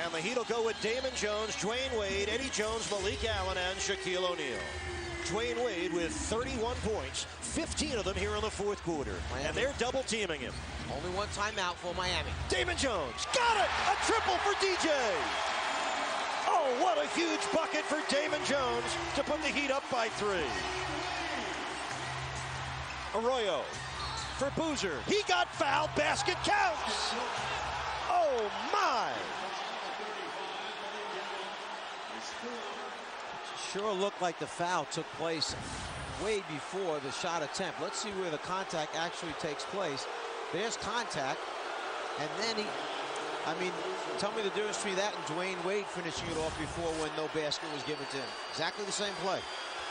S1: And the Heat will go with Damon Jones, Dwayne Wade, Eddie Jones, Malik Allen, and Shaquille O'Neal. Dwayne Wade with 31 points, 15 of them here in the fourth quarter.
S2: Miami.
S1: And they're double teaming him.
S2: Only one timeout for Miami.
S1: Damon Jones, got it! A triple for DJ! Oh, what a huge bucket for Damon Jones to put the Heat up by 3. Arroyo for Boozer. He got fouled. Basket counts. Oh, my.
S2: Sure looked like the foul took place way before the shot attempt. Let's see where the contact actually takes place. There's contact, and then tell me the difference between that and Dwayne Wade finishing it off before when no basket was given to him. Exactly the same play.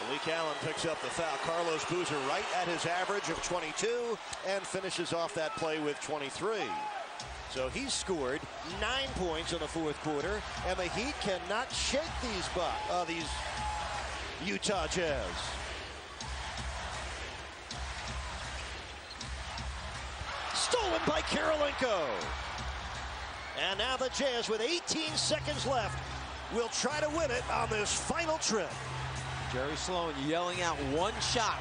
S1: Malik Allen picks up the foul. Carlos Boozer right at his average of 22 and finishes off that play with 23. So he's scored 9 points in the fourth quarter, and the Heat cannot shake these Utah Jazz. Stolen by Kirilenko. And now the Jazz, with 18 seconds left, will try to win it on this final trip.
S2: Jerry Sloan yelling out one shot.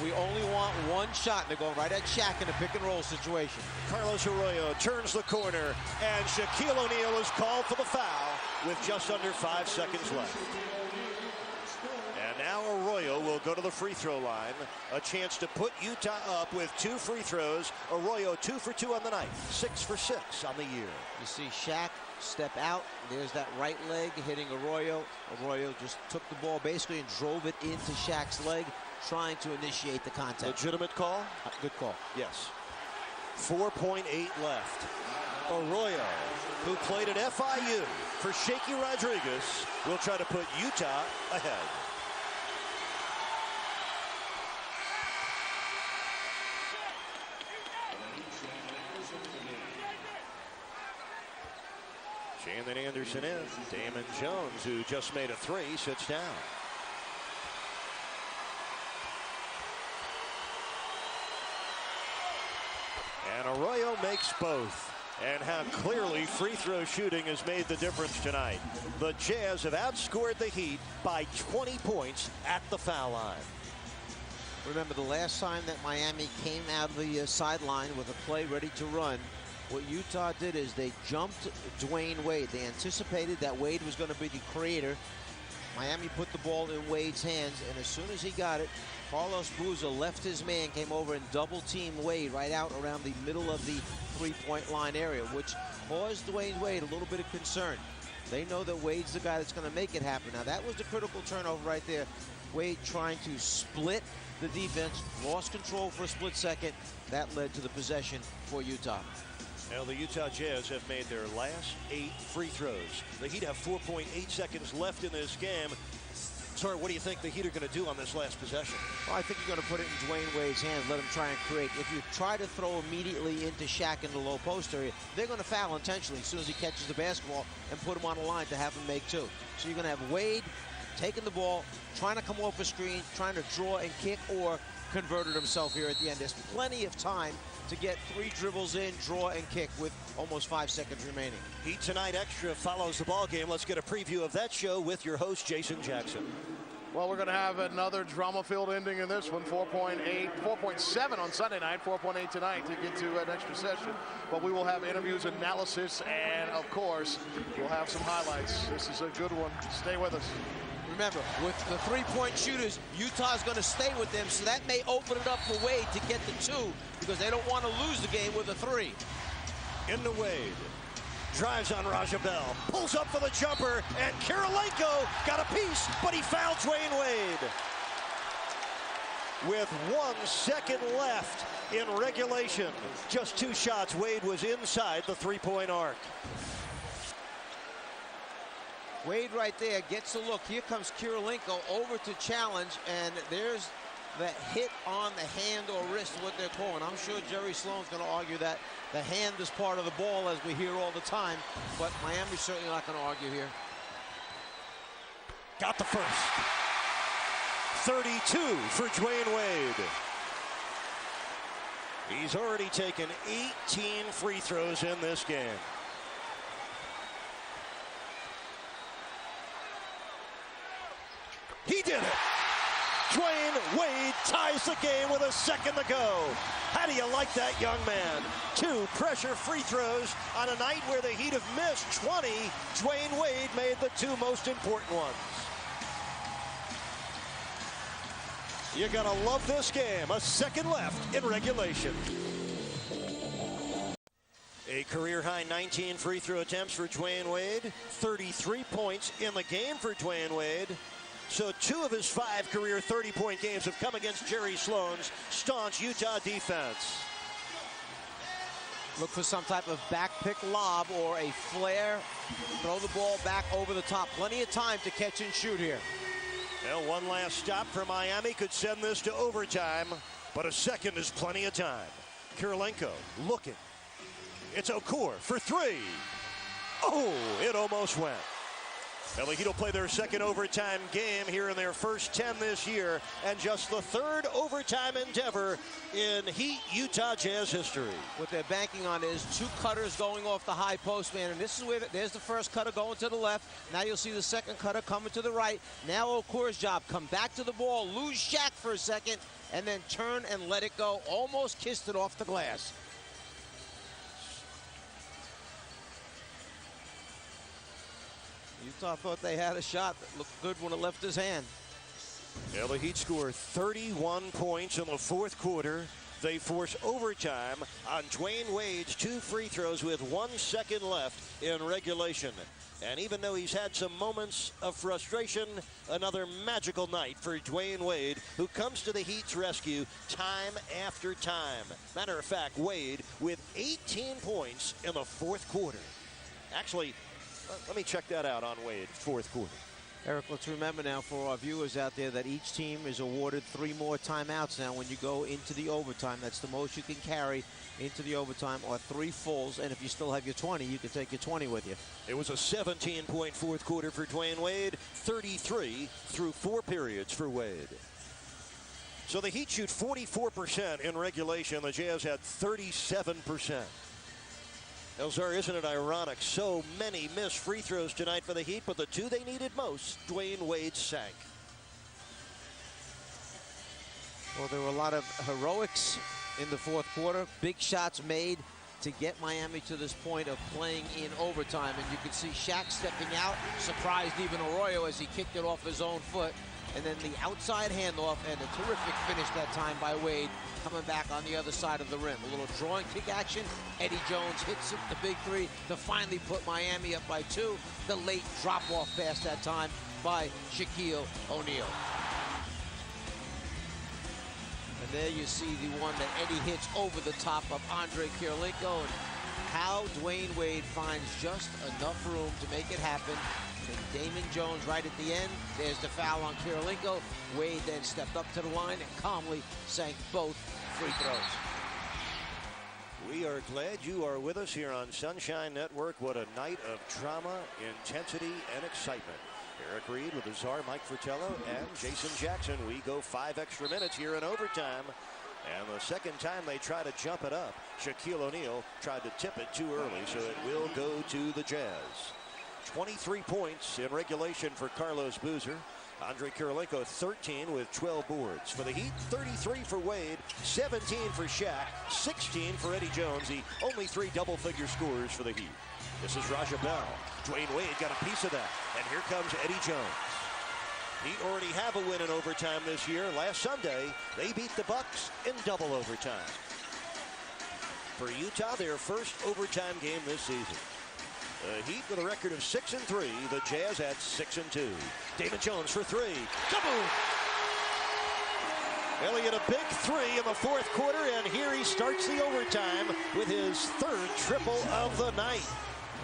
S2: We only want one shot. They're going right at Shaq in a pick and roll situation.
S1: Carlos Arroyo turns the corner, and Shaquille O'Neal is called for the foul with just under 5 seconds left. And now Arroyo will go to the free throw line. A chance to put Utah up with 2 free throws. Arroyo 2 for 2 on the night, 6 for 6 on the year.
S2: You see Shaq step out. There's that right leg hitting Arroyo. Arroyo just took the ball basically and drove it into Shaq's leg, trying to initiate the contact.
S1: Legitimate call?
S2: Good call.
S1: Yes. 4.8 left. Arroyo, who played at FIU for Shaky Rodriguez, will try to put Utah ahead. Shannon Anderson in. Damon Jones, who just made a 3, sits down. And Arroyo makes both. And how clearly free throw shooting has made the difference tonight. The Jazz have outscored the Heat by 20 points at the foul line.
S2: Remember, the last time that Miami came out of the sideline with a play ready to run, what Utah did is they jumped Dwayne Wade. They anticipated that Wade was going to be the creator. Miami put the ball in Wade's hands, and as soon as he got it, Carlos Boozer left his man, came over and double-teamed Wade right out around the middle of the three-point line area, which caused Dwayne Wade a little bit of concern. They know that Wade's the guy that's going to make it happen. Now, that was the critical turnover right there. Wade trying to split the defense, lost control for a split second. That led to the possession for Utah.
S1: Now the Utah Jazz have made their last 8 free throws. The Heat have 4.8 seconds left in this game. Sorry, what do you think the Heat are going to do on this last possession?
S2: Well, I think you're going to put it in Dwayne Wade's hands, let him try and create. If you try to throw immediately into Shaq in the low post area, they're going to foul intentionally as soon as he catches the basketball and put him on the line to have him make 2. So you're going to have Wade taking the ball, trying to come off a screen, trying to draw and kick, or converted himself here at the end. There's plenty of time to get 3 dribbles in, draw, and kick with almost 5 seconds remaining.
S1: Heat Tonight Extra follows the ball game. Let's get a preview of that show with your host, Jason Jackson.
S4: Well, we're going to have another drama-filled ending in this one. 4.7 on Sunday night, 4.8 tonight to get to an extra session. But we will have interviews, analysis, and, of course, we'll have some highlights. This is a good one. Stay with us.
S2: Remember, with the 3-point shooters, Utah's going to stay with them, so that may open it up for Wade to get the 2 because they don't want to lose the game with a 3.
S1: Into Wade. Drives on Raja Bell. Pulls up for the jumper, and Kirilenko got a piece, but he fouled Dwayne Wade. With 1 second left in regulation, just 2 shots, Wade was inside the 3-point arc.
S2: Wade right there gets a look. Here comes Kirilenko over to challenge, and there's that hit on the hand or wrist, what they're calling. I'm sure Jerry Sloan's going to argue that the hand is part of the ball, as we hear all the time, but Miami's certainly not going to argue here.
S1: Got the first. 32 for Dwayne Wade. He's already taken 18 free throws in this game. He did it. Dwayne Wade ties the game with a second to go. How do you like that, young man? 2 pressure free throws on a night where the Heat have missed 20. Dwayne Wade made the 2 most important ones. You gotta love this game. A second left in regulation. A career-high 19 free throw attempts for Dwayne Wade. 33 points in the game for Dwayne Wade. So 2 of his 5 career 30-point games have come against Jerry Sloan's staunch Utah defense.
S2: Look for some type of back pick lob or a flare. Throw the ball back over the top. Plenty of time to catch and shoot here.
S1: Well, one last stop for Miami could send this to overtime, but a second is plenty of time. Kirilenko looking. It's Okur for 3. Oh, it almost went. Well, the Heat will play their second overtime game here in their first 10 this year, and just the 3rd overtime endeavor in Heat Utah Jazz history.
S2: What they're banking on is 2 cutters going off the high post, man, and this is where there's the first cutter going to the left. Now you'll see the second cutter coming to the right. Now Okur's job, come back to the ball, lose Shaq for a second, and then turn and let it go. Almost kissed it off the glass. Utah thought they had a shot that looked good when it left his hand.
S1: Yeah, the Heat score 31 points in the 4th quarter. They force overtime on Dwayne Wade's 2 free throws with 1 second left in regulation. And even though he's had some moments of frustration, another magical night for Dwayne Wade, who comes to the Heat's rescue time after time. Matter of fact, Wade with 18 points in the 4th quarter. Actually, let me check that out on Wade, 4th quarter.
S2: Eric, let's remember now for our viewers out there that each team is awarded 3 more timeouts now when you go into the overtime. That's the most you can carry into the overtime, or 3 fulls. And if you still have your 20, you can take your 20 with you.
S1: It was a 17-point 4th quarter for Dwayne Wade, 33 through 4 periods for Wade. So the Heat shoot 44% in regulation. The Jazz had 37%. Elzar, isn't it ironic? So many missed free throws tonight for the Heat, but the 2 they needed most, Dwayne Wade sank.
S2: Well, there were a lot of heroics in the 4th quarter. Big shots made to get Miami to this point of playing in overtime. And you can see Shaq stepping out, surprised even Arroyo as he kicked it off his own foot. And then the outside handoff and a terrific finish that time by Wade, coming back on the other side of the rim. A little drawing kick action. Eddie Jones hits it, the big 3 to finally put Miami up by 2. The late drop-off pass that time by Shaquille O'Neal. And there you see the one that Eddie hits over the top of Andre Kirilenko, and how Dwayne Wade finds just enough room to make it happen. And Damon Jones right at the end. There's the foul on Kirilenko. Wade then stepped up to the line and calmly sank both free throws.
S1: We are glad you are with us here on Sunshine Network. What a night of drama, intensity, and excitement. Eric Reed with Azar, Mike Fratello, and Jason Jackson. We go 5 extra minutes here in overtime. And the second time they try to jump it up, Shaquille O'Neal tried to tip it too early, so it will go to the Jazz. 23 points in regulation for Carlos Boozer. Andre Kirilenko 13 with 12 boards. For the Heat, 33 for Wade, 17 for Shaq, 16 for Eddie Jones. The only 3 double-figure scorers for the Heat. This is Raja Bell. Dwayne Wade got a piece of that. And here comes Eddie Jones. Heat already have a win in overtime this year. Last Sunday, they beat the Bucks in double overtime. For Utah, their first overtime game this season. The Heat with a record of 6-3. The Jazz at 6-2. Damon Jones for 3. Kaboom! Elliott a big 3 in the 4th quarter, and here he starts the overtime with his 3rd triple of the night.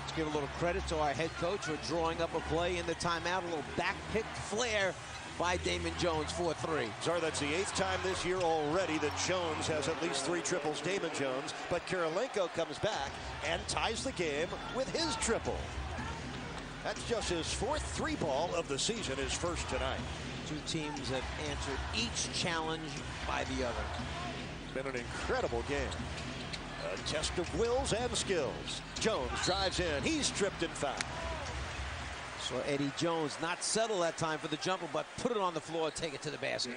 S2: Let's give a little credit to our head coach for drawing up a play in the timeout. A little back-picked flare by Damon Jones for 3.
S1: Sorry, that's the 8th time this year already that Jones has at least 3 triples, Damon Jones. But Kirilenko comes back and ties the game with his triple. That's just his 4th 3-ball of the season, his first tonight.
S2: 2 teams have answered each challenge by the other.
S1: Been an incredible game. A test of wills and skills. Jones drives in. He's tripped and fouled.
S2: So Eddie Jones not settle that time for the jumper, but put it on the floor, take it to the basket.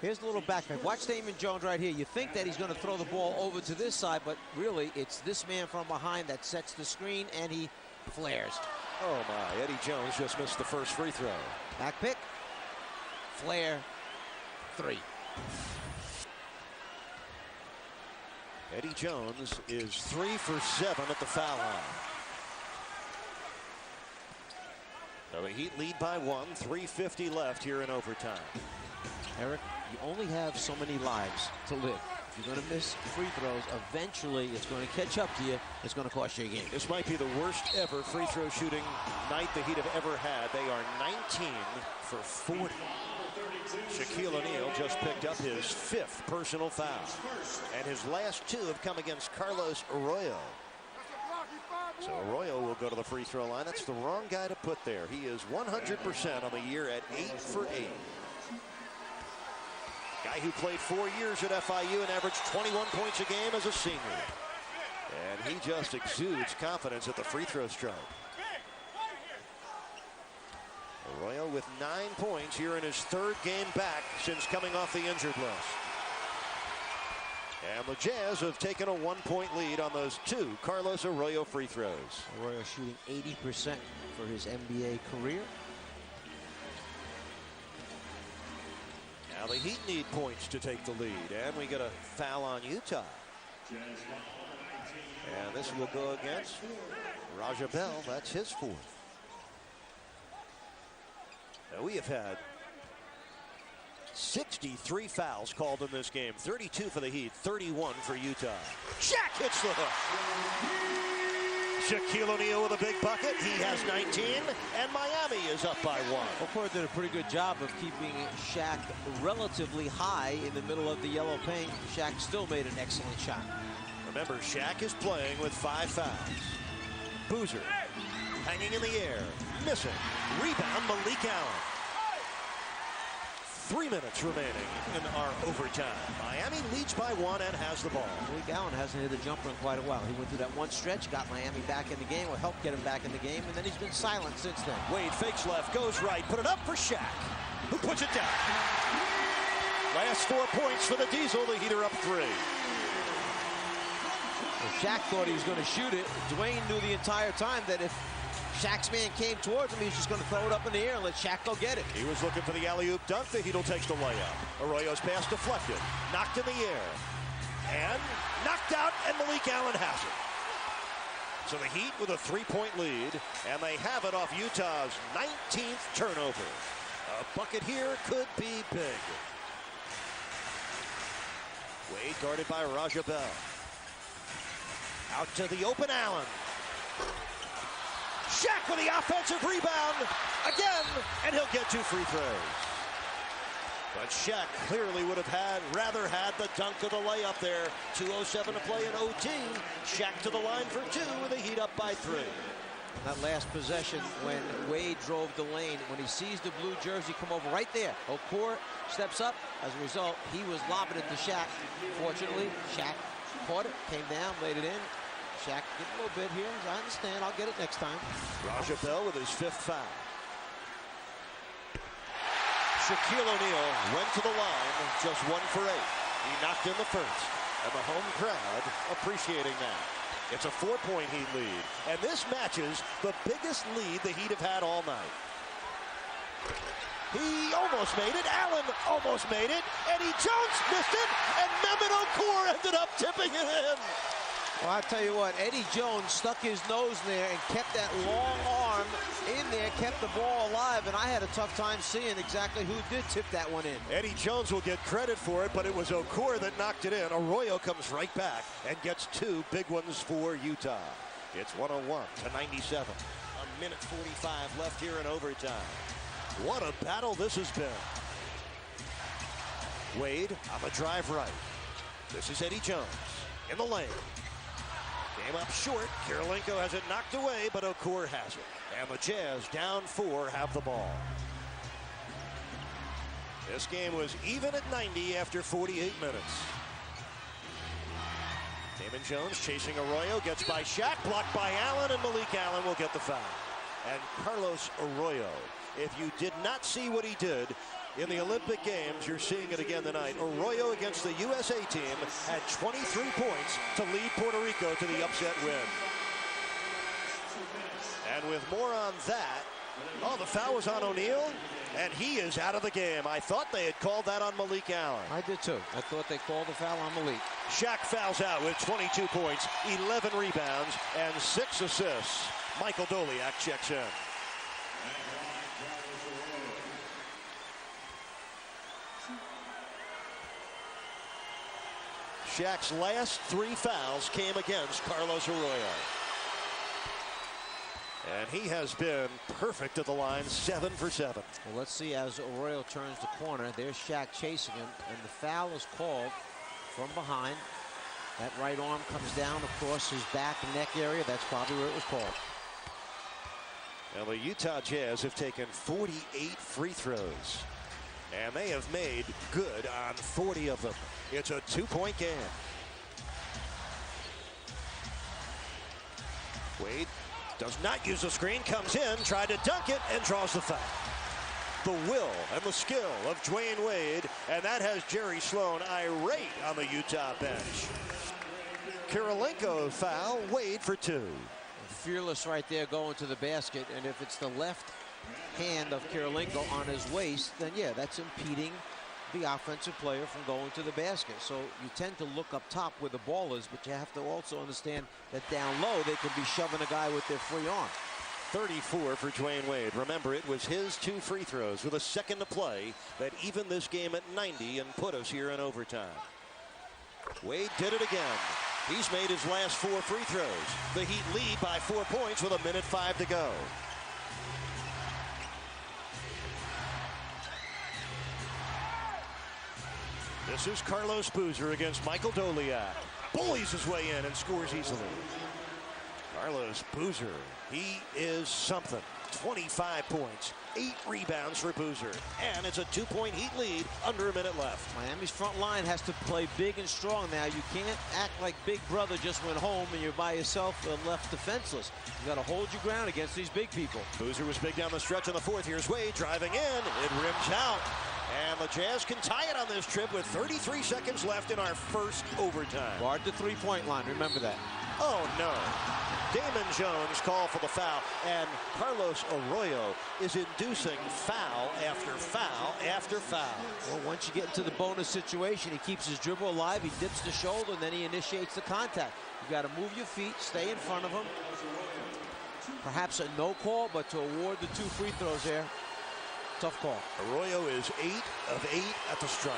S2: Here's the little backpack. Watch Damon Jones right here. You think that he's going to throw the ball over to this side, but really it's this man from behind that sets the screen, and he flares.
S1: Oh my, Eddie Jones just missed the first free throw.
S2: Back pick. Flare. 3.
S1: Eddie Jones is 3 for 7 at the foul line. So the Heat lead by 1, 3:50 left here in overtime.
S2: Eric, you only have so many lives to live. If you're going to miss free throws, eventually it's going to catch up to you. It's going to cost you a game.
S1: This might be the worst ever free throw shooting night the Heat have ever had. They are 19 for 40. Shaquille O'Neal just picked up his 5th personal foul. And his last 2 have come against Carlos Arroyo. So Arroyo will go to the free throw line. That's the wrong guy to put there. He is 100% on the year at 8 for 8. Guy who played 4 years at FIU and averaged 21 points a game as a senior. And he just exudes confidence at the free throw stripe. Arroyo with 9 points here in his 3rd game back since coming off the injured list. And the Jazz have taken a 1-point lead on those 2 Carlos Arroyo free throws.
S2: Arroyo shooting 80% for his NBA career.
S1: Now the Heat need points to take the lead, and we get a foul on Utah. And this will go against Raja Bell. That's his 4th. Now we have had 63 fouls called in this game. 32 for the Heat, 31 for Utah. Shaq hits the hook. Shaquille O'Neal with a big bucket. He has 19, and Miami is up by 1.
S2: Okoye did a pretty good job of keeping Shaq relatively high in the middle of the yellow paint. Shaq still made an excellent shot.
S1: Remember, Shaq is playing with 5 fouls. Boozer hanging in the air, missing. Rebound, Malik Allen. 3 minutes remaining in our overtime. Miami leads by 1 and has the ball.
S2: Malik Allen hasn't hit a jumper in quite a while. He went through that one stretch, got Miami back in the game, or helped get him back in the game, and then he's been silent since then.
S1: Wade fakes left, goes right, put it up for Shaq, who puts it down. Last 4 points for the Diesel. The Heat are up 3.
S2: Well, Shaq thought he was going to shoot it. Dwayne knew the entire time that if Shaq's man came towards him, he was just going to throw it up in the air and let Shaq go get it.
S1: He was looking for the alley-oop dunk. The Heat will take the layup. Arroyo's pass deflected, knocked in the air, and knocked out, and Malik Allen has it. So the Heat with a 3-point lead, and they have it off Utah's 19th turnover. A bucket here could be big. Wade guarded by Raja Bell. Out to the open Allen. Shaq with the offensive rebound again, and he'll get 2 free throws. But Shaq clearly would have rather had the dunk of the layup there. 2:07 to play in OT. Shaq to the line for 2 with the Heat up by 3.
S2: That last possession when Wade drove the lane, when he sees the blue jersey come over right there, Okoye steps up. As a result, he was lobbing it to Shaq. Fortunately, Shaq caught it, came down, laid it in. Shaq, get a little bit here. I understand. I'll get it next time.
S1: Raja Bell with his 5th foul. Shaquille O'Neal went to the line, just 1 for 8. He knocked in the first, and the home crowd appreciating that. It's a 4-point Heat lead, and this matches the biggest lead the Heat have had all night. He almost made it. Allen almost made it. Eddie Jones missed it, and Mehmet Okur ended up tipping it in.
S2: Well, I'll tell you what, Eddie Jones stuck his nose in there and kept that long arm in there, kept the ball alive, and I had a tough time seeing exactly who did tip that one in.
S1: Eddie Jones will get credit for it, but it was Okur that knocked it in. Arroyo comes right back and gets 2 big ones for Utah. It's 101 to 97. 1:45 left here in overtime. What a battle this has been. Wade on the drive right. This is Eddie Jones in the lane. Came up short. Kirilenko has it knocked away, but Okur has it. And the Jazz, down 4, have the ball. This game was even at 90 after 48 minutes. Damon Jones chasing Arroyo, gets by Shaq, blocked by Allen, and Malik Allen will get the foul. And Carlos Arroyo, if you did not see what he did in the Olympic Games, you're seeing it again tonight. Arroyo against the USA team had 23 points to lead Puerto Rico to the upset win. And with more on that, oh, the foul was on O'Neal, And he is out of the game. I thought they had called that on Malik Allen.
S2: I did too. I thought they called the foul on Malik.
S1: Shaq fouls out with 22 points, 11 rebounds, and 6 assists. Michael Doliak checks in. Shaq's last 3 fouls came against Carlos Arroyo. And he has been perfect at the line, 7 for 7.
S2: Well, let's see as Arroyo turns the corner. There's Shaq chasing him, and the foul is called from behind. That right arm comes down across his back and neck area. That's probably where it was called.
S1: Now the Utah Jazz have taken 48 free throws, and they have made good on 40 of them. It's a 2-point game. Wade does not use the screen, comes in, tried to dunk it, and draws the foul. The will and the skill of Dwayne Wade, and that has Jerry Sloan irate on the Utah bench. Kirilenko foul, Wade for 2.
S2: Fearless right there going to the basket, and if it's the left hand of Kirilenko on his waist, then yeah, that's impeding the offensive player from going to the basket. So you tend to look up top where the ball is, but you have to also understand that down low they could be shoving a guy with their free arm.
S1: 34 for Dwayne Wade. Remember, it was his 2 free throws with a second to play that evened this game at 90 and put us here in overtime. Wade did it again. He's made his last 4 free throws. The Heat lead by 4 points with 1:05 to go. This is Carlos Boozer against Michael Doliak. Bullies his way in and scores easily. Carlos Boozer, he is something. 25 points, 8 rebounds for Boozer, and it's a 2-point Heat lead under a minute left.
S2: Miami's front line has to play big and strong now. You can't act like Big Brother just went home and you're by yourself and left defenseless. You got to hold your ground against these big people.
S1: Boozer was big down the stretch in the 4th. Here's Wade driving in. It rims out. And the Jazz can tie it on this trip with 33 seconds left in our first overtime.
S2: Guard the 3-point line. Remember that.
S1: Oh, no. Damon Jones called for the foul, and Carlos Arroyo is inducing foul after foul after foul.
S2: Well, once you get into the bonus situation, he keeps his dribble alive, he dips the shoulder, and then he initiates the contact. You got to move your feet, stay in front of him. Perhaps a no call, but to award the 2 free throws there, tough call.
S1: Arroyo is 8 of 8 at the stripe.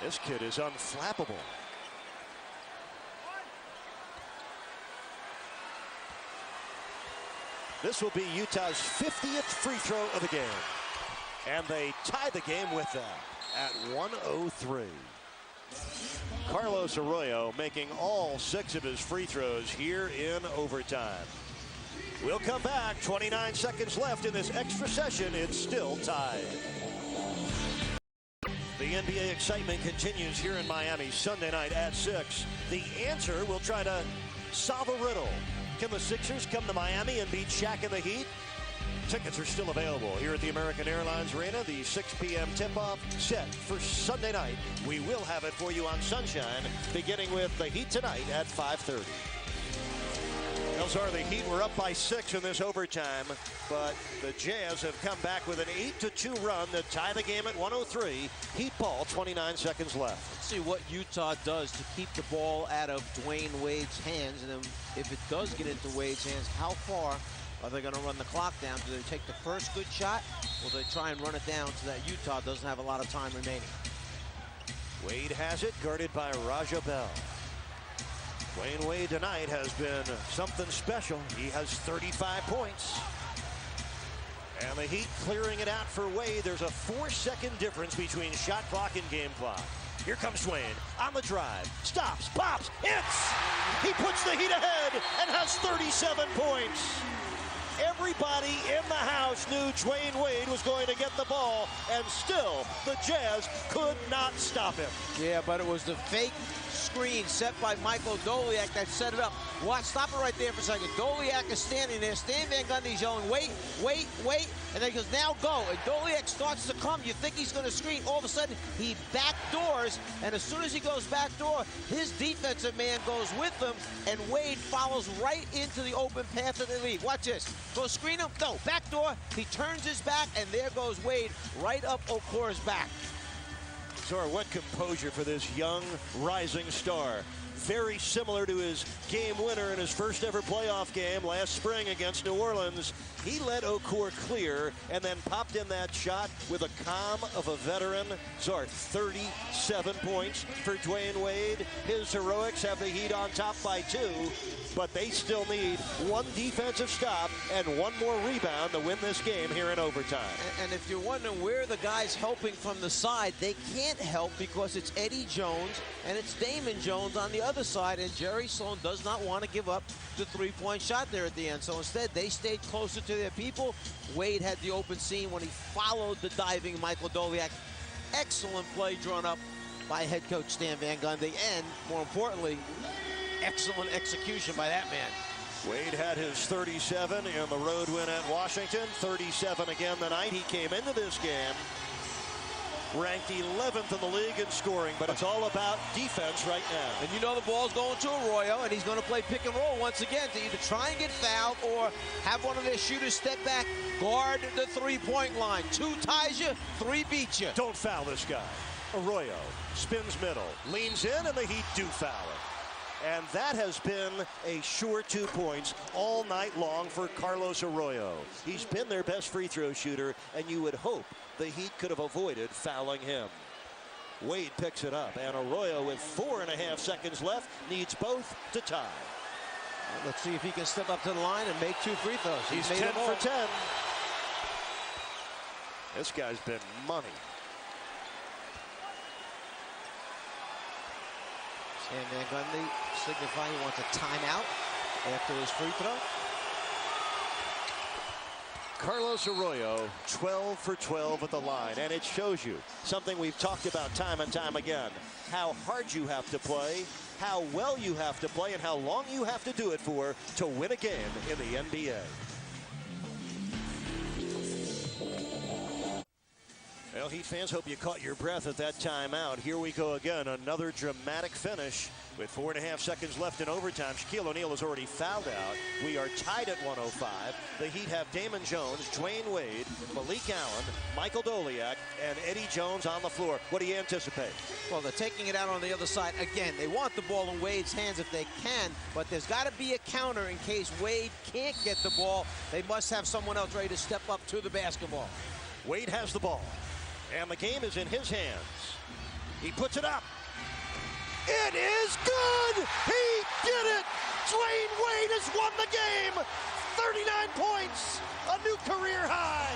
S1: This kid is unflappable. This will be Utah's 50th free throw of the game. And they tie the game with that at 1:03. Carlos Arroyo making all 6 of his free throws here in overtime. We'll come back. 29 seconds left in this extra session. It's still tied. The NBA excitement continues here in Miami Sunday night at 6. The answer, we'll try to solve a riddle. Can the Sixers come to Miami and beat Shaq and the Heat? Tickets are still available here at the American Airlines Arena. The 6 p.m. tip-off set for Sunday night. We will have it for you on Sunshine, beginning with the Heat tonight at 5:30. The Heat were up by 6 in this overtime, but the Jazz have come back with an 8-2 run to tie the game at 1:03. Heat ball, 29 seconds left.
S2: Let's see what Utah does to keep the ball out of Dwayne Wade's hands, and then if it does get into Wade's hands, how far are they going to run the clock down? Do they take the first good shot, or do they try and run it down so that Utah doesn't have a lot of time remaining?
S1: Wade has it, guarded by Raja Bell. Dwayne Wade tonight has been something special. He has 35 points. And the Heat clearing it out for Wade. There's a 4-second difference between shot clock and game clock. Here comes Dwayne on the drive. Stops, pops, hits! He puts the Heat ahead and has 37 points. Everybody in the house knew Dwayne Wade was going to get the ball, and still the Jazz could not stop him.
S2: Yeah, but it was the fake screen set by Michael Doliak that set it up. Watch, stop it right there for a second. Doliak is standing there. Stan Van Gundy's yelling, wait, wait, wait. And then he goes, now go. And Doliak starts to come. You think he's going to screen. All of a sudden, he backdoors. And as soon as he goes backdoor, his defensive man goes with him. And Wade follows right into the open path of the lead. Watch this. Go screen him. No, backdoor. He turns his back, and there goes Wade right up Okor's back.
S1: Zor, what composure for this young rising star. Very similar to his game winner in his first ever playoff game last spring against New Orleans. He let Okor clear and then popped in that shot with a calm of a veteran. Zor, 37 points for Dwayne Wade. His heroics have the Heat on top by 2, but they still need one defensive stop and one more rebound to win this game here in overtime.
S2: And if you're wondering where the guys helping from the side, they can't help because it's Eddie Jones and it's Damon Jones on the other side, and Jerry Sloan does not want to give up the three-point shot there at the end. So instead, they stayed closer to their people. Wade had the open seam when he followed the diving Michael Doliak. Excellent play drawn up by head coach Stan Van Gundy, and more importantly, excellent execution by that man.
S1: Wade had his 37 in the road win at Washington, 37 again tonight. He came into this game ranked 11th in the league in scoring, but it's all about defense right now.
S2: And you know the ball's going to Arroyo, and he's going to play pick and roll once again to either try and get fouled or have one of their shooters step back, guard the three-point line. 2 ties you, 3 beats you.
S1: Don't foul this guy. Arroyo spins middle, leans in, and the Heat do foul it. And that has been a sure 2 points all night long for Carlos Arroyo. He's been their best free throw shooter, and you would hope the Heat could have avoided fouling him. Wade picks it up, and Arroyo with 4.5 seconds left needs both to tie.
S2: Let's see if he can step up to the line and make 2 free throws.
S1: He's 10 for 10. This guy's been money.
S2: And Van Gundy signifying he wants a timeout after his free throw.
S1: Carlos Arroyo, 12 for 12 at the line, and it shows you something we've talked about time and time again, how hard you have to play, how well you have to play, and how long you have to do it for to win a game in the NBA. Well, Heat fans, hope you caught your breath at that timeout. Here we go again, another dramatic finish with 4.5 seconds left in overtime. Shaquille O'Neal has already fouled out. We are tied at 105. The Heat have Damon Jones, Dwayne Wade, Malik Allen, Michael Doliak, and Eddie Jones on the floor. What do you anticipate?
S2: Well, they're taking it out on the other side. Again, they want the ball in Wade's hands if they can, but there's got to be a counter in case Wade can't get the ball. They must have someone else ready to step up to the basketball.
S1: Wade has the ball, and the game is in his hands. He puts it up. It is good! He did it! Dwayne Wade has won the game! 39 points, a new career high!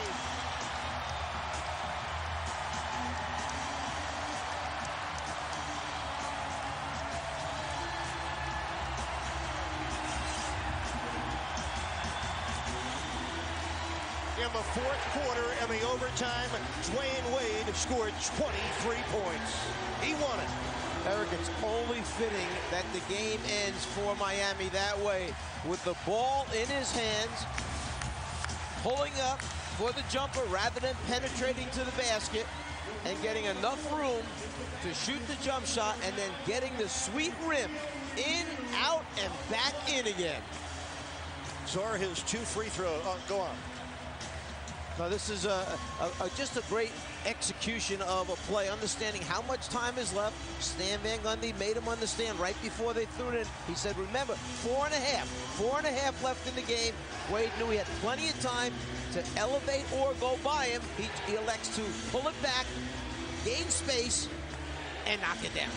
S1: In the fourth quarter and the overtime, Dwayne Wade scored 23 points. He won it.
S2: Eric, it's only fitting that the game ends for Miami that way, with the ball in his hands, pulling up for the jumper rather than penetrating to the basket, and getting enough room to shoot the jump shot, and then getting the sweet rim in, out, and back in again.
S1: Zor, his 2 free throws. Go on.
S2: No, this is just a great execution of a play, understanding how much time is left. Stan Van Gundy made him understand right before they threw it in. He said, remember, 4.5 left in the game. Wade knew he had plenty of time to elevate or go by him. He elects to pull it back, gain space, and knock it down.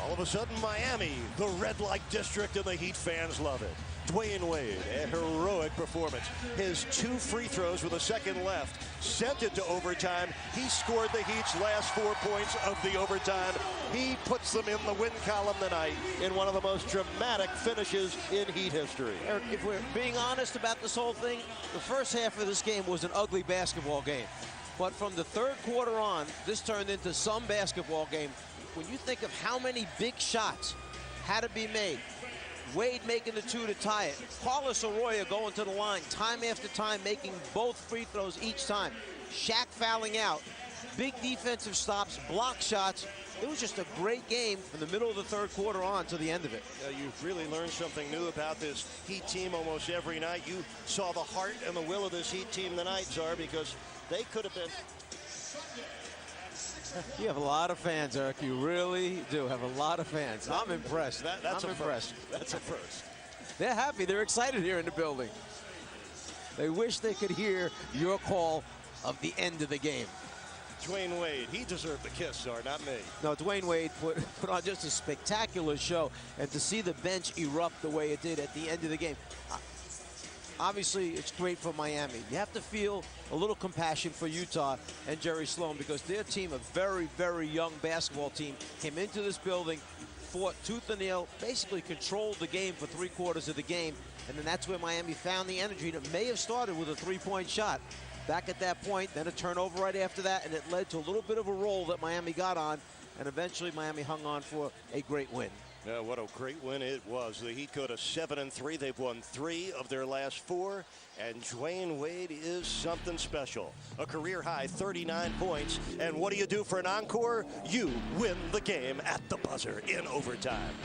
S1: All of a sudden, Miami, the red light district, and the Heat fans love it. Dwayne Wade, a heroic performance. His 2 free throws with a second left sent it to overtime. He scored the Heat's last 4 points of the overtime. He puts them in the win column tonight in one of the most dramatic finishes in Heat history.
S2: Eric, if we're being honest about this whole thing, the first half of this game was an ugly basketball game. But from the third quarter on, this turned into some basketball game. When you think of how many big shots had to be made, Wade making the 2 to tie it, Carlos Arroyo going to the line time after time, making both free throws each time, Shaq fouling out, big defensive stops, block shots, It was just a great game from the middle of the third quarter on to the end of it.
S1: You've really learned something new about this Heat team almost every night. You saw the heart and the will of this Heat team tonight, Czar, because they could have been.
S2: You have a lot of fans, Eric. You really do have a lot of fans. I'm impressed.
S1: That's
S2: I'm impressed.
S1: That's a first.
S2: They're happy. They're excited here in the building. They wish they could hear your call of the end of the game.
S1: Dwayne Wade, he deserved the kiss, Czar, not me.
S2: No, Dwayne Wade put on just a spectacular show, and to see the bench erupt the way it did at the end of the game. Obviously, it's great for Miami. You have to feel a little compassion for Utah and Jerry Sloan, because their team, a very, very young basketball team, came into this building, fought tooth and nail, basically controlled the game for 3/4 of the game, and then that's where Miami found the energy that may have started with a three-point shot. Back at that point, then a turnover right after that, and it led to a little bit of a roll that Miami got on, and eventually Miami hung on for a great win.
S1: Yeah, what a great win it was. The Heat go to 7-3. They've won 3 of their last 4, and Dwayne Wade is something special. A career-high 39 points, and what do you do for an encore? You win the game at the buzzer in overtime.